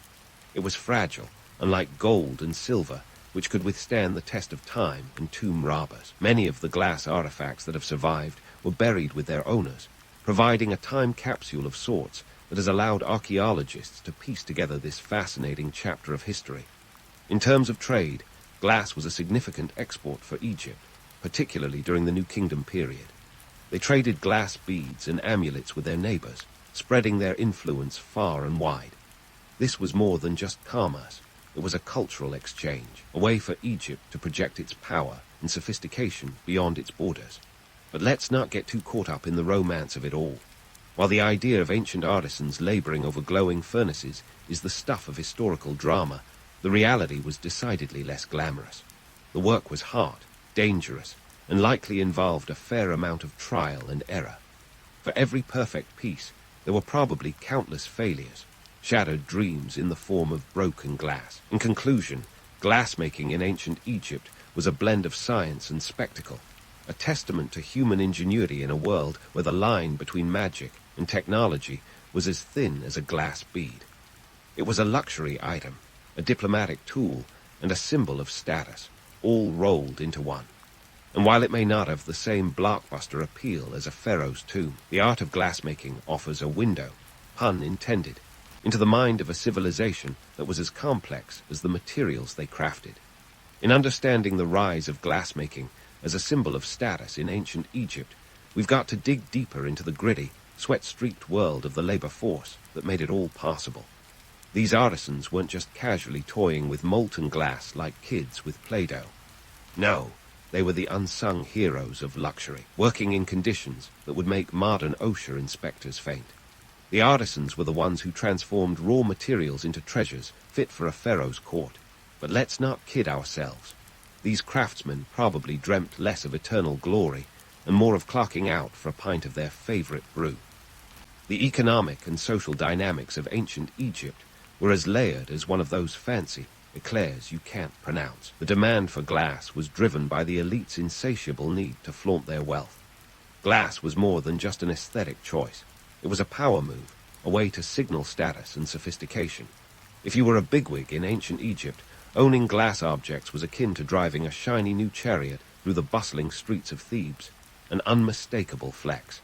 It was fragile, unlike gold and silver, which could withstand the test of time and tomb robbers. Many of the glass artifacts that have survived were buried with their owners, providing a time capsule of sorts that has allowed archaeologists to piece together this fascinating chapter of history. In terms of trade, glass was a significant export for Egypt, particularly during the New Kingdom period. They traded glass beads and amulets with their neighbors, spreading their influence far and wide. This was more than just commerce. It was a cultural exchange, a way for Egypt to project its power and sophistication beyond its borders. But let's not get too caught up in the romance of it all. While the idea of ancient artisans laboring over glowing furnaces is the stuff of historical drama, the reality was decidedly less glamorous. The work was hard, dangerous, and likely involved a fair amount of trial and error. For every perfect piece, there were probably countless failures, shattered dreams in the form of broken glass. In conclusion, glassmaking in ancient Egypt was a blend of science and spectacle, a testament to human ingenuity in a world where the line between magic and technology was as thin as a glass bead. It was a luxury item, a diplomatic tool, and a symbol of status, all rolled into one. And while it may not have the same blockbuster appeal as a pharaoh's tomb, the art of glassmaking offers a window, pun intended, into the mind of a civilization that was as complex as the materials they crafted. In understanding the rise of glassmaking as a symbol of status in ancient Egypt, we've got to dig deeper into the gritty, sweat-streaked world of the labor force that made it all possible. These artisans weren't just casually toying with molten glass like kids with Play-Doh. No, they were the unsung heroes of luxury, working in conditions that would make modern OSHA inspectors faint. The artisans were the ones who transformed raw materials into treasures fit for a pharaoh's court. But let's not kid ourselves. These craftsmen probably dreamt less of eternal glory and more of clocking out for a pint of their favorite brew. The economic and social dynamics of ancient Egypt were as layered as one of those fancy eclairs you can't pronounce. The demand for glass was driven by the elite's insatiable need to flaunt their wealth. Glass was more than just an aesthetic choice. It was a power move, a way to signal status and sophistication. If you were a bigwig in ancient Egypt, owning glass objects was akin to driving a shiny new chariot through the bustling streets of Thebes, an unmistakable flex.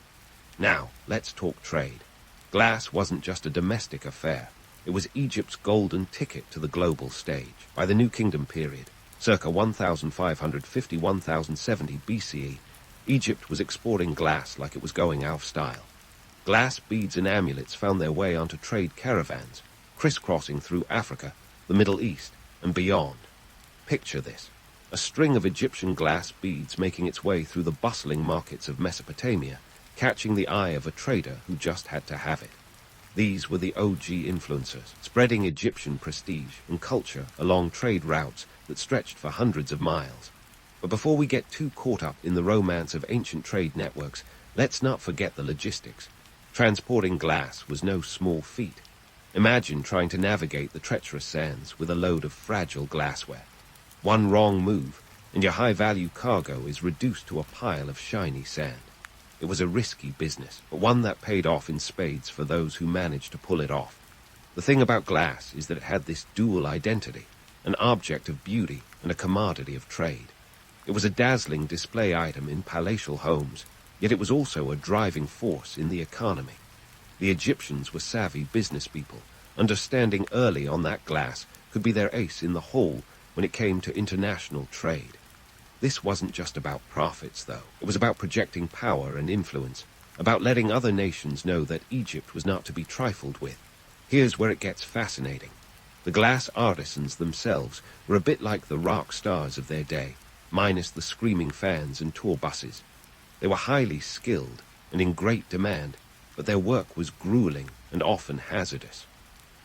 Now, let's talk trade. Glass wasn't just a domestic affair. It was Egypt's golden ticket to the global stage. By the New Kingdom period, circa 1550-1070 BCE, Egypt was exporting glass like it was going out of style. Glass beads and amulets found their way onto trade caravans, crisscrossing through Africa, the Middle East, and beyond. Picture this: a string of Egyptian glass beads making its way through the bustling markets of Mesopotamia, catching the eye of a trader who just had to have it. These were the OG influencers, spreading Egyptian prestige and culture along trade routes that stretched for hundreds of miles. But before we get too caught up in the romance of ancient trade networks, let's not forget the logistics. Transporting glass was no small feat. Imagine trying to navigate the treacherous sands with a load of fragile glassware. One wrong move, and your high-value cargo is reduced to a pile of shiny sand. It was a risky business, but one that paid off in spades for those who managed to pull it off. The thing about glass is that it had this dual identity, an object of beauty and a commodity of trade. It was a dazzling display item in palatial homes, yet it was also a driving force in the economy. The Egyptians were savvy business people, understanding early on that glass could be their ace in the hole when it came to international trade. This wasn't just about profits, though. It was about projecting power and influence, about letting other nations know that Egypt was not to be trifled with. Here's where it gets fascinating. The glass artisans themselves were a bit like the rock stars of their day, minus the screaming fans and tour buses. They were highly skilled and in great demand, but their work was grueling and often hazardous.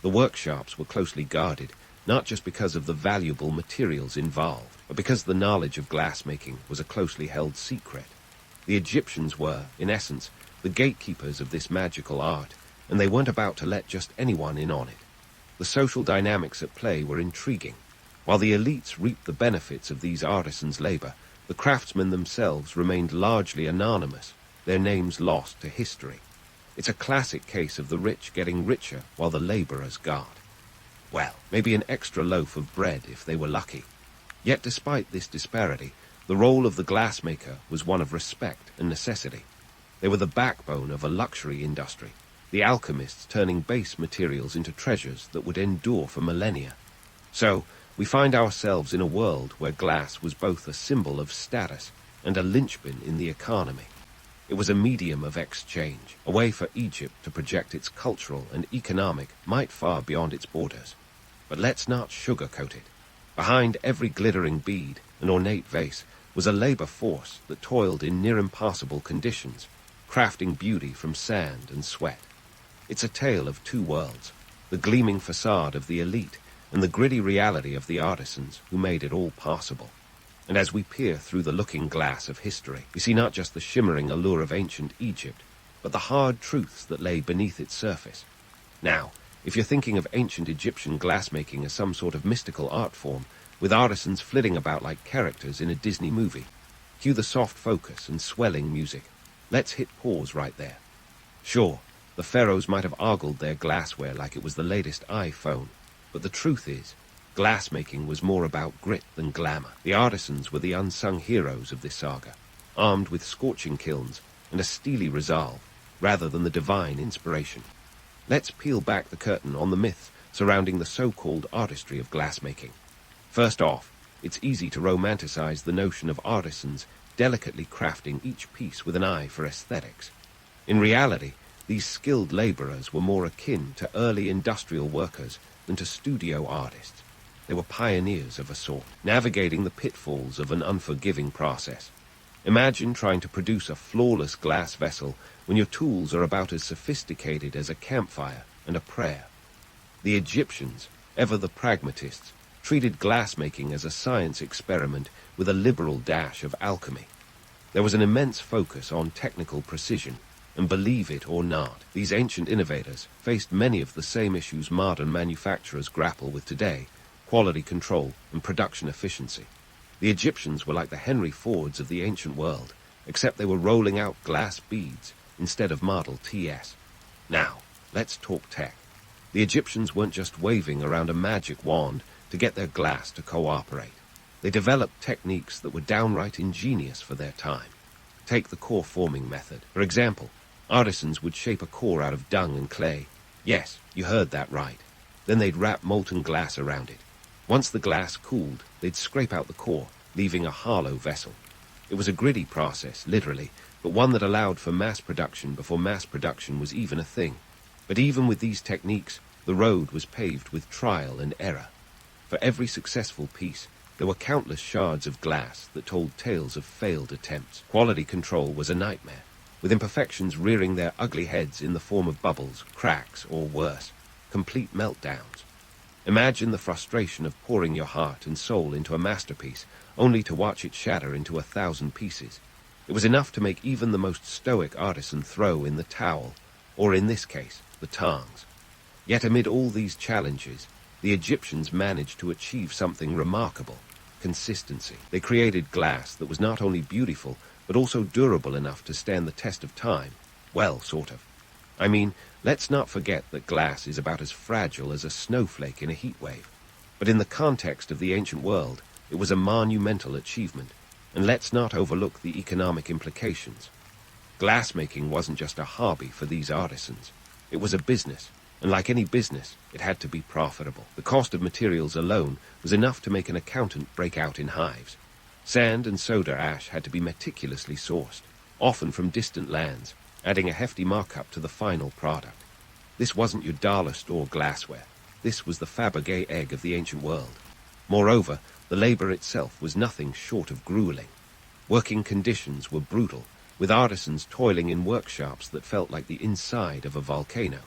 The workshops were closely guarded, not just because of the valuable materials involved, but because the knowledge of glassmaking was a closely held secret. The Egyptians were, in essence, the gatekeepers of this magical art, and they weren't about to let just anyone in on it. The social dynamics at play were intriguing. While the elites reaped the benefits of these artisans' labor, the craftsmen themselves remained largely anonymous, their names lost to history. It's a classic case of the rich getting richer while the laborers guard. Well, maybe an extra loaf of bread if they were lucky. Yet despite this disparity, the role of the glassmaker was one of respect and necessity. They were the backbone of a luxury industry, the alchemists turning base materials into treasures that would endure for millennia. So, we find ourselves in a world where glass was both a symbol of status and a linchpin in the economy. It was a medium of exchange, a way for Egypt to project its cultural and economic might far beyond its borders. But let's not sugarcoat it. Behind every glittering bead and ornate vase was a labor force that toiled in near-impossible conditions, crafting beauty from sand and sweat. It's a tale of two worlds, the gleaming facade of the elite and the gritty reality of the artisans who made it all possible. And as we peer through the looking glass of history, we see not just the shimmering allure of ancient Egypt, but the hard truths that lay beneath its surface. Now, if you're thinking of ancient Egyptian glassmaking as some sort of mystical art form, with artisans flitting about like characters in a Disney movie, cue the soft focus and swelling music. Let's hit pause right there. Sure, the pharaohs might have ogled their glassware like it was the latest iPhone, but the truth is, glassmaking was more about grit than glamour. The artisans were the unsung heroes of this saga, armed with scorching kilns and a steely resolve, rather than the divine inspiration. Let's peel back the curtain on the myths surrounding the so-called artistry of glassmaking. First off, it's easy to romanticize the notion of artisans delicately crafting each piece with an eye for aesthetics. In reality, these skilled laborers were more akin to early industrial workers than to studio artists. They were pioneers of a sort, navigating the pitfalls of an unforgiving process. Imagine trying to produce a flawless glass vessel when your tools are about as sophisticated as a campfire and a prayer. The Egyptians, ever the pragmatists, treated glassmaking as a science experiment with a liberal dash of alchemy. There was an immense focus on technical precision, and believe it or not, these ancient innovators faced many of the same issues modern manufacturers grapple with today: quality control and production efficiency. The Egyptians were like the Henry Fords of the ancient world, except they were rolling out glass beads instead of Model TS. Now, let's talk tech. The Egyptians weren't just waving around a magic wand to get their glass to cooperate. They developed techniques that were downright ingenious for their time. Take the core forming method. For example, artisans would shape a core out of dung and clay. Yes, you heard that right. Then they'd wrap molten glass around it. Once the glass cooled, they'd scrape out the core, leaving a hollow vessel. It was a gritty process, literally, but one that allowed for mass production before mass production was even a thing. But even with these techniques, the road was paved with trial and error. For every successful piece, there were countless shards of glass that told tales of failed attempts. Quality control was a nightmare, with imperfections rearing their ugly heads in the form of bubbles, cracks, or worse, complete meltdowns. Imagine the frustration of pouring your heart and soul into a masterpiece, only to watch it shatter into 1,000 pieces. It was enough to make even the most stoic artisan throw in the towel, or in this case, the tongs. Yet amid all these challenges, the Egyptians managed to achieve something remarkable: consistency. They created glass that was not only beautiful, but also durable enough to stand the test of time. Well, sort of. I mean, let's not forget that glass is about as fragile as a snowflake in a heat wave. But in the context of the ancient world, it was a monumental achievement, and let's not overlook the economic implications. Glassmaking wasn't just a hobby for these artisans. It was a business, and like any business, it had to be profitable. The cost of materials alone was enough to make an accountant break out in hives. Sand and soda ash had to be meticulously sourced, often from distant lands, adding a hefty markup to the final product. This wasn't your dollar store glassware. This was the Fabergé egg of the ancient world. Moreover, the labor itself was nothing short of grueling. Working conditions were brutal, with artisans toiling in workshops that felt like the inside of a volcano.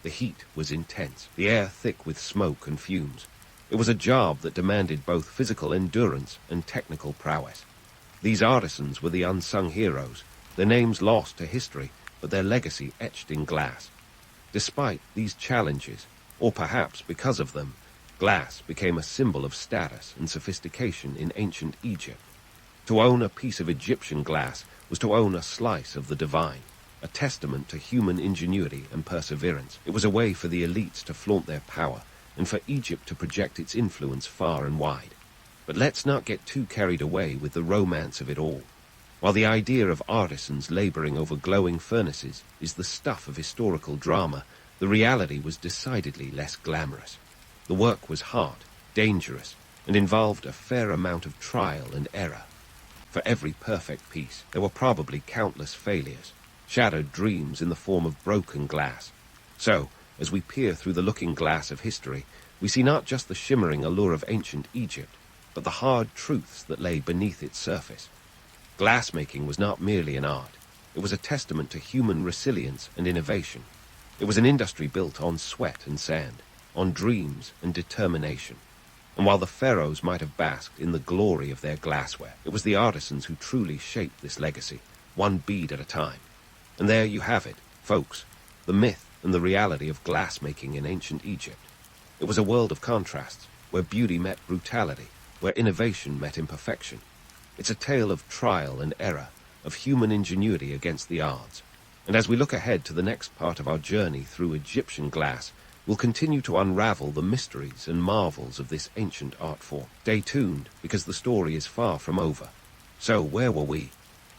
The heat was intense, the air thick with smoke and fumes. It was a job that demanded both physical endurance and technical prowess. These artisans were the unsung heroes, their names lost to history, but their legacy etched in glass. Despite these challenges, or perhaps because of them, glass became a symbol of status and sophistication in ancient Egypt. To own a piece of Egyptian glass was to own a slice of the divine, a testament to human ingenuity and perseverance. It was a way for the elites to flaunt their power, and for Egypt to project its influence far and wide. But let's not get too carried away with the romance of it all. While the idea of artisans laboring over glowing furnaces is the stuff of historical drama, the reality was decidedly less glamorous. The work was hard, dangerous, and involved a fair amount of trial and error. For every perfect piece, there were probably countless failures, shattered dreams in the form of broken glass. So, as we peer through the looking glass of history, we see not just the shimmering allure of ancient Egypt, but the hard truths that lay beneath its surface. Glassmaking was not merely an art. It was a testament to human resilience and innovation. It was an industry built on sweat and sand, on dreams and determination. And while the pharaohs might have basked in the glory of their glassware, it was the artisans who truly shaped this legacy, one bead at a time. And there you have it, folks, the myth and the reality of glassmaking in ancient Egypt. It was a world of contrasts, where beauty met brutality, where innovation met imperfection. It's a tale of trial and error, of human ingenuity against the odds. And as we look ahead to the next part of our journey through Egyptian glass, we'll continue to unravel the mysteries and marvels of this ancient art form. Stay tuned, because the story is far from over. So, where were we?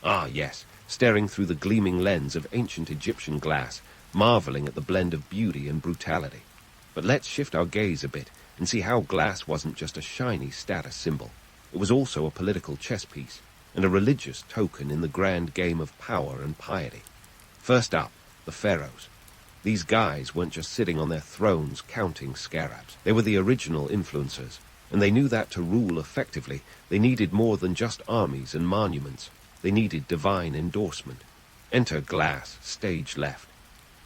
Ah, yes, staring through the gleaming lens of ancient Egyptian glass, marveling at the blend of beauty and brutality. But let's shift our gaze a bit and see how glass wasn't just a shiny status symbol. It was also a political chess piece and a religious token in the grand game of power and piety. First up, the pharaohs. These guys weren't just sitting on their thrones counting scarabs. They were the original influencers, and they knew that to rule effectively, they needed more than just armies and monuments. They needed divine endorsement. Enter glass, stage left.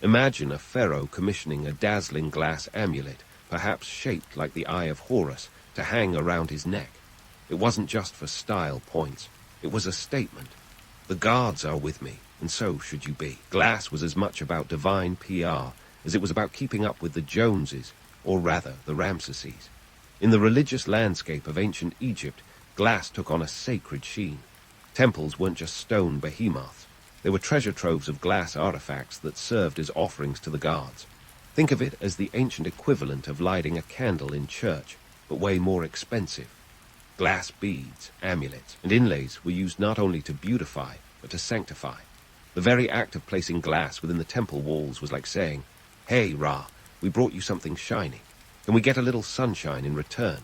Imagine a pharaoh commissioning a dazzling glass amulet, perhaps shaped like the Eye of Horus, to hang around his neck. It wasn't just for style points. It was a statement. The gods are with me, and so should you be. Glass was as much about divine PR as it was about keeping up with the Joneses, or rather, the Ramesses. In the religious landscape of ancient Egypt, glass took on a sacred sheen. Temples weren't just stone behemoths. They were treasure troves of glass artifacts that served as offerings to the gods. Think of it as the ancient equivalent of lighting a candle in church, but way more expensive. Glass beads, amulets, and inlays were used not only to beautify, but to sanctify. The very act of placing glass within the temple walls was like saying, "Hey, Ra, we brought you something shiny. Can we get a little sunshine in return?"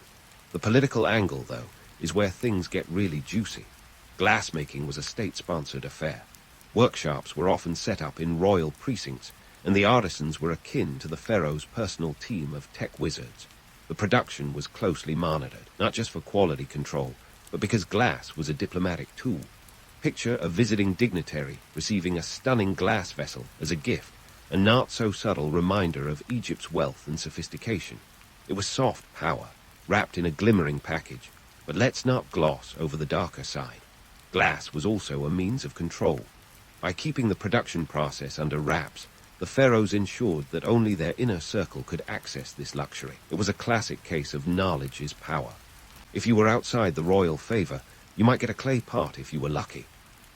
The political angle, though, is where things get really juicy. Glassmaking was a state-sponsored affair. Workshops were often set up in royal precincts, and the artisans were akin to the pharaoh's personal team of tech wizards. The production was closely monitored, not just for quality control, but because glass was a diplomatic tool. Picture a visiting dignitary receiving a stunning glass vessel as a gift, a not-so-subtle reminder of Egypt's wealth and sophistication. It was soft power, wrapped in a glimmering package, but let's not gloss over the darker side. Glass was also a means of control. By keeping the production process under wraps, the pharaohs ensured that only their inner circle could access this luxury. It was a classic case of knowledge is power. If you were outside the royal favor, you might get a clay pot if you were lucky.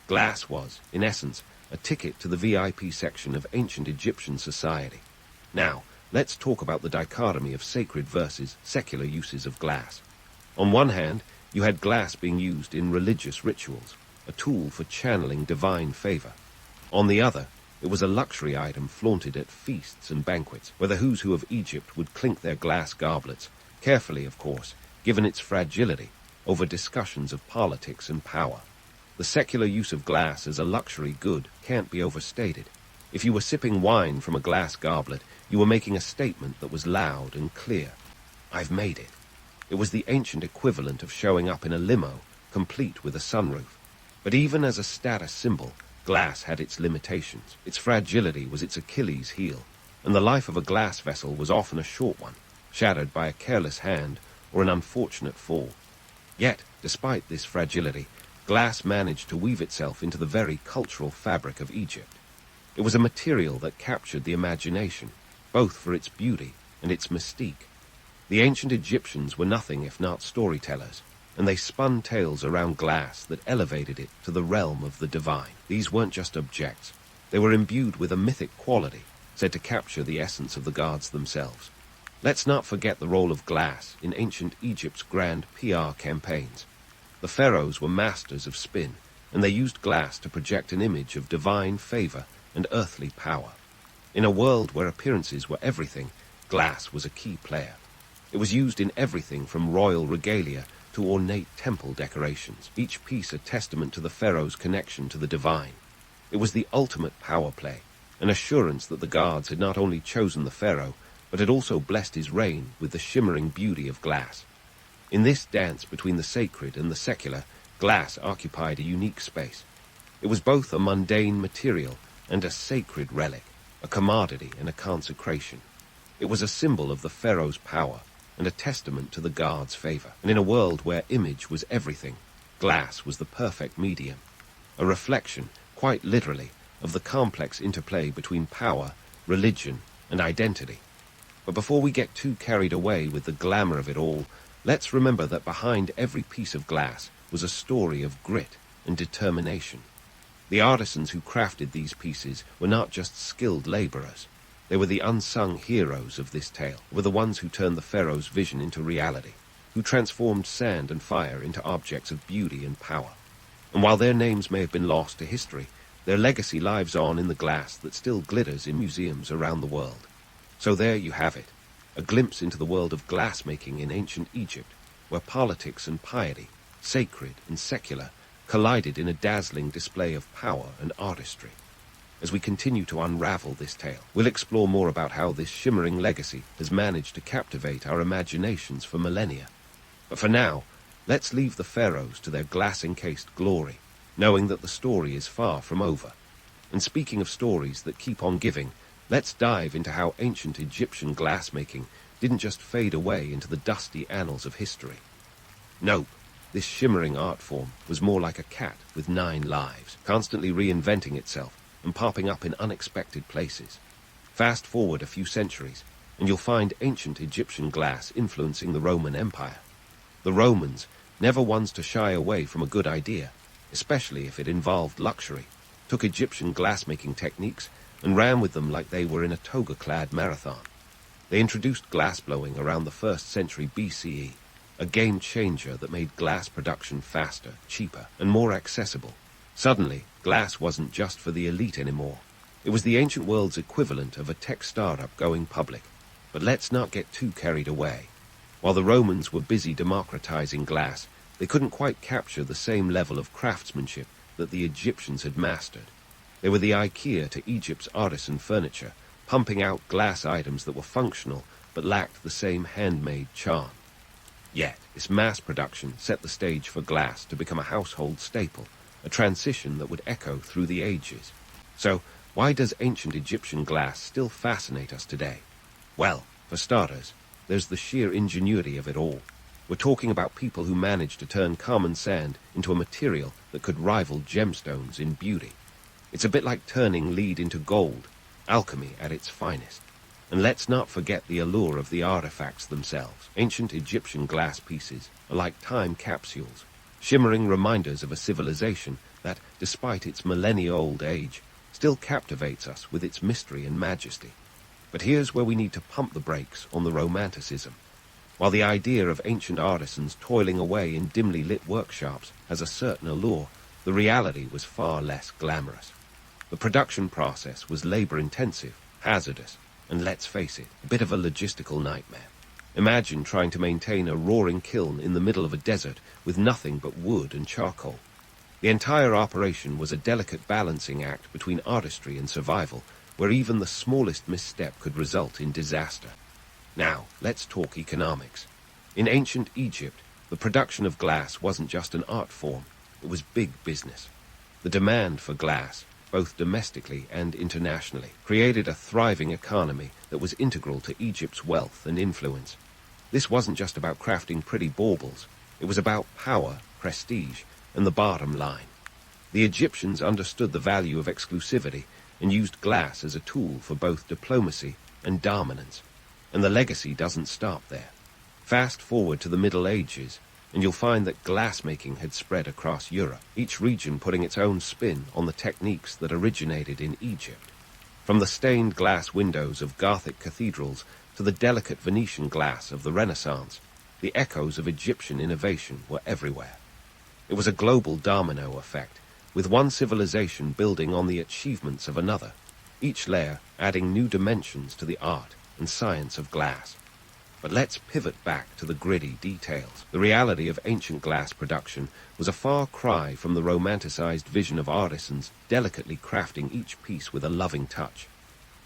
Glass was, in essence, a ticket to the VIP section of ancient Egyptian society. Now, let's talk about the dichotomy of sacred versus secular uses of glass. On one hand, you had glass being used in religious rituals, a tool for channeling divine favor. On the other, it was a luxury item flaunted at feasts and banquets, where the who's who of Egypt would clink their glass goblets, carefully, of course, given its fragility, over discussions of politics and power. The secular use of glass as a luxury good can't be overstated. If you were sipping wine from a glass goblet, you were making a statement that was loud and clear. I've made it. It was the ancient equivalent of showing up in a limo, complete with a sunroof. But even as a status symbol, glass had its limitations. Its fragility was its Achilles heel, and the life of a glass vessel was often a short one, shattered by a careless hand or an unfortunate fall. Yet, despite this fragility, glass managed to weave itself into the very cultural fabric of Egypt. It was a material that captured the imagination, both for its beauty and its mystique. The ancient Egyptians were nothing if not storytellers, and they spun tales around glass that elevated it to the realm of the divine. These weren't just objects. They were imbued with a mythic quality, said to capture the essence of the gods themselves. Let's not forget the role of glass in ancient Egypt's grand PR campaigns. The pharaohs were masters of spin, and they used glass to project an image of divine favor and earthly power. In a world where appearances were everything, glass was a key player. It was used in everything from royal regalia to ornate temple decorations, each piece a testament to the pharaoh's connection to the divine. It was the ultimate power play, an assurance that the gods had not only chosen the pharaoh, but had also blessed his reign with the shimmering beauty of glass. In this dance between the sacred and the secular, glass occupied a unique space. It was both a mundane material and a sacred relic, a commodity and a consecration. It was a symbol of the pharaoh's power and a testament to the gods' favor. And in a world where image was everything, glass was the perfect medium, a reflection, quite literally, of the complex interplay between power, religion, and identity. But before we get too carried away with the glamour of it all, let's remember that behind every piece of glass was a story of grit and determination. The artisans who crafted these pieces were not just skilled laborers. They were the unsung heroes of this tale, were the ones who turned the pharaoh's vision into reality, who transformed sand and fire into objects of beauty and power. And while their names may have been lost to history, their legacy lives on in the glass that still glitters in museums around the world. So there you have it, a glimpse into the world of glassmaking in ancient Egypt, where politics and piety, sacred and secular, collided in a dazzling display of power and artistry. As we continue to unravel this tale, we'll explore more about how this shimmering legacy has managed to captivate our imaginations for millennia. But for now, let's leave the pharaohs to their glass-encased glory, knowing that the story is far from over. And speaking of stories that keep on giving, let's dive into how ancient Egyptian glassmaking didn't just fade away into the dusty annals of history. Nope, this shimmering art form was more like a cat with 9 lives, constantly reinventing itself and popping up in unexpected places. Fast forward a few centuries, and you'll find ancient Egyptian glass influencing the Roman Empire. The Romans, never ones to shy away from a good idea, especially if it involved luxury, took Egyptian glassmaking techniques and ran with them like they were in a toga-clad marathon. They introduced glassblowing around the 1st century BCE, a game-changer that made glass production faster, cheaper, and more accessible. Suddenly, glass wasn't just for the elite anymore. It was the ancient world's equivalent of a tech startup going public. But let's not get too carried away. While the Romans were busy democratizing glass, they couldn't quite capture the same level of craftsmanship that the Egyptians had mastered. They were the IKEA to Egypt's artisan furniture, pumping out glass items that were functional but lacked the same handmade charm. Yet, this mass production set the stage for glass to become a household staple, a transition that would echo through the ages. So, why does ancient Egyptian glass still fascinate us today? Well, for starters, there's the sheer ingenuity of it all. We're talking about people who managed to turn common sand into a material that could rival gemstones in beauty. It's a bit like turning lead into gold, alchemy at its finest. And let's not forget the allure of the artifacts themselves. Ancient Egyptian glass pieces are like time capsules, shimmering reminders of a civilization that, despite its millennia-old age, still captivates us with its mystery and majesty. But here's where we need to pump the brakes on the romanticism. While the idea of ancient artisans toiling away in dimly lit workshops has a certain allure, the reality was far less glamorous. The production process was labor-intensive, hazardous, and let's face it, a bit of a logistical nightmare. Imagine trying to maintain a roaring kiln in the middle of a desert with nothing but wood and charcoal. The entire operation was a delicate balancing act between artistry and survival, where even the smallest misstep could result in disaster. Now, let's talk economics. In ancient Egypt, the production of glass wasn't just an art form, it was big business. The demand for glass, both domestically and internationally, created a thriving economy that was integral to Egypt's wealth and influence. This wasn't just about crafting pretty baubles, it was about power, prestige, and the bottom line. The Egyptians understood the value of exclusivity and used glass as a tool for both diplomacy and dominance. And the legacy doesn't stop there. Fast forward to the Middle Ages, and you'll find that glassmaking had spread across Europe, each region putting its own spin on the techniques that originated in Egypt. From the stained glass windows of Gothic cathedrals to the delicate Venetian glass of the Renaissance, the echoes of Egyptian innovation were everywhere. It was a global domino effect, with one civilization building on the achievements of another, each layer adding new dimensions to the art and science of glass. But let's pivot back to the gritty details. The reality of ancient glass production was a far cry from the romanticized vision of artisans delicately crafting each piece with a loving touch.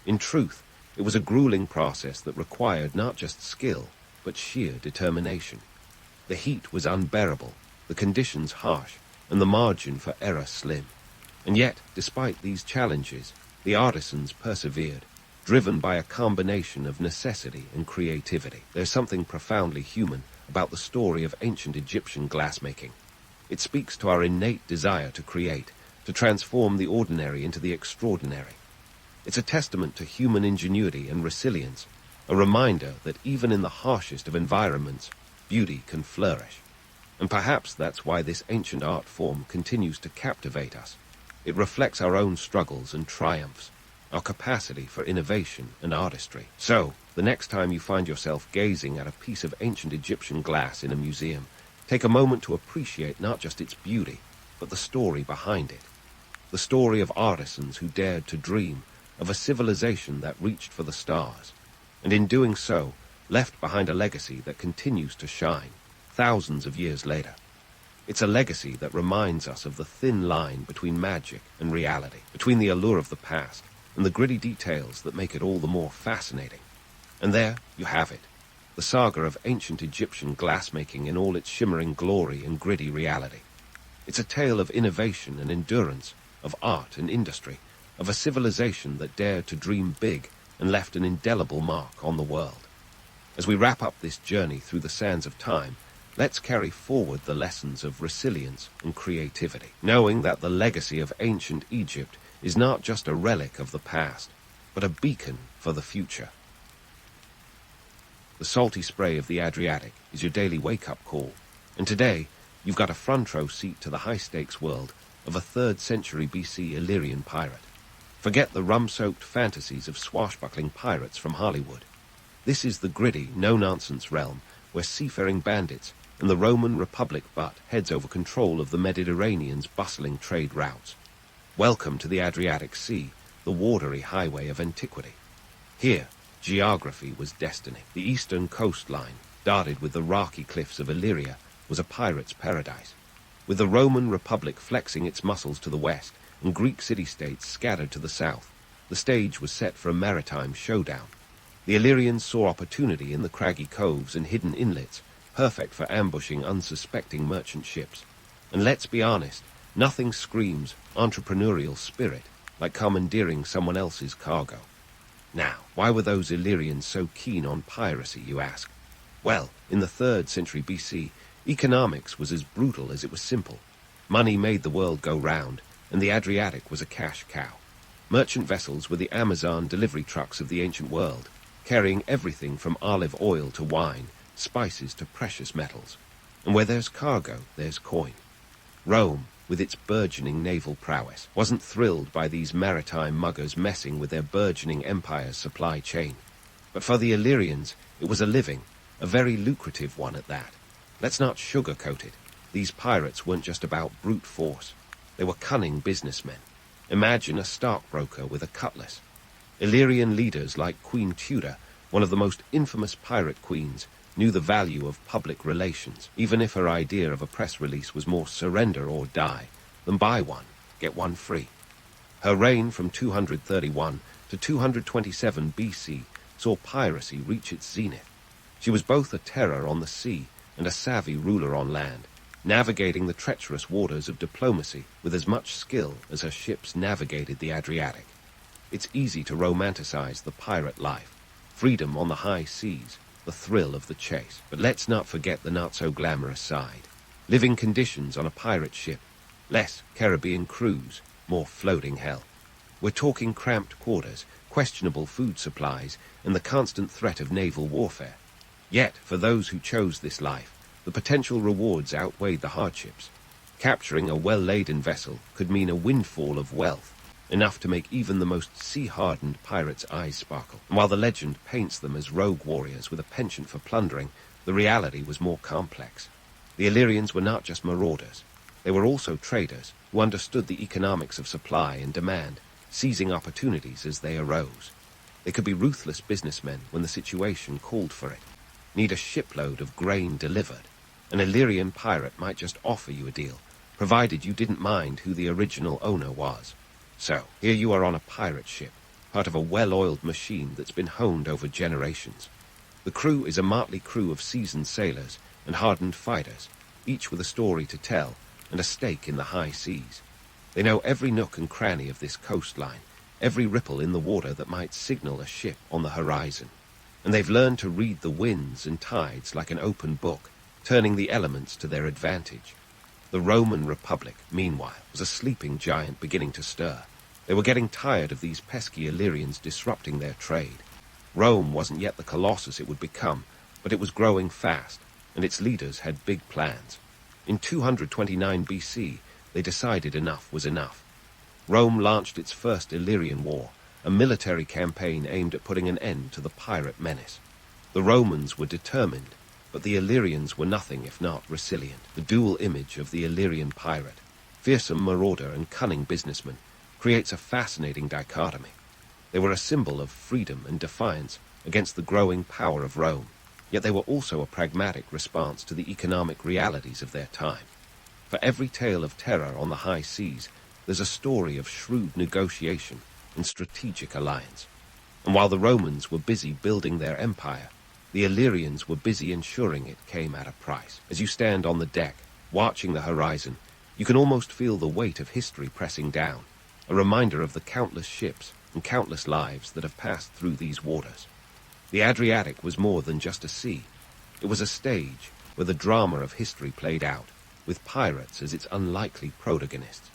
In truth, it was a grueling process that required not just skill, but sheer determination. The heat was unbearable, the conditions harsh, and the margin for error slim. And yet, despite these challenges, the artisans persevered, driven by a combination of necessity and creativity. There's something profoundly human about the story of ancient Egyptian glassmaking. It speaks to our innate desire to create, to transform the ordinary into the extraordinary. It's a testament to human ingenuity and resilience, a reminder that even in the harshest of environments, beauty can flourish. And perhaps that's why this ancient art form continues to captivate us. It reflects our own struggles and triumphs, our capacity for innovation and artistry. So, the next time you find yourself gazing at a piece of ancient Egyptian glass in a museum, take a moment to appreciate not just its beauty, but the story behind it. The story of artisans who dared to dream, of a civilization that reached for the stars, and in doing so, left behind a legacy that continues to shine, thousands of years later. It's a legacy that reminds us of the thin line between magic and reality, between the allure of the past and the gritty details that make it all the more fascinating. And there you have it, the saga of ancient Egyptian glassmaking in all its shimmering glory and gritty reality. It's a tale of innovation and endurance, of art and industry, of a civilization that dared to dream big and left an indelible mark on the world. As we wrap up this journey through the sands of time, let's carry forward the lessons of resilience and creativity, knowing that the legacy of ancient Egypt is not just a relic of the past, but a beacon for the future. The salty spray of the Adriatic is your daily wake-up call, and today you've got a front-row seat to the high-stakes world of a 3rd century BC Illyrian pirate. Forget the rum-soaked fantasies of swashbuckling pirates from Hollywood. This is the gritty, no-nonsense realm where seafaring bandits and the Roman Republic butt heads over control of the Mediterranean's bustling trade routes. Welcome to the Adriatic Sea, the watery highway of antiquity. Here, geography was destiny. The eastern coastline, dotted with the rocky cliffs of Illyria, was a pirate's paradise. With the Roman Republic flexing its muscles to the west and Greek city-states scattered to the south, the stage was set for a maritime showdown. The Illyrians saw opportunity in the craggy coves and hidden inlets, perfect for ambushing unsuspecting merchant ships. And let's be honest, nothing screams entrepreneurial spirit like commandeering someone else's cargo. Now, why were those Illyrians so keen on piracy, you ask? Well, in the 3rd century BC, economics was as brutal as it was simple. Money made the world go round, and the Adriatic was a cash cow. Merchant vessels were the Amazon delivery trucks of the ancient world, carrying everything from olive oil to wine, spices to precious metals. And where there's cargo, there's coin. Rome, with its burgeoning naval prowess, wasn't thrilled by these maritime muggers messing with their burgeoning empire's supply chain. But for the Illyrians, it was a living, a very lucrative one at that. Let's not sugarcoat it. These pirates weren't just about brute force. They were cunning businessmen. Imagine a stockbroker with a cutlass. Illyrian leaders like Queen Tudor, one of the most infamous pirate queens, knew the value of public relations, even if her idea of a press release was more surrender or die than buy one, get one free. Her reign from 231 to 227 BC saw piracy reach its zenith. She was both a terror on the sea and a savvy ruler on land, navigating the treacherous waters of diplomacy with as much skill as her ships navigated the Adriatic. It's easy to romanticize the pirate life, freedom on the high seas, the thrill of the chase. But let's not forget the not-so-glamorous side. Living conditions on a pirate ship, less Caribbean cruise, more floating hell. We're talking cramped quarters, questionable food supplies, and the constant threat of naval warfare. Yet, for those who chose this life, the potential rewards outweighed the hardships. Capturing a well-laden vessel could mean a windfall of wealth, enough to make even the most sea-hardened pirate's eyes sparkle. And while the legend paints them as rogue warriors with a penchant for plundering, the reality was more complex. The Illyrians were not just marauders. They were also traders who understood the economics of supply and demand, seizing opportunities as they arose. They could be ruthless businessmen when the situation called for it. Need a shipload of grain delivered? An Illyrian pirate might just offer you a deal, provided you didn't mind who the original owner was. So, here you are on a pirate ship, part of a well-oiled machine that's been honed over generations. The crew is a motley crew of seasoned sailors and hardened fighters, each with a story to tell and a stake in the high seas. They know every nook and cranny of this coastline, every ripple in the water that might signal a ship on the horizon. And they've learned to read the winds and tides like an open book, turning the elements to their advantage. The Roman Republic, meanwhile, was a sleeping giant beginning to stir. They were getting tired of these pesky Illyrians disrupting their trade. Rome wasn't yet the colossus it would become, but it was growing fast, and its leaders had big plans. In 229 BC, they decided enough was enough. Rome launched its first Illyrian War, a military campaign aimed at putting an end to the pirate menace. The Romans were determined, but the Illyrians were nothing if not resilient. The dual image of the Illyrian pirate, fearsome marauder and cunning businessman, creates a fascinating dichotomy. They were a symbol of freedom and defiance against the growing power of Rome, yet they were also a pragmatic response to the economic realities of their time. For every tale of terror on the high seas, there's a story of shrewd negotiation and strategic alliance. And while the Romans were busy building their empire, the Illyrians were busy ensuring it came at a price. As you stand on the deck, watching the horizon, you can almost feel the weight of history pressing down, a reminder of the countless ships and countless lives that have passed through these waters. The Adriatic was more than just a sea. It was a stage where the drama of history played out, with pirates as its unlikely protagonists.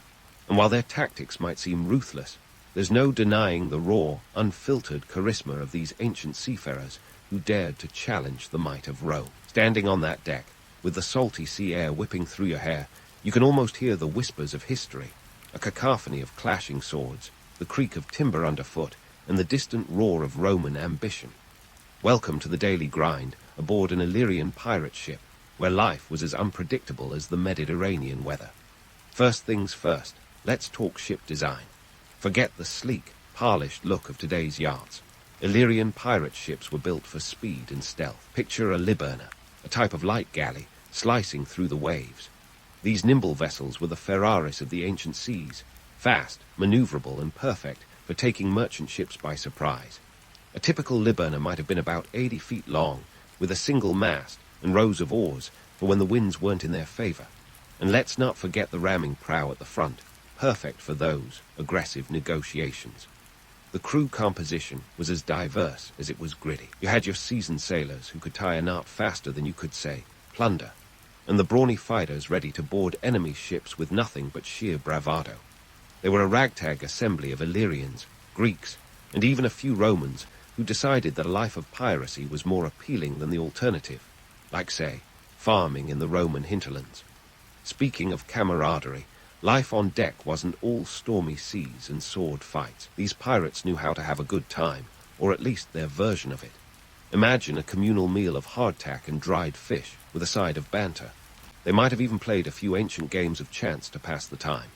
And while their tactics might seem ruthless, there's no denying the raw, unfiltered charisma of these ancient seafarers who dared to challenge the might of Rome. Standing on that deck, with the salty sea air whipping through your hair, you can almost hear the whispers of history, a cacophony of clashing swords, the creak of timber underfoot, and the distant roar of Roman ambition. Welcome to the daily grind aboard an Illyrian pirate ship, where life was as unpredictable as the Mediterranean weather. First things first, let's talk ship design. Forget the sleek, polished look of today's yachts. Illyrian pirate ships were built for speed and stealth. Picture a Liburner, a type of light galley, slicing through the waves. These nimble vessels were the Ferraris of the ancient seas, fast, maneuverable, and perfect for taking merchant ships by surprise. A typical Liburner might have been about 80 feet long, with a single mast and rows of oars for when the winds weren't in their favor. And let's not forget the ramming prow at the front, perfect for those aggressive negotiations. The crew composition was as diverse as it was gritty. You had your seasoned sailors who could tie a knot faster than you could say, plunder, and the brawny fighters ready to board enemy ships with nothing but sheer bravado. They were a ragtag assembly of Illyrians, Greeks, and even a few Romans who decided that a life of piracy was more appealing than the alternative, like, say, farming in the Roman hinterlands. Speaking of camaraderie, life on deck wasn't all stormy seas and sword fights. These pirates knew how to have a good time, or at least their version of it. Imagine a communal meal of hardtack and dried fish with a side of banter. They might have even played a few ancient games of chance to pass the time.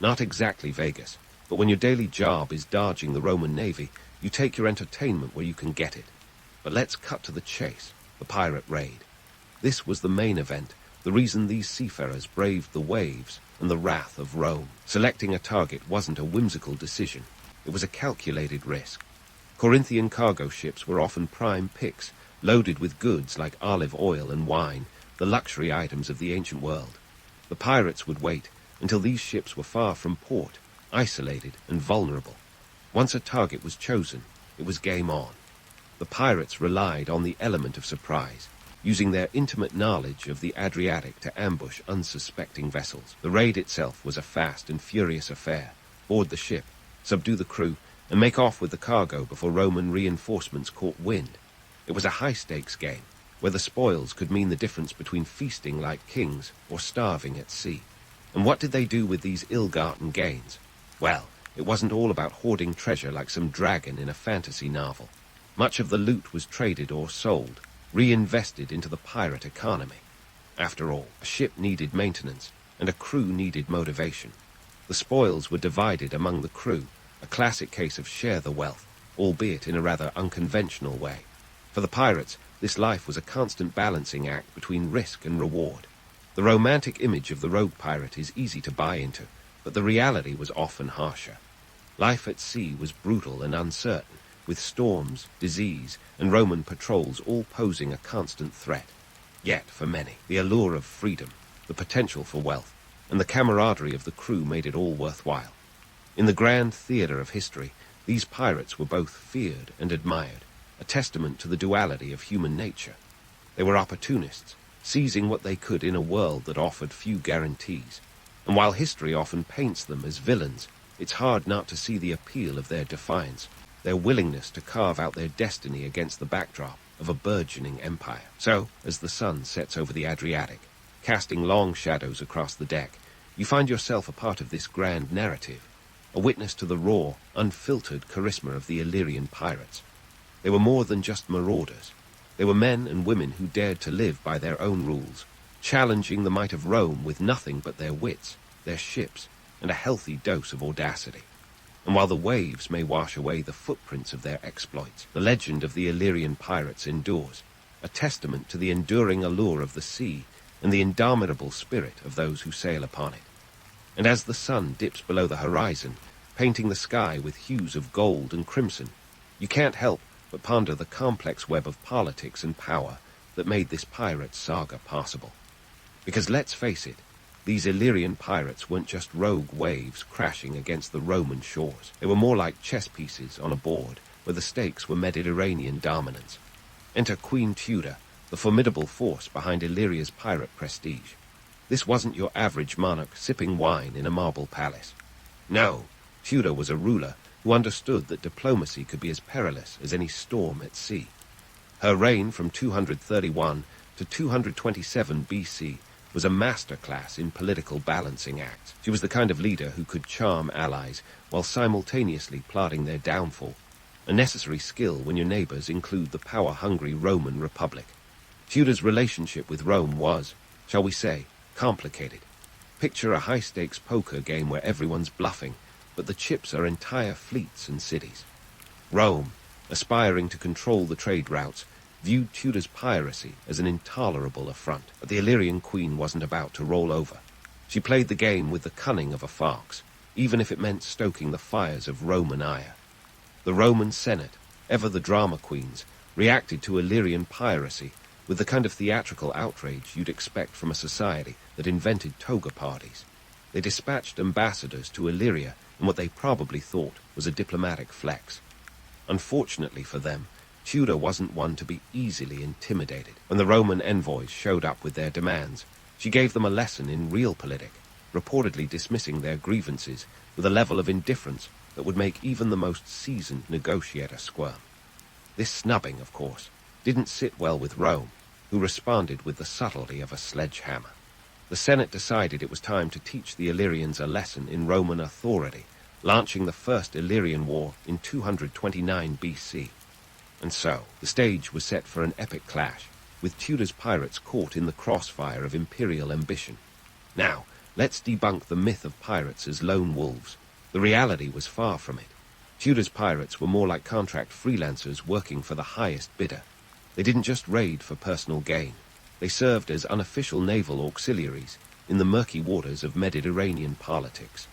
Not exactly Vegas, but when your daily job is dodging the Roman Navy, you take your entertainment where you can get it. But let's cut to the chase, the pirate raid. This was the main event, the reason these seafarers braved the waves and the wrath of Rome. Selecting a target wasn't a whimsical decision. It was a calculated risk. Corinthian cargo ships were often prime picks, loaded with goods like olive oil and wine, the luxury items of the ancient world. The pirates would wait until these ships were far from port, isolated and vulnerable. Once a target was chosen, it was game on. The pirates relied on the element of surprise, using their intimate knowledge of the Adriatic to ambush unsuspecting vessels. The raid itself was a fast and furious affair. Board the ship, subdue the crew, and make off with the cargo before Roman reinforcements caught wind. It was a high-stakes game, where the spoils could mean the difference between feasting like kings or starving at sea. And what did they do with these ill-gotten gains? Well, it wasn't all about hoarding treasure like some dragon in a fantasy novel. Much of the loot was traded or sold, reinvested into the pirate economy. After all, a ship needed maintenance, and a crew needed motivation. The spoils were divided among the crew, a classic case of share the wealth, albeit in a rather unconventional way. For the pirates, this life was a constant balancing act between risk and reward. The romantic image of the rogue pirate is easy to buy into, but the reality was often harsher. Life at sea was brutal and uncertain, with storms, disease, and Roman patrols all posing a constant threat. Yet, for many, the allure of freedom, the potential for wealth, and the camaraderie of the crew made it all worthwhile. In the grand theatre of history, these pirates were both feared and admired, a testament to the duality of human nature. They were opportunists, seizing what they could in a world that offered few guarantees. And while history often paints them as villains, it's hard not to see the appeal of their defiance, their willingness to carve out their destiny against the backdrop of a burgeoning empire. So, as the sun sets over the Adriatic, casting long shadows across the deck, you find yourself a part of this grand narrative, a witness to the raw, unfiltered charisma of the Illyrian pirates. They were more than just marauders. They were men and women who dared to live by their own rules, challenging the might of Rome with nothing but their wits, their ships, and a healthy dose of audacity. And while the waves may wash away the footprints of their exploits, the legend of the Illyrian pirates endures, a testament to the enduring allure of the sea and the indomitable spirit of those who sail upon it. And as the sun dips below the horizon, painting the sky with hues of gold and crimson, you can't help but ponder the complex web of politics and power that made this pirate saga possible. Because let's face it, these Illyrian pirates weren't just rogue waves crashing against the Roman shores. They were more like chess pieces on a board where the stakes were Mediterranean dominance. Enter Queen Tudor, the formidable force behind Illyria's pirate prestige. This wasn't your average monarch sipping wine in a marble palace. No, Tudor was a ruler who understood that diplomacy could be as perilous as any storm at sea. Her reign from 231 to 227 BC was a masterclass in political balancing acts. She was the kind of leader who could charm allies while simultaneously plotting their downfall, a necessary skill when your neighbors include the power-hungry Roman Republic. Tudor's relationship with Rome was, shall we say, complicated. Picture a high-stakes poker game where everyone's bluffing, but the chips are entire fleets and cities. Rome, aspiring to control the trade routes, viewed Tudor's piracy as an intolerable affront. But the Illyrian queen wasn't about to roll over. She played the game with the cunning of a fox, even if it meant stoking the fires of Roman ire. The Roman Senate, ever the drama queens, reacted to Illyrian piracy with the kind of theatrical outrage you'd expect from a society that invented toga parties. They dispatched ambassadors to Illyria in what they probably thought was a diplomatic flex. Unfortunately for them, Tudor wasn't one to be easily intimidated. When the Roman envoys showed up with their demands, she gave them a lesson in realpolitik, reportedly dismissing their grievances with a level of indifference that would make even the most seasoned negotiator squirm. This snubbing, of course, didn't sit well with Rome, who responded with the subtlety of a sledgehammer. The Senate decided it was time to teach the Illyrians a lesson in Roman authority, launching the First Illyrian War in 229 BC. And so, the stage was set for an epic clash, with Tudor's pirates caught in the crossfire of imperial ambition. Now, let's debunk the myth of pirates as lone wolves. The reality was far from it. Tudor's pirates were more like contract freelancers working for the highest bidder. They didn't just raid for personal gain. They served as unofficial naval auxiliaries in the murky waters of Mediterranean politics.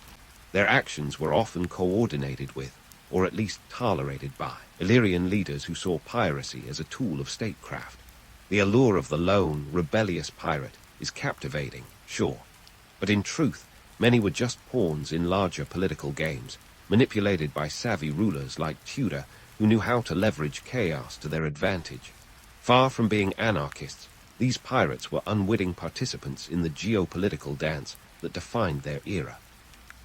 Their actions were often coordinated with, or at least tolerated by, Illyrian leaders who saw piracy as a tool of statecraft. The allure of the lone, rebellious pirate is captivating, sure, but in truth, many were just pawns in larger political games, manipulated by savvy rulers like Tudor, who knew how to leverage chaos to their advantage. Far from being anarchists, these pirates were unwitting participants in the geopolitical dance that defined their era.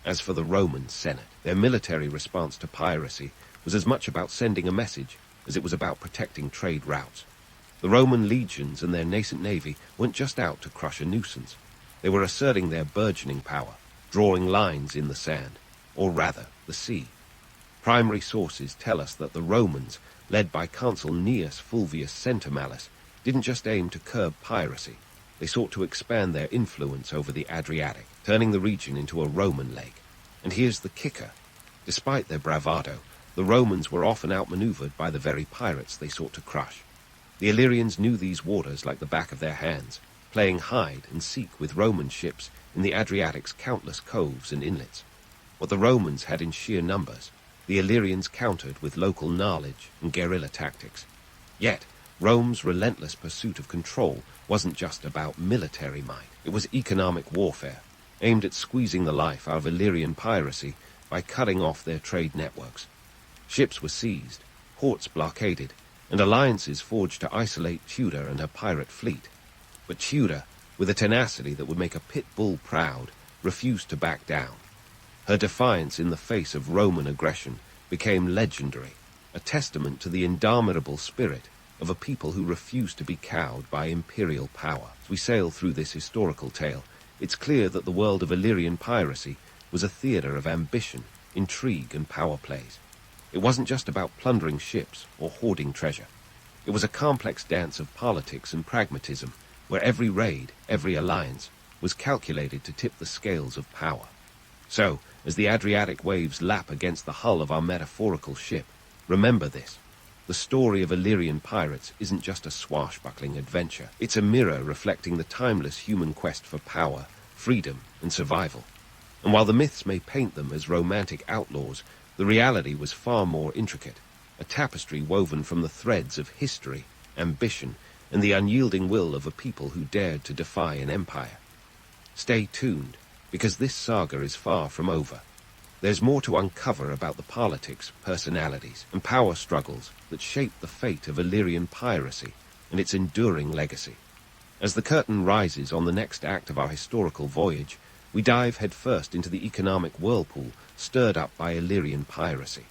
As for the Roman Senate, their military response to piracy was as much about sending a message as it was about protecting trade routes. The Roman legions and their nascent navy weren't just out to crush a nuisance. They were asserting their burgeoning power, drawing lines in the sand, or rather, the sea. Primary sources tell us that the Romans, led by Consul Gnaeus Fulvius Centumalus, didn't just aim to curb piracy. They sought to expand their influence over the Adriatic, turning the region into a Roman lake. And here's the kicker. Despite their bravado, the Romans were often outmaneuvered by the very pirates they sought to crush. The Illyrians knew these waters like the back of their hands, playing hide and seek with Roman ships in the Adriatic's countless coves and inlets. What the Romans had in sheer numbers, the Illyrians countered with local knowledge and guerrilla tactics. Yet, Rome's relentless pursuit of control wasn't just about military might. It was economic warfare, aimed at squeezing the life out of Illyrian piracy by cutting off their trade networks. Ships were seized, ports blockaded, and alliances forged to isolate Tudor and her pirate fleet. But Tudor, with a tenacity that would make a pit bull proud, refused to back down. Her defiance in the face of Roman aggression became legendary, a testament to the indomitable spirit of a people who refused to be cowed by imperial power. As we sail through this historical tale, it's clear that the world of Illyrian piracy was a theatre of ambition, intrigue, and power plays. It wasn't just about plundering ships or hoarding treasure. It was a complex dance of politics and pragmatism, where every raid, every alliance, was calculated to tip the scales of power. So, as the Adriatic waves lap against the hull of our metaphorical ship, remember this. The story of Illyrian pirates isn't just a swashbuckling adventure. It's a mirror reflecting the timeless human quest for power, freedom, and survival. And while the myths may paint them as romantic outlaws, the reality was far more intricate, a tapestry woven from the threads of history, ambition, and the unyielding will of a people who dared to defy an empire. Stay tuned, because this saga is far from over. There's more to uncover about the politics, personalities, and power struggles that shaped the fate of Illyrian piracy and its enduring legacy. As the curtain rises on the next act of our historical voyage, we dive headfirst into the economic whirlpool stirred up by Illyrian piracy.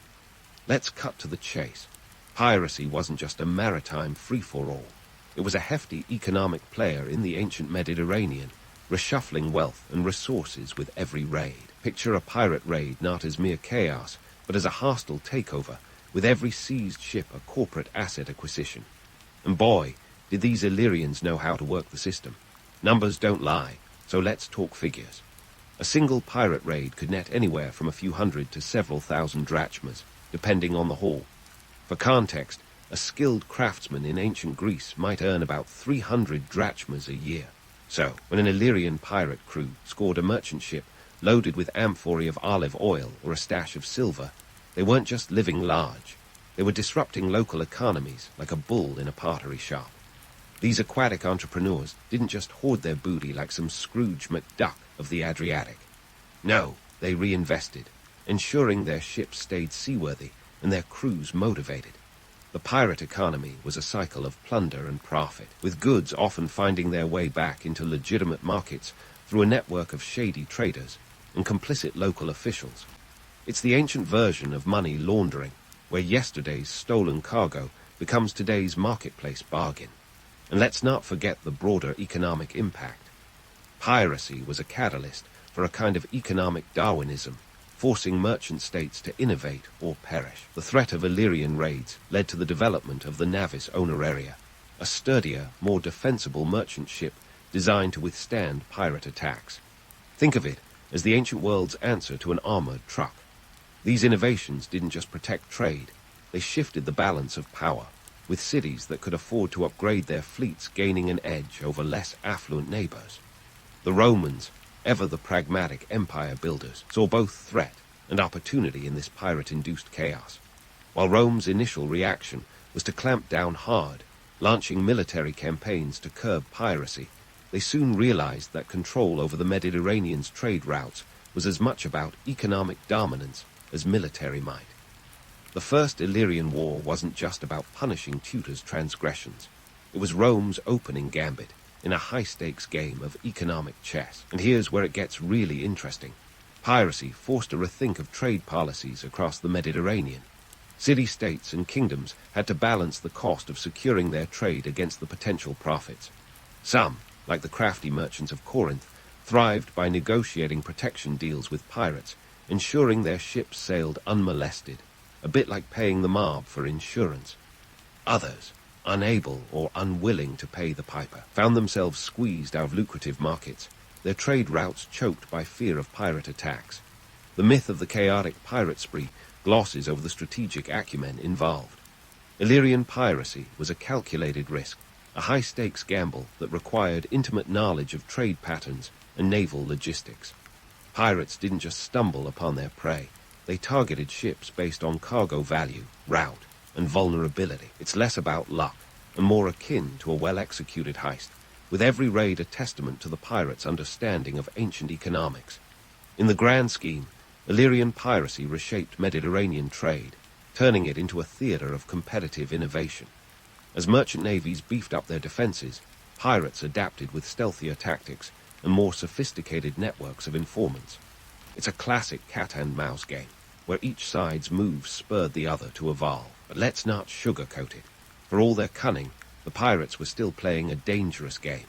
Let's cut to the chase. Piracy wasn't just a maritime free-for-all. It was a hefty economic player in the ancient Mediterranean, reshuffling wealth and resources with every raid. Picture a pirate raid not as mere chaos, but as a hostile takeover, with every seized ship a corporate asset acquisition. And boy, did these Illyrians know how to work the system. Numbers don't lie, so let's talk figures. A single pirate raid could net anywhere from a few hundred to several thousand drachmas, depending on the haul. For context, a skilled craftsman in ancient Greece might earn about 300 drachmas a year. So, when an Illyrian pirate crew scored a merchant ship loaded with amphorae of olive oil or a stash of silver, they weren't just living large. They were disrupting local economies like a bull in a pottery shop. These aquatic entrepreneurs didn't just hoard their booty like some Scrooge McDuck of the Adriatic. No, they reinvested, ensuring their ships stayed seaworthy and their crews motivated. The pirate economy was a cycle of plunder and profit, with goods often finding their way back into legitimate markets through a network of shady traders and complicit local officials. It's the ancient version of money laundering, where yesterday's stolen cargo becomes today's marketplace bargain. And let's not forget the broader economic impact. Piracy was a catalyst for a kind of economic Darwinism, forcing merchant states to innovate or perish. The threat of Illyrian raids led to the development of the navis honoraria, a sturdier, more defensible merchant ship designed to withstand pirate attacks. Think of it as the ancient world's answer to an armored truck. These innovations didn't just protect trade, they shifted the balance of power, with cities that could afford to upgrade their fleets gaining an edge over less affluent neighbors. The Romans, ever the pragmatic empire builders, saw both threat and opportunity in this pirate-induced chaos. While Rome's initial reaction was to clamp down hard, launching military campaigns to curb piracy, they soon realized that control over the Mediterranean's trade routes was as much about economic dominance as military might. The First Illyrian War wasn't just about punishing Tudor's transgressions. It was Rome's opening gambit in a high-stakes game of economic chess. And here's where it gets really interesting. Piracy forced a rethink of trade policies across the Mediterranean. City-states and kingdoms had to balance the cost of securing their trade against the potential profits. Some, like the crafty merchants of Corinth, thrived by negotiating protection deals with pirates, ensuring their ships sailed unmolested, a bit like paying the mob for insurance. Others, unable or unwilling to pay the piper, found themselves squeezed out of lucrative markets, their trade routes choked by fear of pirate attacks. The myth of the chaotic pirate spree glosses over the strategic acumen involved. Illyrian piracy was a calculated risk, a high-stakes gamble that required intimate knowledge of trade patterns and naval logistics. Pirates didn't just stumble upon their prey. They targeted ships based on cargo value, route, and vulnerability. It's less about luck and more akin to a well-executed heist, with every raid a testament to the pirates' understanding of ancient economics. In the grand scheme, Illyrian piracy reshaped Mediterranean trade, turning it into a theater of competitive innovation. As merchant navies beefed up their defenses, Pirates adapted with stealthier tactics and more sophisticated networks of informants. It's a classic cat-and-mouse game, where each side's moves spurred the other to evolve. But let's not sugarcoat it. For all their cunning, the pirates were still playing a dangerous game.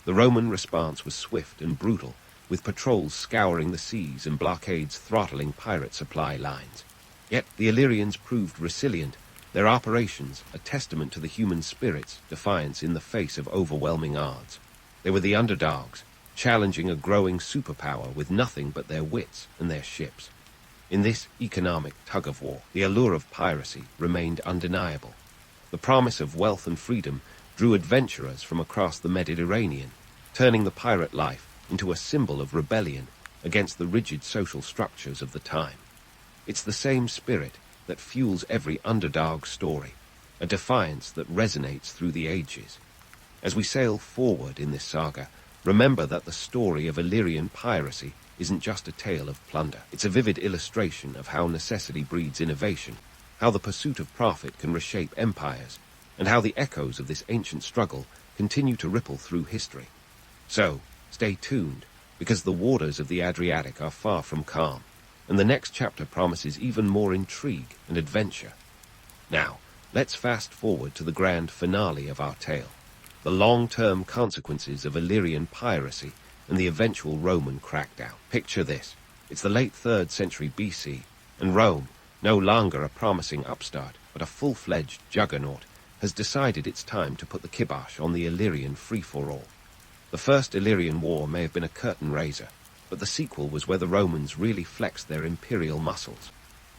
The Roman response was swift and brutal, with patrols scouring the seas and blockades throttling pirate supply lines. Yet the Illyrians proved resilient, their operations a testament to the human spirit's defiance in the face of overwhelming odds. They were the underdogs, challenging a growing superpower with nothing but their wits and their ships. In this economic tug-of-war, the allure of piracy remained undeniable. The promise of wealth and freedom drew adventurers from across the Mediterranean, turning the pirate life into a symbol of rebellion against the rigid social structures of the time. It's the same spirit that fuels every underdog story, a defiance that resonates through the ages. As we sail forward in this saga, remember that the story of Illyrian piracy isn't just a tale of plunder. It's a vivid illustration of how necessity breeds innovation, how the pursuit of profit can reshape empires, and how the echoes of this ancient struggle continue to ripple through history. So, stay tuned, because the waters of the Adriatic are far from calm, and the next chapter promises even more intrigue and adventure. Now, let's fast forward to the grand finale of our tale, the long-term consequences of Illyrian piracy and the eventual Roman crackdown. Picture this. It's the late 3rd century BC, and Rome, no longer a promising upstart, but a full-fledged juggernaut, has decided it's time to put the kibosh on the Illyrian free-for-all. The First Illyrian War may have been a curtain raiser, but the sequel was where the Romans really flexed their imperial muscles.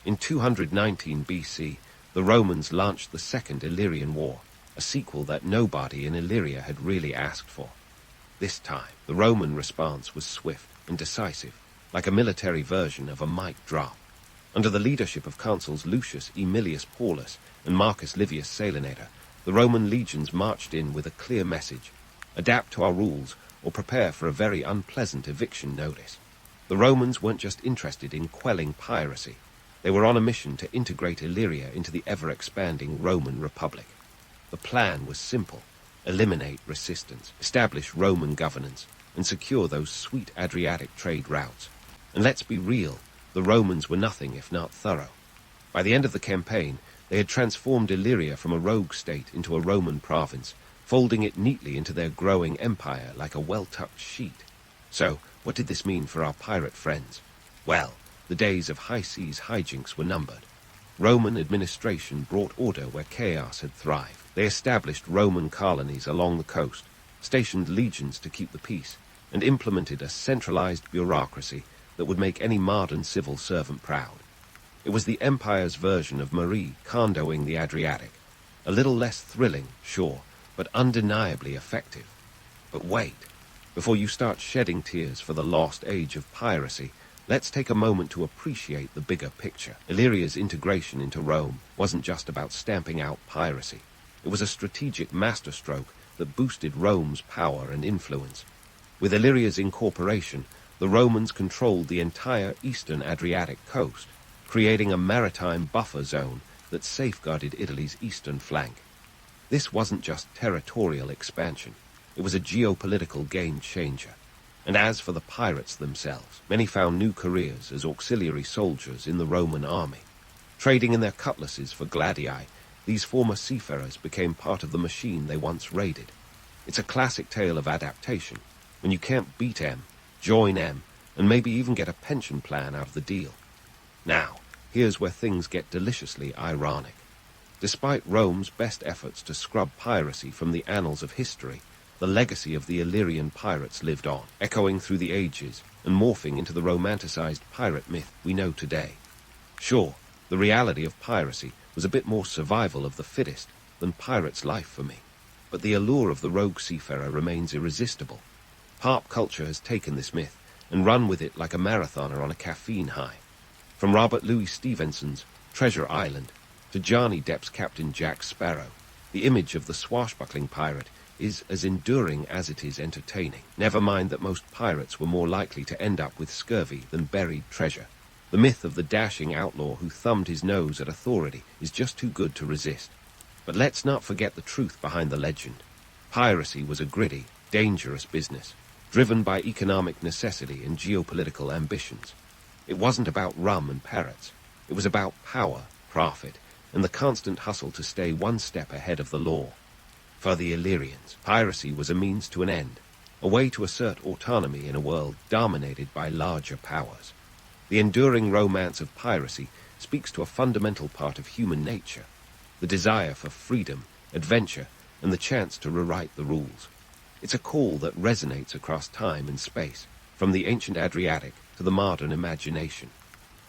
In 219 BC, the Romans launched the Second Illyrian War, a sequel that nobody in Illyria had really asked for. This time, the Roman response was swift and decisive, like a military version of a mic drop. Under the leadership of consuls Lucius Aemilius Paulus and Marcus Livius Salinator, the Roman legions marched in with a clear message: adapt to our rules or prepare for a very unpleasant eviction notice. The Romans weren't just interested in quelling piracy. They were on a mission to integrate Illyria into the ever-expanding Roman Republic. The plan was simple: eliminate resistance, establish Roman governance, and secure those sweet Adriatic trade routes. And let's be real, the Romans were nothing if not thorough. By the end of the campaign, they had transformed Illyria from a rogue state into a Roman province, folding it neatly into their growing empire like a well-tucked sheet. So, what did this mean for our pirate friends? Well, the days of high seas hijinks were numbered. Roman administration brought order where chaos had thrived. They established Roman colonies along the coast, stationed legions to keep the peace, and implemented a centralized bureaucracy that would make any modern civil servant proud. It was the empire's version of Marie Kondoing the Adriatic. A little less thrilling, sure, but undeniably effective. But wait, before you start shedding tears for the lost age of piracy, let's take a moment to appreciate the bigger picture. Illyria's integration into Rome wasn't just about stamping out piracy. It was a strategic masterstroke that boosted Rome's power and influence. With Illyria's incorporation, the Romans controlled the entire eastern Adriatic coast, creating a maritime buffer zone that safeguarded Italy's eastern flank. This wasn't just territorial expansion. It was a geopolitical game-changer. And as for the pirates themselves, many found new careers as auxiliary soldiers in the Roman army. Trading in their cutlasses for gladii, these former seafarers became part of the machine they once raided. It's a classic tale of adaptation. When you can't beat M, join M, and maybe even get a pension plan out of the deal. Now, here's where things get deliciously ironic. Despite Rome's best efforts to scrub piracy from the annals of history, the legacy of the Illyrian pirates lived on, echoing through the ages and morphing into the romanticized pirate myth we know today. Sure, the reality of piracy was a bit more survival of the fittest than pirate's life for me, but the allure of the rogue seafarer remains irresistible. Pop culture has taken this myth and run with it like a marathoner on a caffeine high. From Robert Louis Stevenson's Treasure Island to Johnny Depp's Captain Jack Sparrow, the image of the swashbuckling pirate is as enduring as it is entertaining. Never mind that most pirates were more likely to end up with scurvy than buried treasure. The myth of the dashing outlaw who thumbed his nose at authority is just too good to resist. But let's not forget the truth behind the legend. Piracy was a gritty, dangerous business, driven by economic necessity and geopolitical ambitions. It wasn't about rum and parrots. It was about power, profit, and the constant hustle to stay one step ahead of the law. For the Illyrians, piracy was a means to an end, a way to assert autonomy in a world dominated by larger powers. The enduring romance of piracy speaks to a fundamental part of human nature, the desire for freedom, adventure, and the chance to rewrite the rules. It's a call that resonates across time and space, from the ancient Adriatic to the modern imagination.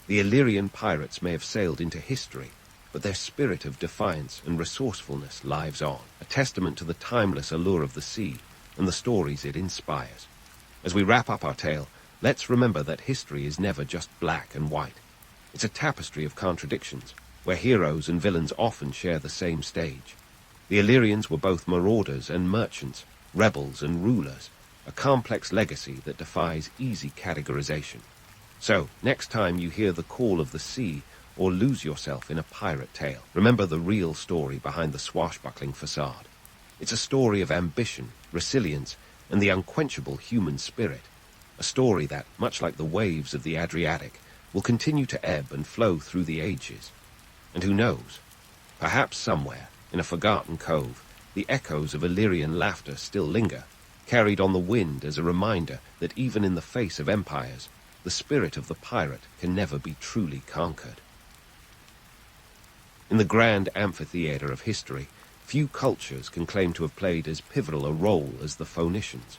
The Illyrian pirates may have sailed into history, but their spirit of defiance and resourcefulness lives on, a testament to the timeless allure of the sea and the stories it inspires. As we wrap up our tale, let's remember that history is never just black and white. It's a tapestry of contradictions, where heroes and villains often share the same stage. The Illyrians were both marauders and merchants, rebels and rulers, a complex legacy that defies easy categorization. So, next time you hear the call of the sea or lose yourself in a pirate tale, remember the real story behind the swashbuckling facade. It's a story of ambition, resilience, and the unquenchable human spirit. A story that, much like the waves of the Adriatic, will continue to ebb and flow through the ages. And who knows? Perhaps somewhere, in a forgotten cove, the echoes of Illyrian laughter still linger, carried on the wind as a reminder that even in the face of empires, the spirit of the pirate can never be truly conquered. In the grand amphitheater of history, few cultures can claim to have played as pivotal a role as the Phoenicians.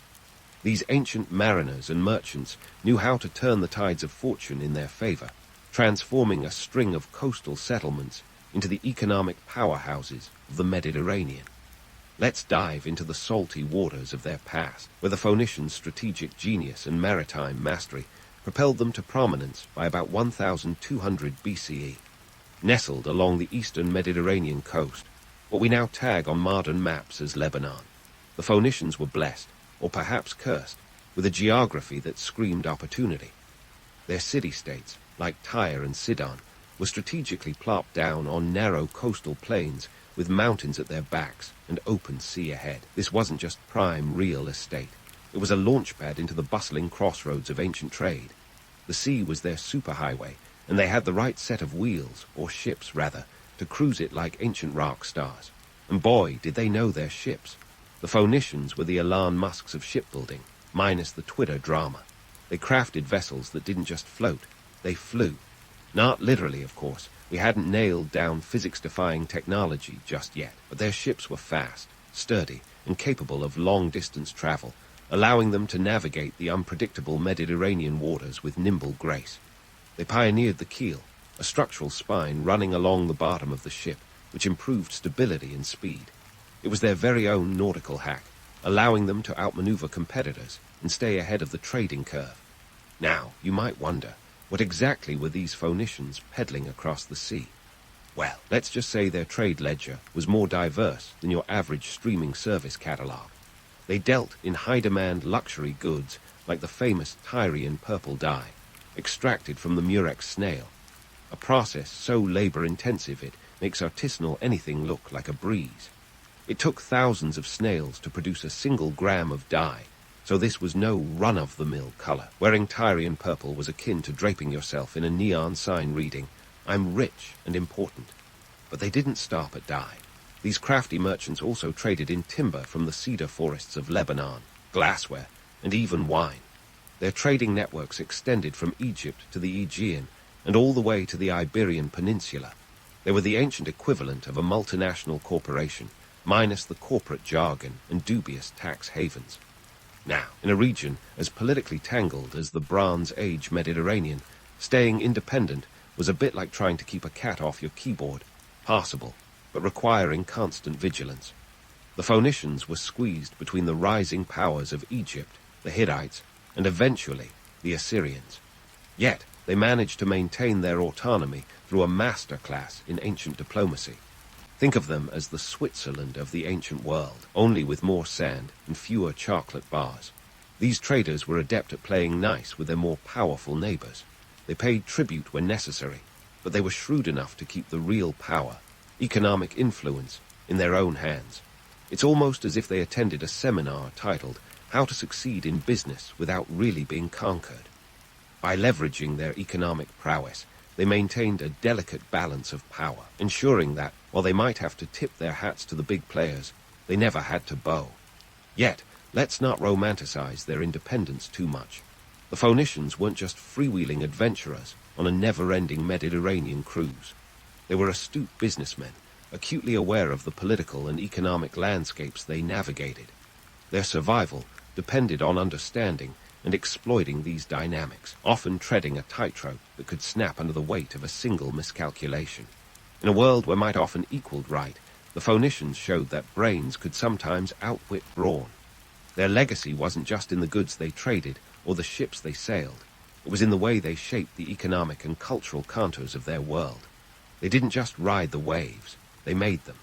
These ancient mariners and merchants knew how to turn the tides of fortune in their favor, transforming a string of coastal settlements into the economic powerhouses of the Mediterranean. Let's dive into the salty waters of their past, where the Phoenicians' strategic genius and maritime mastery propelled them to prominence by about 1200 BCE. Nestled along the eastern Mediterranean coast, what we now tag on modern maps as Lebanon, the Phoenicians were blessed, or perhaps cursed, with a geography that screamed opportunity. Their city-states, like Tyre and Sidon, were strategically plopped down on narrow coastal plains with mountains at their backs and open sea ahead. This wasn't just prime real estate. It was a launchpad into the bustling crossroads of ancient trade. The sea was their superhighway, and they had the right set of wheels, or ships rather, to cruise it like ancient rock stars. And boy, did they know their ships. The Phoenicians were the Elon Musks of shipbuilding, minus the Twitter drama. They crafted vessels that didn't just float, they flew. Not literally, of course. We hadn't nailed down physics-defying technology just yet, but their ships were fast, sturdy, and capable of long-distance travel, allowing them to navigate the unpredictable Mediterranean waters with nimble grace. They pioneered the keel, a structural spine running along the bottom of the ship, which improved stability and speed. It was their very own nautical hack, allowing them to outmaneuver competitors and stay ahead of the trading curve. Now, you might wonder, what exactly were these Phoenicians peddling across the sea? Well, let's just say their trade ledger was more diverse than your average streaming service catalog. They dealt in high-demand luxury goods like the famous Tyrian purple dye, extracted from the murex snail, a process so labor-intensive it makes artisanal anything look like a breeze. It took thousands of snails to produce a single gram of dye, so this was no run-of-the-mill color. Wearing Tyrian purple was akin to draping yourself in a neon sign reading, "I'm rich and important." But they didn't stop at dye. These crafty merchants also traded in timber from the cedar forests of Lebanon, glassware, and even wine. Their trading networks extended from Egypt to the Aegean and all the way to the Iberian Peninsula. They were the ancient equivalent of a multinational corporation, minus the corporate jargon and dubious tax havens. Now, in a region as politically tangled as the Bronze Age Mediterranean, staying independent was a bit like trying to keep a cat off your keyboard, passable, but requiring constant vigilance. The Phoenicians were squeezed between the rising powers of Egypt, the Hittites, and eventually the Assyrians. Yet, they managed to maintain their autonomy through a masterclass in ancient diplomacy. Think of them as the Switzerland of the ancient world, only with more sand and fewer chocolate bars. These traders were adept at playing nice with their more powerful neighbors. They paid tribute when necessary, but they were shrewd enough to keep the real power, economic influence, in their own hands. It's almost as if they attended a seminar titled How to Succeed in Business Without Really Being Conquered. By leveraging their economic prowess, they maintained a delicate balance of power, ensuring that, while they might have to tip their hats to the big players, they never had to bow. Yet, let's not romanticize their independence too much. The Phoenicians weren't just freewheeling adventurers on a never-ending Mediterranean cruise. They were astute businessmen, acutely aware of the political and economic landscapes they navigated. Their survival depended on understanding and exploiting these dynamics, often treading a tightrope that could snap under the weight of a single miscalculation. In a world where might often equaled right, the Phoenicians showed that brains could sometimes outwit brawn. Their legacy wasn't just in the goods they traded or the ships they sailed. It was in the way they shaped the economic and cultural contours of their world. They didn't just ride the waves, they made them.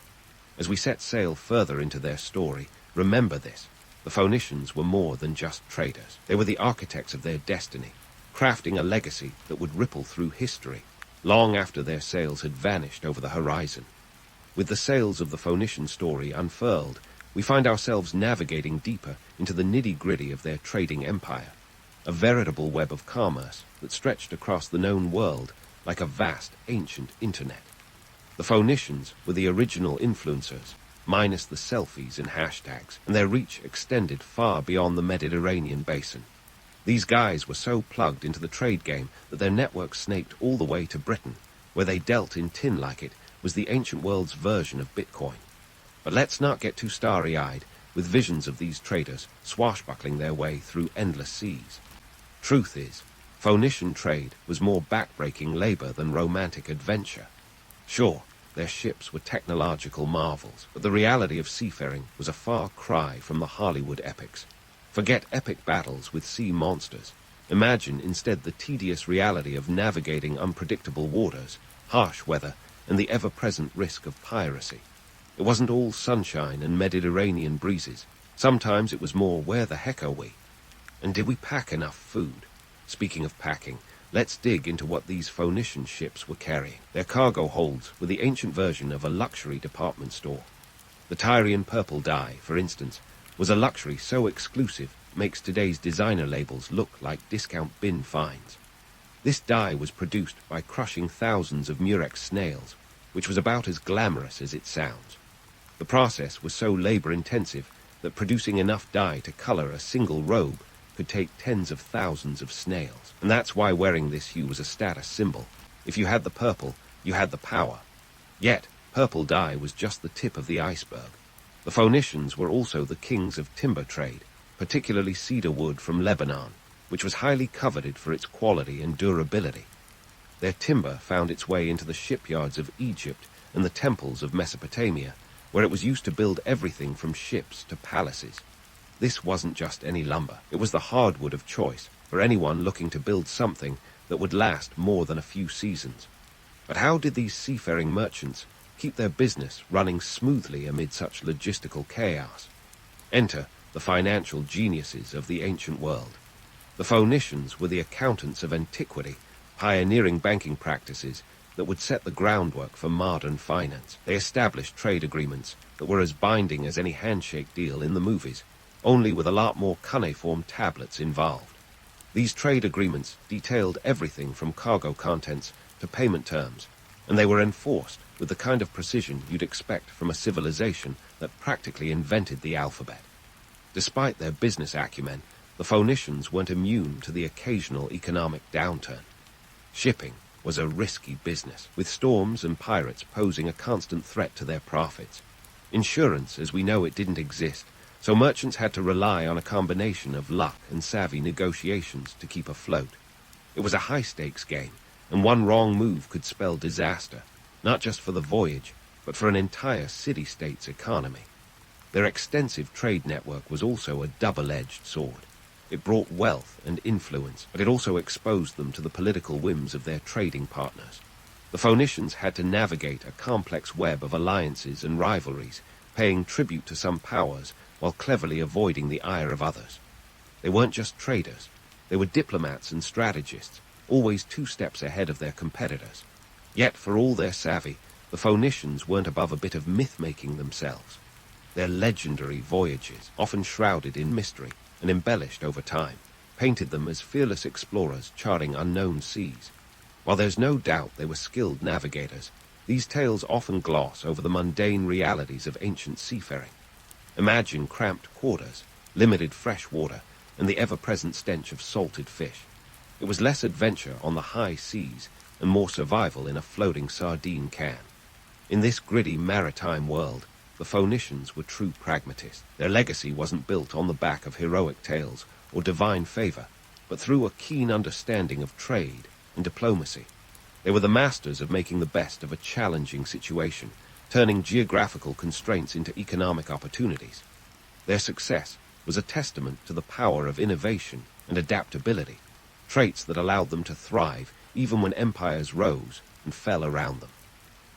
As we set sail further into their story, remember this. The Phoenicians were more than just traders. They were the architects of their destiny, crafting a legacy that would ripple through history, long after their sails had vanished over the horizon. With the sails of the Phoenician story unfurled, we find ourselves navigating deeper into the nitty-gritty of their trading empire, a veritable web of commerce that stretched across the known world like a vast, ancient internet. The Phoenicians were the original influencers, minus the selfies and hashtags, and their reach extended far beyond the Mediterranean basin. These guys were so plugged into the trade game that their network snaked all the way to Britain, where they dealt in tin like it was the ancient world's version of Bitcoin. But let's not get too starry-eyed with visions of these traders swashbuckling their way through endless seas. Truth is, Phoenician trade was more backbreaking labor than romantic adventure. Sure, their ships were technological marvels, but the reality of seafaring was a far cry from the Hollywood epics. Forget epic battles with sea monsters. Imagine instead the tedious reality of navigating unpredictable waters, harsh weather, and the ever-present risk of piracy. It wasn't all sunshine and Mediterranean breezes. Sometimes it was more, where the heck are we? And did we pack enough food? Speaking of packing, let's dig into what these Phoenician ships were carrying. Their cargo holds were the ancient version of a luxury department store. The Tyrian purple dye, for instance, was a luxury so exclusive it makes today's designer labels look like discount bin finds. This dye was produced by crushing thousands of murex snails, which was about as glamorous as it sounds. The process was so labor-intensive that producing enough dye to color a single robe could take tens of thousands of snails, and that's why wearing this hue was a status symbol. If you had the purple, you had the power. Yet, purple dye was just the tip of the iceberg. The Phoenicians were also the kings of timber trade, particularly cedar wood from Lebanon, which was highly coveted for its quality and durability. Their timber found its way into the shipyards of Egypt and the temples of Mesopotamia, where it was used to build everything from ships to palaces. This wasn't just any lumber. It was the hardwood of choice for anyone looking to build something that would last more than a few seasons. But how did these seafaring merchants keep their business running smoothly amid such logistical chaos? Enter the financial geniuses of the ancient world. The Phoenicians were the accountants of antiquity, pioneering banking practices that would set the groundwork for modern finance. They established trade agreements that were as binding as any handshake deal in the movies, only with a lot more cuneiform tablets involved. These trade agreements detailed everything from cargo contents to payment terms, and they were enforced with the kind of precision you'd expect from a civilization that practically invented the alphabet. Despite their business acumen, the Phoenicians weren't immune to the occasional economic downturn. Shipping was a risky business, with storms and pirates posing a constant threat to their profits. Insurance, as we know it, didn't exist, so merchants had to rely on a combination of luck and savvy negotiations to keep afloat. It was a high-stakes game, and one wrong move could spell disaster, not just for the voyage, but for an entire city-state's economy. Their extensive trade network was also a double-edged sword. It brought wealth and influence, but it also exposed them to the political whims of their trading partners. The Phoenicians had to navigate a complex web of alliances and rivalries, paying tribute to some powers while cleverly avoiding the ire of others. They weren't just traders. They were diplomats and strategists, always 2 steps ahead of their competitors. Yet, for all their savvy, the Phoenicians weren't above a bit of myth-making themselves. Their legendary voyages, often shrouded in mystery and embellished over time, painted them as fearless explorers charting unknown seas. While there's no doubt they were skilled navigators, these tales often gloss over the mundane realities of ancient seafaring. Imagine cramped quarters, limited fresh water, and the ever-present stench of salted fish. It was less adventure on the high seas and more survival in a floating sardine can. In this gritty maritime world, the Phoenicians were true pragmatists. Their legacy wasn't built on the back of heroic tales or divine favor, but through a keen understanding of trade and diplomacy. They were the masters of making the best of a challenging situation, turning geographical constraints into economic opportunities. Their success was a testament to the power of innovation and adaptability, traits that allowed them to thrive even when empires rose and fell around them.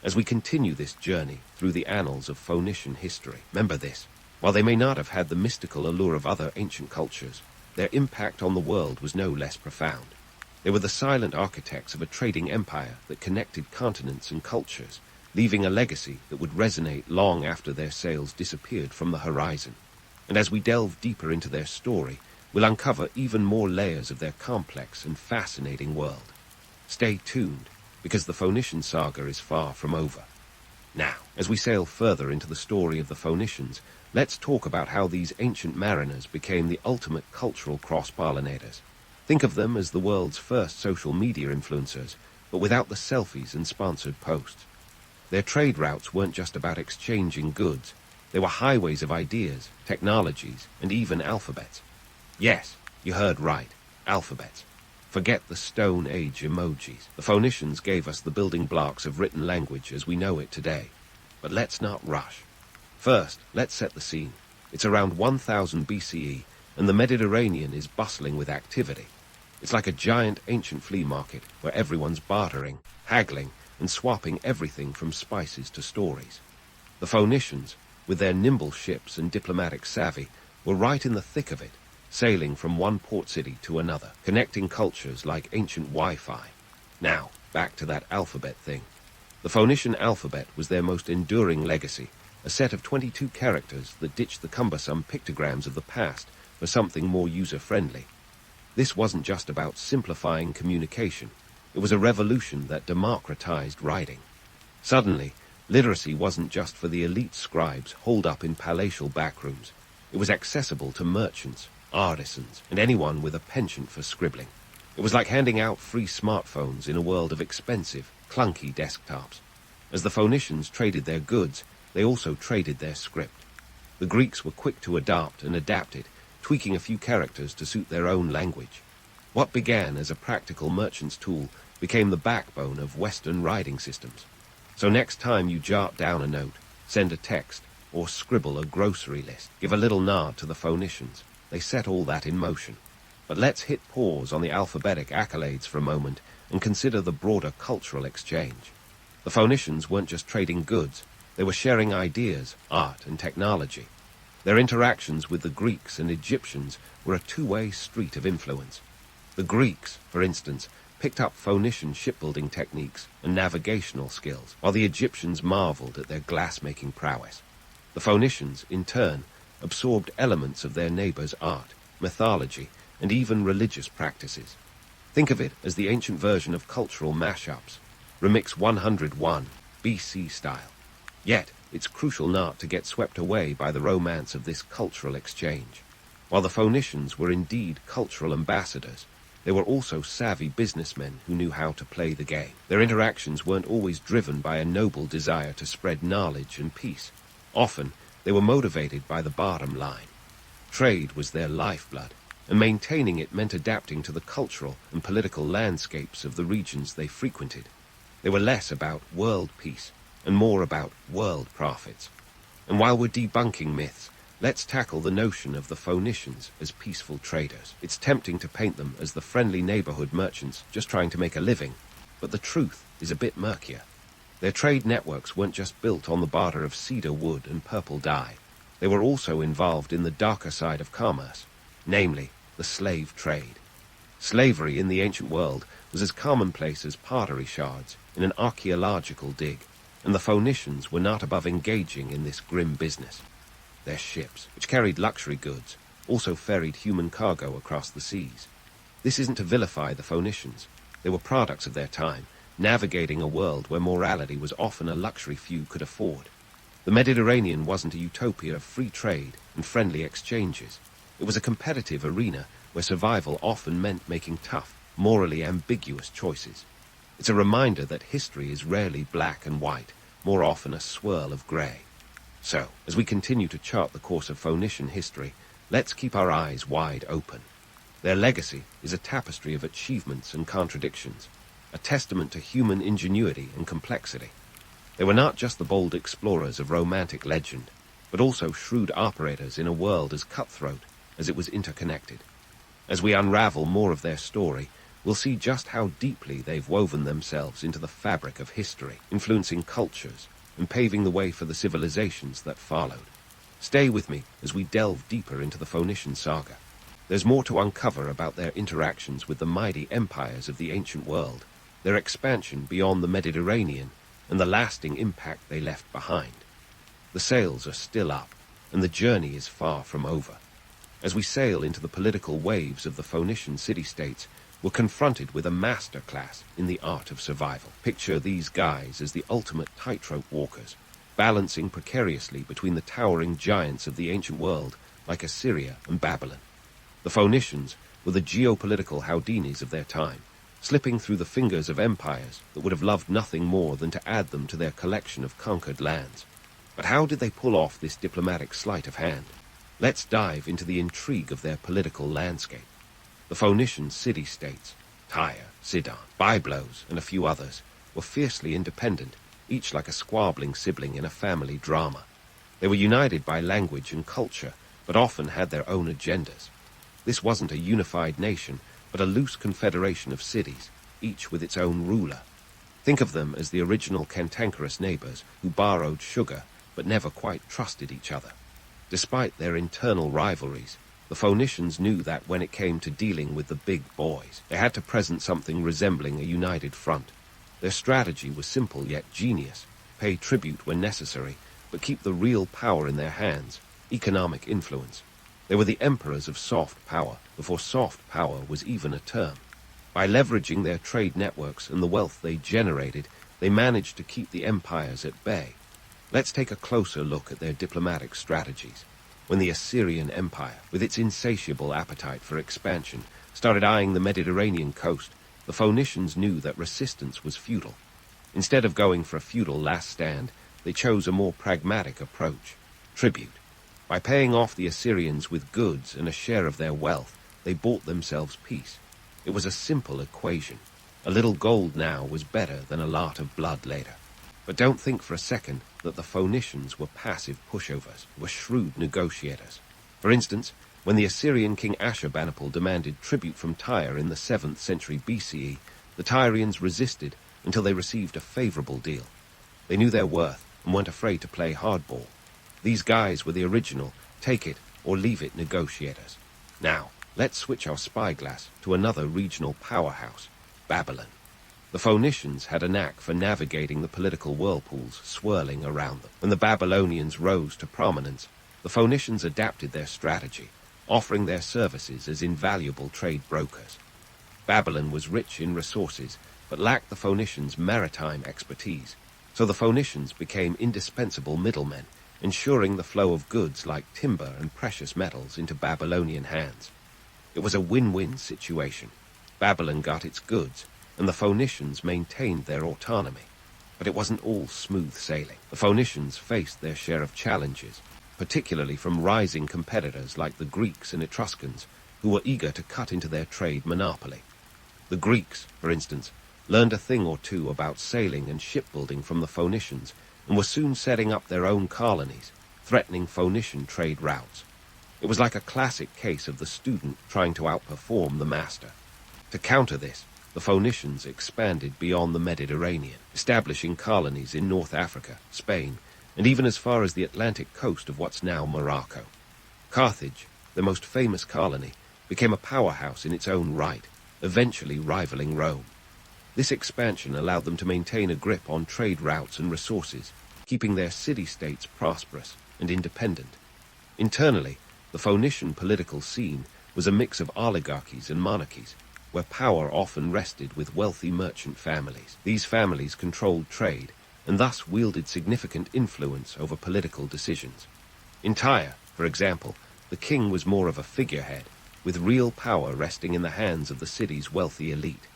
As we continue this journey through the annals of Phoenician history, remember this: while they may not have had the mystical allure of other ancient cultures, their impact on the world was no less profound. They were the silent architects of a trading empire that connected continents and cultures, leaving a legacy that would resonate long after their sails disappeared from the horizon. And as we delve deeper into their story, we'll uncover even more layers of their complex and fascinating world. Stay tuned, because the Phoenician saga is far from over. Now, as we sail further into the story of the Phoenicians, let's talk about how these ancient mariners became the ultimate cultural cross-pollinators. Think of them as the world's first social media influencers, but without the selfies and sponsored posts. Their trade routes weren't just about exchanging goods. They were highways of ideas, technologies, and even alphabets. Yes, you heard right, alphabets. Forget the Stone Age emojis. The Phoenicians gave us the building blocks of written language as we know it today. But let's not rush. First, let's set the scene. It's around 1000 BCE, and the Mediterranean is bustling with activity. It's like a giant ancient flea market where everyone's bartering, haggling, and swapping everything from spices to stories. The Phoenicians, with their nimble ships and diplomatic savvy, were right in the thick of it, sailing from one port city to another, connecting cultures like ancient Wi-Fi. Now, back to that alphabet thing. The Phoenician alphabet was their most enduring legacy, a set of 22 characters that ditched the cumbersome pictograms of the past for something more user-friendly. This wasn't just about simplifying communication. It was a revolution that democratized writing. Suddenly, literacy wasn't just for the elite scribes holed up in palatial backrooms. It was accessible to merchants, artisans, and anyone with a penchant for scribbling. It was like handing out free smartphones in a world of expensive, clunky desktops. As the Phoenicians traded their goods, they also traded their script. The Greeks were quick to adopt and adapt it, tweaking a few characters to suit their own language. What began as a practical merchant's tool became the backbone of Western writing systems. So next time you jot down a note, send a text, or scribble a grocery list, give a little nod to the Phoenicians. They set all that in motion. But let's hit pause on the alphabetic accolades for a moment and consider the broader cultural exchange. The Phoenicians weren't just trading goods, they were sharing ideas, art, and technology. Their interactions with the Greeks and Egyptians were a two-way street of influence. The Greeks, for instance, picked up Phoenician shipbuilding techniques and navigational skills, while the Egyptians marveled at their glassmaking prowess. The Phoenicians, in turn, absorbed elements of their neighbors' art, mythology, and even religious practices. Think of it as the ancient version of cultural mashups, Remix 101, BC style. Yet, it's crucial not to get swept away by the romance of this cultural exchange. While the Phoenicians were indeed cultural ambassadors, they were also savvy businessmen who knew how to play the game. Their interactions weren't always driven by a noble desire to spread knowledge and peace. Often, they were motivated by the bottom line. Trade was their lifeblood, and maintaining it meant adapting to the cultural and political landscapes of the regions they frequented. They were less about world peace and more about world profits. And while we're debunking myths, let's tackle the notion of the Phoenicians as peaceful traders. It's tempting to paint them as the friendly neighborhood merchants just trying to make a living, but the truth is a bit murkier. Their trade networks weren't just built on the barter of cedar wood and purple dye. They were also involved in the darker side of commerce, namely, the slave trade. Slavery in the ancient world was as commonplace as pottery shards in an archaeological dig, and the Phoenicians were not above engaging in this grim business. Their ships, which carried luxury goods, also ferried human cargo across the seas. This isn't to vilify the Phoenicians. They were products of their time, navigating a world where morality was often a luxury few could afford. The Mediterranean wasn't a utopia of free trade and friendly exchanges. It was a competitive arena where survival often meant making tough, morally ambiguous choices. It's a reminder that history is rarely black and white, more often a swirl of grey. So, as we continue to chart the course of Phoenician history, let's keep our eyes wide open. Their legacy is a tapestry of achievements and contradictions, a testament to human ingenuity and complexity. They were not just the bold explorers of romantic legend, but also shrewd operators in a world as cutthroat as it was interconnected. As we unravel more of their story, we'll see just how deeply they've woven themselves into the fabric of history, influencing cultures and paving the way for the civilizations that followed. Stay with me as we delve deeper into the Phoenician saga. There's more to uncover about their interactions with the mighty empires of the ancient world, their expansion beyond the Mediterranean, and the lasting impact they left behind. The sails are still up, and the journey is far from over. As we sail into the political waves of the Phoenician city-states, we're confronted with a masterclass in the art of survival. Picture these guys as the ultimate tightrope walkers, balancing precariously between the towering giants of the ancient world like Assyria and Babylon. The Phoenicians were the geopolitical Houdinis of their time, slipping through the fingers of empires that would have loved nothing more than to add them to their collection of conquered lands. But how did they pull off this diplomatic sleight of hand? Let's dive into the intrigue of their political landscape. The Phoenician city-states, Tyre, Sidon, Byblos, and a few others, were fiercely independent, each like a squabbling sibling in a family drama. They were united by language and culture, but often had their own agendas. This wasn't a unified nation, but a loose confederation of cities, each with its own ruler. Think of them as the original cantankerous neighbors who borrowed sugar but never quite trusted each other. Despite their internal rivalries, the Phoenicians knew that when it came to dealing with the big boys, they had to present something resembling a united front. Their strategy was simple yet genius: pay tribute when necessary, but keep the real power in their hands, economic influence. They were the emperors of soft power, before soft power was even a term. By leveraging their trade networks and the wealth they generated, they managed to keep the empires at bay. Let's take a closer look at their diplomatic strategies. When the Assyrian Empire, with its insatiable appetite for expansion, started eyeing the Mediterranean coast, the Phoenicians knew that resistance was futile. Instead of going for a feudal last stand, they chose a more pragmatic approach: tribute. By paying off the Assyrians with goods and a share of their wealth, they bought themselves peace. It was a simple equation. A little gold now was better than a lot of blood later. But don't think for a second that the Phoenicians were passive pushovers, were shrewd negotiators. For instance, when the Assyrian king Ashurbanipal demanded tribute from Tyre in the 7th century BCE, the Tyrians resisted until they received a favorable deal. They knew their worth and weren't afraid to play hardball. These guys were the original take-it-or-leave-it negotiators. Now, let's switch our spyglass to another regional powerhouse, Babylon. The Phoenicians had a knack for navigating the political whirlpools swirling around them. When the Babylonians rose to prominence, the Phoenicians adapted their strategy, offering their services as invaluable trade brokers. Babylon was rich in resources, but lacked the Phoenicians' maritime expertise, so the Phoenicians became indispensable middlemen, ensuring the flow of goods like timber and precious metals into Babylonian hands. It was a win-win situation. Babylon got its goods, and the Phoenicians maintained their autonomy. But it wasn't all smooth sailing. The Phoenicians faced their share of challenges, particularly from rising competitors like the Greeks and Etruscans, who were eager to cut into their trade monopoly. The Greeks, for instance, learned a thing or two about sailing and shipbuilding from the Phoenicians, and were soon setting up their own colonies, threatening Phoenician trade routes. It was like a classic case of the student trying to outperform the master. To counter this, the Phoenicians expanded beyond the Mediterranean, establishing colonies in North Africa, Spain, and even as far as the Atlantic coast of what's now Morocco. Carthage, the most famous colony, became a powerhouse in its own right, eventually rivaling Rome. This expansion allowed them to maintain a grip on trade routes and resources, keeping their city-states prosperous and independent. Internally, the Phoenician political scene was a mix of oligarchies and monarchies, where power often rested with wealthy merchant families. These families controlled trade, and thus wielded significant influence over political decisions. In Tyre, for example, the king was more of a figurehead, with real power resting in the hands of the city's wealthy elite.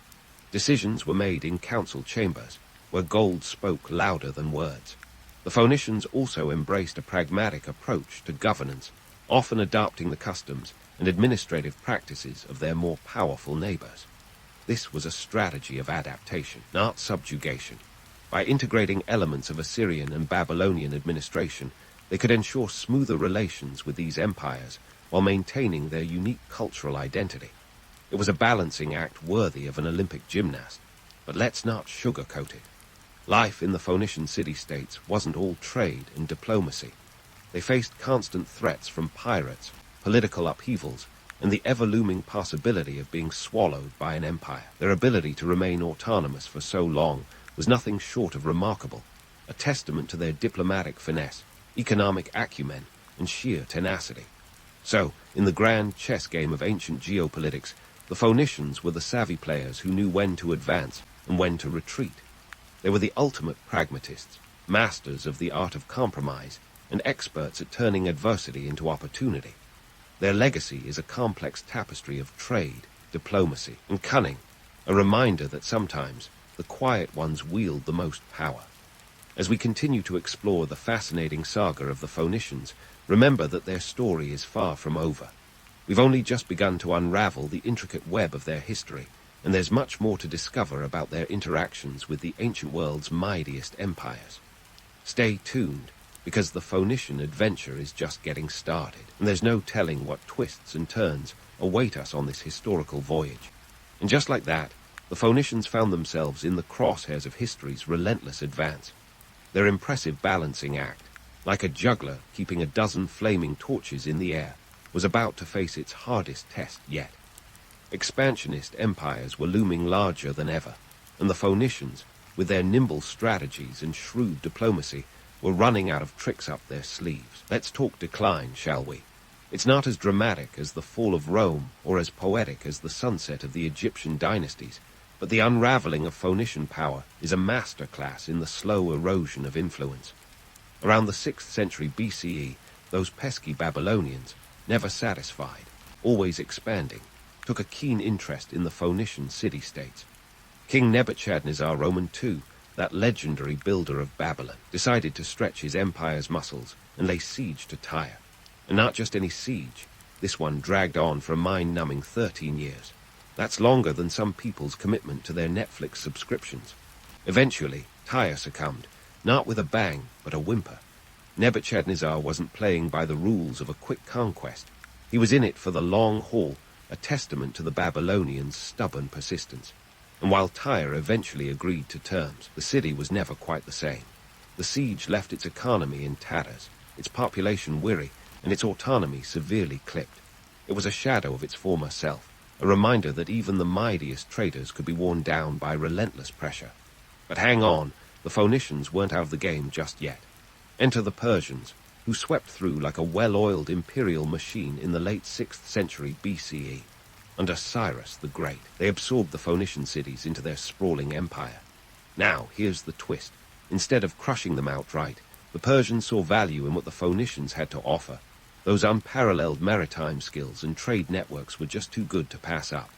Decisions were made in council chambers, where gold spoke louder than words. The Phoenicians also embraced a pragmatic approach to governance, often adopting the customs and administrative practices of their more powerful neighbors. This was a strategy of adaptation, not subjugation. By integrating elements of Assyrian and Babylonian administration, they could ensure smoother relations with these empires while maintaining their unique cultural identity. It was a balancing act worthy of an Olympic gymnast, but let's not sugarcoat it. Life in the Phoenician city-states wasn't all trade and diplomacy. They faced constant threats from pirates, political upheavals, and the ever-looming possibility of being swallowed by an empire. Their ability to remain autonomous for so long was nothing short of remarkable, a testament to their diplomatic finesse, economic acumen, and sheer tenacity. So, in the grand chess game of ancient geopolitics, the Phoenicians were the savvy players who knew when to advance and when to retreat. They were the ultimate pragmatists, masters of the art of compromise, and experts at turning adversity into opportunity. Their legacy is a complex tapestry of trade, diplomacy, and cunning, a reminder that sometimes the quiet ones wield the most power. As we continue to explore the fascinating saga of the Phoenicians, remember that their story is far from over. We've only just begun to unravel the intricate web of their history, and there's much more to discover about their interactions with the ancient world's mightiest empires. Stay tuned, because the Phoenician adventure is just getting started, and there's no telling what twists and turns await us on this historical voyage. And just like that, the Phoenicians found themselves in the crosshairs of history's relentless advance. Their impressive balancing act, like a juggler keeping a dozen flaming torches in the air, was about to face its hardest test yet. Expansionist empires were looming larger than ever, and the Phoenicians, with their nimble strategies and shrewd diplomacy, were running out of tricks up their sleeves. Let's talk decline, shall we? It's not as dramatic as the fall of Rome or as poetic as the sunset of the Egyptian dynasties, but the unraveling of Phoenician power is a masterclass in the slow erosion of influence. Around the 6th century BCE, those pesky Babylonians, never satisfied, always expanding, took a keen interest in the Phoenician city-states. King Nebuchadnezzar Roman II, that legendary builder of Babylon, decided to stretch his empire's muscles and lay siege to Tyre. And not just any siege, this one dragged on for a mind-numbing 13 years. That's longer than some people's commitment to their Netflix subscriptions. Eventually, Tyre succumbed, not with a bang, but a whimper. Nebuchadnezzar wasn't playing by the rules of a quick conquest. He was in it for the long haul, a testament to the Babylonians' stubborn persistence. And while Tyre eventually agreed to terms, the city was never quite the same. The siege left its economy in tatters, its population weary, and its autonomy severely clipped. It was a shadow of its former self, a reminder that even the mightiest traders could be worn down by relentless pressure. But hang on, the Phoenicians weren't out of the game just yet. Enter the Persians, who swept through like a well-oiled imperial machine in the late 6th century BCE. Under Cyrus the Great, they absorbed the Phoenician cities into their sprawling empire. Now, here's the twist. Instead of crushing them outright, the Persians saw value in what the Phoenicians had to offer. Those unparalleled maritime skills and trade networks were just too good to pass up.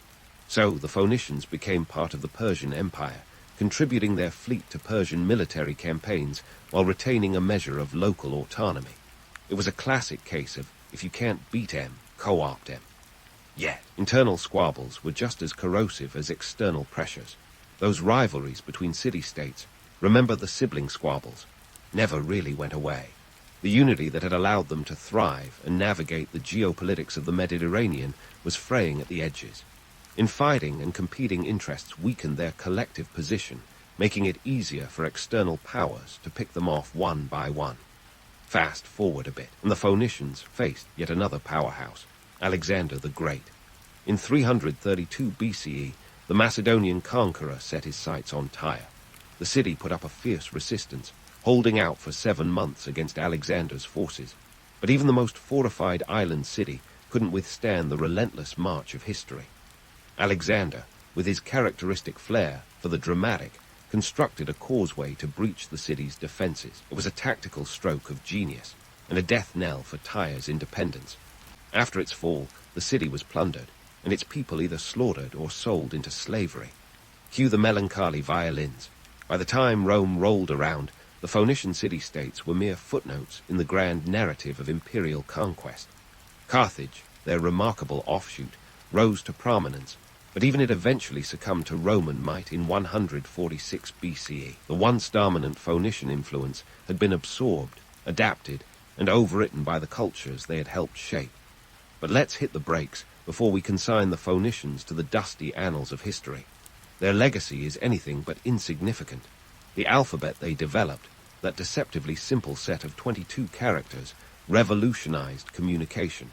So the Phoenicians became part of the Persian Empire, contributing their fleet to Persian military campaigns while retaining a measure of local autonomy. It was a classic case of, if you can't beat 'em, co-opt 'em. Yet, internal squabbles were just as corrosive as external pressures. Those rivalries between city-states, remember the sibling squabbles, never really went away. The unity that had allowed them to thrive and navigate the geopolitics of the Mediterranean was fraying at the edges. Infighting and competing interests weakened their collective position, making it easier for external powers to pick them off one by one. Fast forward a bit, and the Phoenicians faced yet another powerhouse, Alexander the Great. In 332 BCE, the Macedonian conqueror set his sights on Tyre. The city put up a fierce resistance, holding out for 7 months against Alexander's forces. But even the most fortified island city couldn't withstand the relentless march of history. Alexander, with his characteristic flair for the dramatic, constructed a causeway to breach the city's defenses. It was a tactical stroke of genius, and a death knell for Tyre's independence. After its fall, the city was plundered, and its people either slaughtered or sold into slavery. Cue the melancholy violins. By the time Rome rolled around, the Phoenician city-states were mere footnotes in the grand narrative of imperial conquest. Carthage, their remarkable offshoot, rose to prominence, but even it eventually succumbed to Roman might in 146 BCE. The once dominant Phoenician influence had been absorbed, adapted, and overwritten by the cultures they had helped shape. But let's hit the brakes before we consign the Phoenicians to the dusty annals of history. Their legacy is anything but insignificant. The alphabet they developed, that deceptively simple set of 22 characters, revolutionized communication.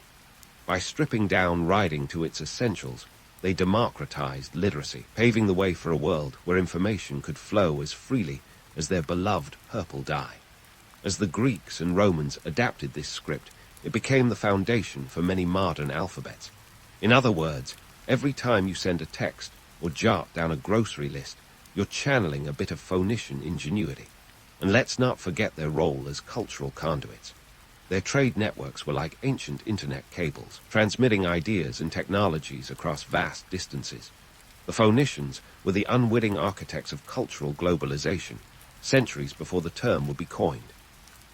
By stripping down writing to its essentials, they democratized literacy, paving the way for a world where information could flow as freely as their beloved purple dye. As the Greeks and Romans adapted this script, it became the foundation for many modern alphabets. In other words, every time you send a text or jot down a grocery list, you're channeling a bit of Phoenician ingenuity. And let's not forget their role as cultural conduits. Their trade networks were like ancient internet cables, transmitting ideas and technologies across vast distances. The Phoenicians were the unwitting architects of cultural globalization, centuries before the term would be coined.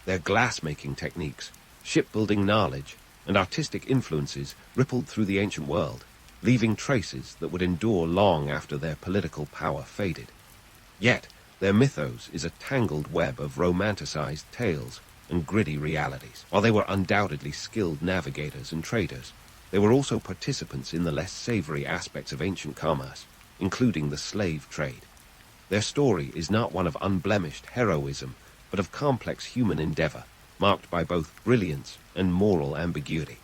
Their glassmaking techniques, shipbuilding knowledge, and artistic influences rippled through the ancient world, leaving traces that would endure long after their political power faded. Yet, their mythos is a tangled web of romanticized tales and gritty realities. While they were undoubtedly skilled navigators and traders, they were also participants in the less savory aspects of ancient commerce, including the slave trade. Their story is not one of unblemished heroism, but of complex human endeavor, marked by both brilliance and moral ambiguity.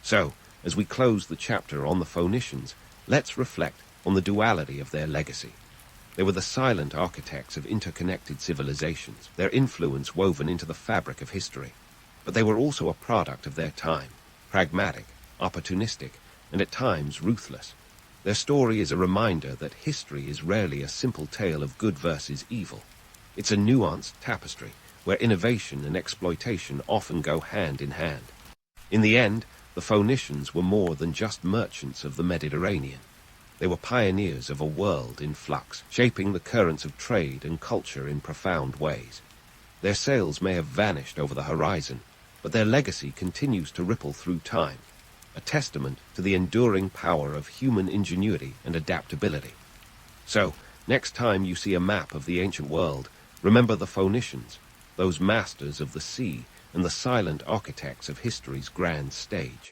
So, as we close the chapter on the Phoenicians, let's reflect on the duality of their legacy. They were the silent architects of interconnected civilizations, their influence woven into the fabric of history. But they were also a product of their time, pragmatic, opportunistic, and at times ruthless. Their story is a reminder that history is rarely a simple tale of good versus evil. It's a nuanced tapestry, where innovation and exploitation often go hand in hand. In the end, the Phoenicians were more than just merchants of the Mediterranean. They were pioneers of a world in flux, shaping the currents of trade and culture in profound ways. Their sails may have vanished over the horizon, but their legacy continues to ripple through time, a testament to the enduring power of human ingenuity and adaptability. So, next time you see a map of the ancient world, remember the Phoenicians, those masters of the sea and the silent architects of history's grand stage.